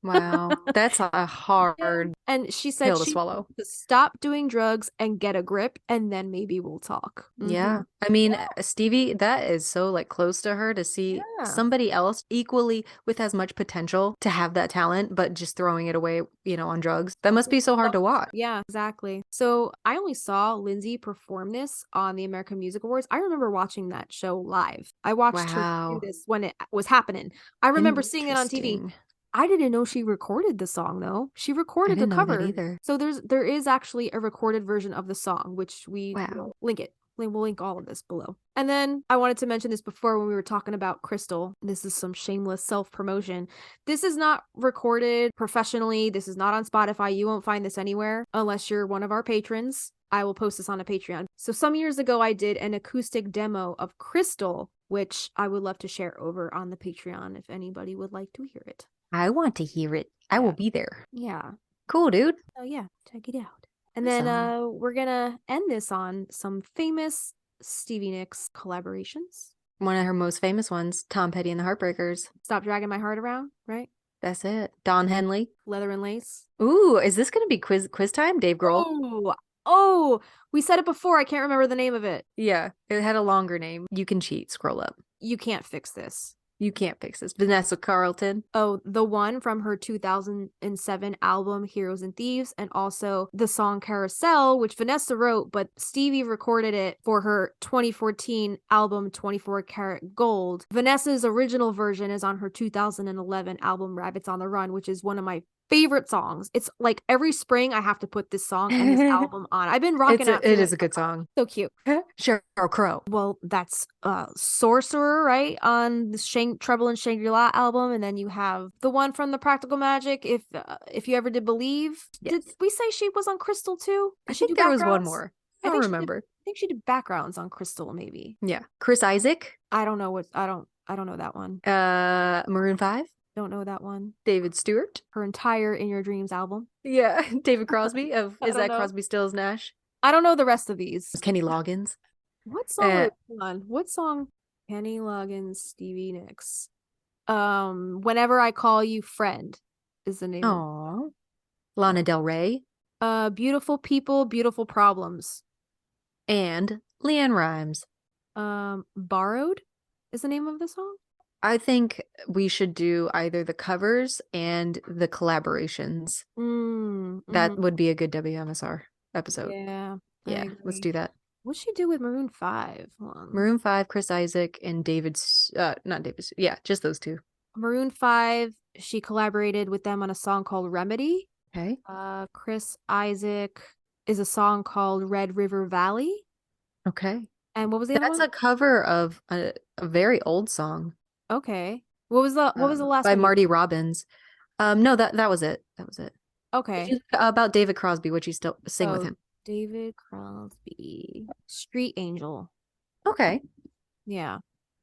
Wow. That's a hard And she said pill to she swallow. to stop doing drugs and get a grip, and then maybe we'll talk. Yeah. I mean, Stevie, that is so like close to her to see somebody else equally with as much potential to have that talent, but just throwing it away, on drugs. That must be so hard to watch. Yeah, exactly. So I only saw Lindsay perform this on the American Music Awards. I remember watching that show live. I watched her do this when it was happening. I remember seeing it on TV. I didn't know she recorded the song though. She recorded the cover either. So there is actually a recorded version of the song, which we will link it. We'll link all of this below. And then I wanted to mention this before when we were talking about Crystal. This is some shameless self-promotion. This is not recorded professionally. This is not on Spotify. You won't find this anywhere unless you're one of our patrons. I will post this on a Patreon. So some years ago, I did an acoustic demo of Crystal, which I would love to share over on the Patreon if anybody would like to hear it. I want to hear it. I will be there. Yeah. Cool, dude. Oh, yeah. Check it out. And then we're going to end this on some famous Stevie Nicks collaborations. One of her most famous ones, Tom Petty and the Heartbreakers. Stop Dragging My Heart Around, right? That's it. Don Henley. Leather and Lace. Ooh, is this going to be quiz time? Dave Grohl. Oh, we said it before. I can't remember the name of it. Yeah, it had a longer name. You can cheat. Scroll up. You can't fix this. You can't fix this. Vanessa Carlton. Oh, the one from her 2007 album Heroes and Thieves, and also the song Carousel, which Vanessa wrote, but Stevie recorded it for her 2014 album 24 Karat Gold. Vanessa's original version is on her 2011 album Rabbits on the Run, which is one of my favorite songs. It's like every spring I have to put this song and this album on. I've been rocking out. It is a good song. So cute. Sheryl Crow. Well, that's Sorcerer, right? On the Trouble in Shangri-La album, and then you have the one from the Practical Magic. If you ever did Believe, did we say she was on Crystal too? I think there was one more. I don't remember. I think she did backgrounds on Crystal, maybe. Yeah, Chris Isaac. I don't know I don't know that one. Maroon 5. Don't know that one. David Stewart. Her entire In Your Dreams album. Yeah, David Crosby of Is That Crosby, Stills, Nash? I don't know the rest of these. Kenny Loggins. What song? Hold on. What song? Kenny Loggins, Stevie Nicks. Whenever I Call You Friend is the name. Aww. Lana Del Rey. Beautiful People, Beautiful Problems. And Leanne Rimes. Borrowed is the name of the song. I think we should do either the covers and the collaborations. That would be a good WMSR episode. Yeah. Yeah, I let's agree. do that. What'd she do with Maroon 5? Hold on. Maroon 5, Chris Isaac, and not David. Yeah, just those two. Maroon 5, she collaborated with them on a song called Remedy. Okay. Chris Isaac is a song called Red River Valley. Okay. And what was the other That's one? a cover of a very old song. Okay. What was the last by one? Marty Robbins. No, that was it. That was it. Okay. About David Crosby, would you still sing with him? David Crosby. Street Angel. Okay. Yeah.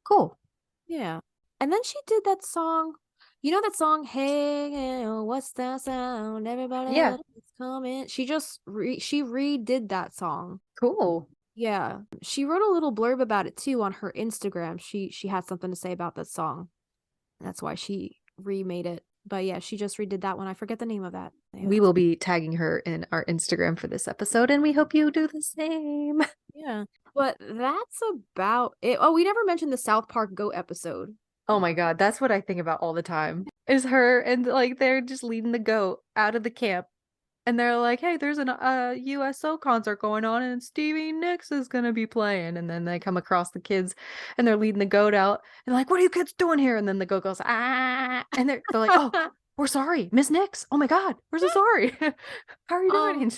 Cool. Yeah. And then she did that song. You know that song, Hey, what's that sound? Everybody Yeah. is coming. She just she redid that song. Cool. Yeah. She wrote a little blurb about it too on her Instagram. She had something to say about that song. That's why she remade it. But yeah, she just redid that one. I forget the name of that. We will be tagging her in our Instagram for this episode, and we hope you do the same. Yeah. But that's about it. Oh, we never mentioned the South Park Goat episode. Oh my God, that's what I think about all the time. Is her and like they're just leading the goat out of the camp. And they're like, hey, there's a USO concert going on and Stevie Nicks is going to be playing. And then they come across the kids and they're leading the goat out. And like, what are you kids doing here? And then the goat goes, ah. And they're like, oh, we're sorry. Miss Nicks. Oh my God. We're so sorry. How are you doing?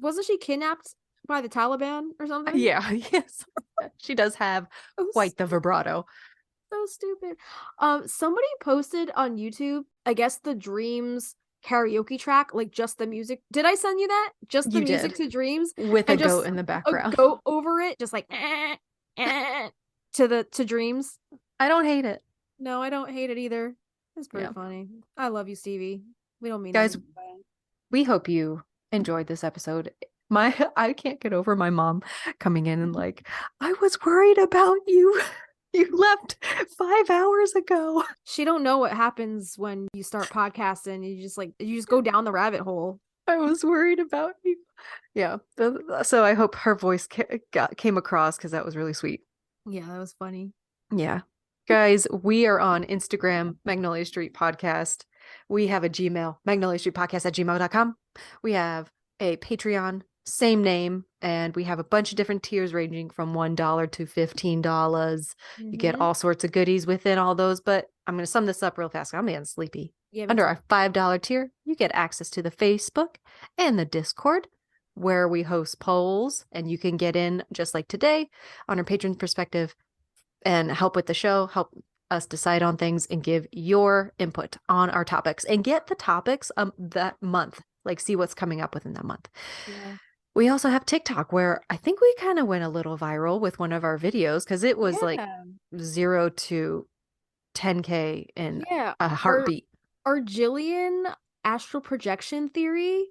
Wasn't she kidnapped by the Taliban or something? Yeah. Yes. She does have quite the vibrato. So stupid. Somebody posted on YouTube, I guess the Dreams karaoke track, like just the music. Did I send you that? Just the music to Dreams with a goat in the background. A goat over it, just like to Dreams. I don't hate it. No, I don't hate it either. It's pretty funny. I love you, Stevie. We don't mean guys. We hope you enjoyed this episode. I can't get over my mom coming in and like, I was worried about you. You left 5 hours ago. She don't know what happens when you start podcasting. You just go down the rabbit hole. I was worried about you. Yeah. So I hope her voice came across because that was really sweet. Yeah, that was funny. Yeah. Guys, we are on Instagram, Magnolia Street Podcast. We have a Gmail, magnoliastreetpodcast@gmail.com. We have a Patreon, same name, and we have a bunch of different tiers ranging from $1 to $15. You get all sorts of goodies within all those, but I'm going to sum this up real fast. I'm getting sleepy. Yeah, under our $5 tier, you get access to the Facebook and the Discord where we host polls, and you can get in just like today on our patron perspective and help with the show, help us decide on things and give your input on our topics and get the topics that month, like see what's coming up within that month. Yeah. We also have TikTok where I think we kind of went a little viral with one of our videos because it was like 0 to 10K in a heartbeat. Our Jillian astral projection theory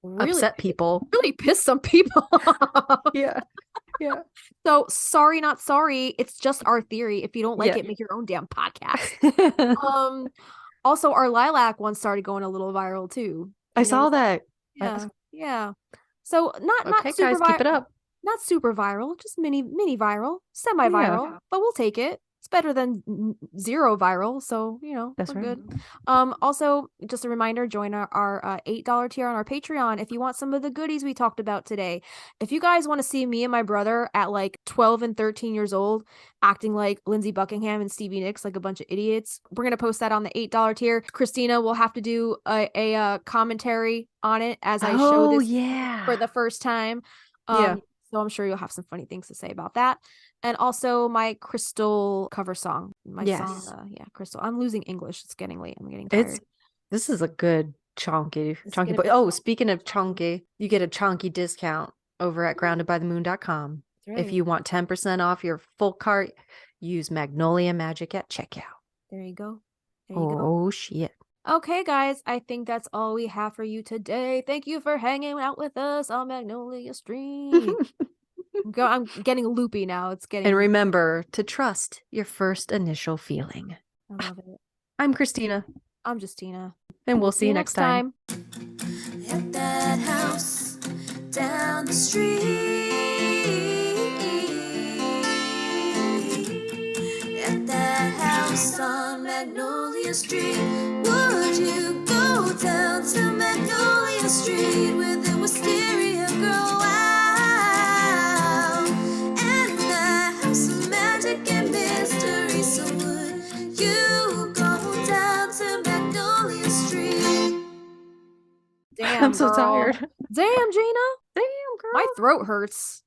really upset people. Really pissed some people off. Yeah. Yeah. So sorry, not sorry. It's just our theory. If you don't like it, make your own damn podcast. Also, our lilac one started going a little viral too. I saw that. Yeah. Yeah. So not super guys, keep it up. Not super viral, just mini viral, semi-viral, but we'll take it. It's better than 0 viral, so that's we're right. good. Also, just a reminder, join our $8 tier on our Patreon if you want some of the goodies we talked about today. If you guys want to see me and my brother at like 12 and 13 years old acting like Lindsey Buckingham and Stevie Nicks like a bunch of idiots, we're gonna post that on the $8 tier. Christina will have to do a commentary on it as I show this for the first time. So I'm sure you'll have some funny things to say about that. And also my Crystal cover song. Song, Crystal. I'm losing English. It's getting late. I'm getting tired. This is a good chonky boy. Oh, speaking of chonky, you get a chonky discount over at groundedbythemoon.com. Right. If you want 10% off your full cart, use Magnolia Magic at checkout. There you go. Oh, shit. Okay, guys, I think that's all we have for you today. Thank you for hanging out with us on Magnolia Street. I'm getting loopy now. And remember to trust your first initial feeling. I love it. I'm Christina. I'm Justina. And we'll see you next time. At that house down the street. At that house on Magnolia Street? Would you go down to Magnolia Street where the wisteria grow out? And I have some magic and mystery, so would you go down to Magnolia Street? Damn, I'm so girl. tired. Damn, Gina. Damn, girl. My throat hurts.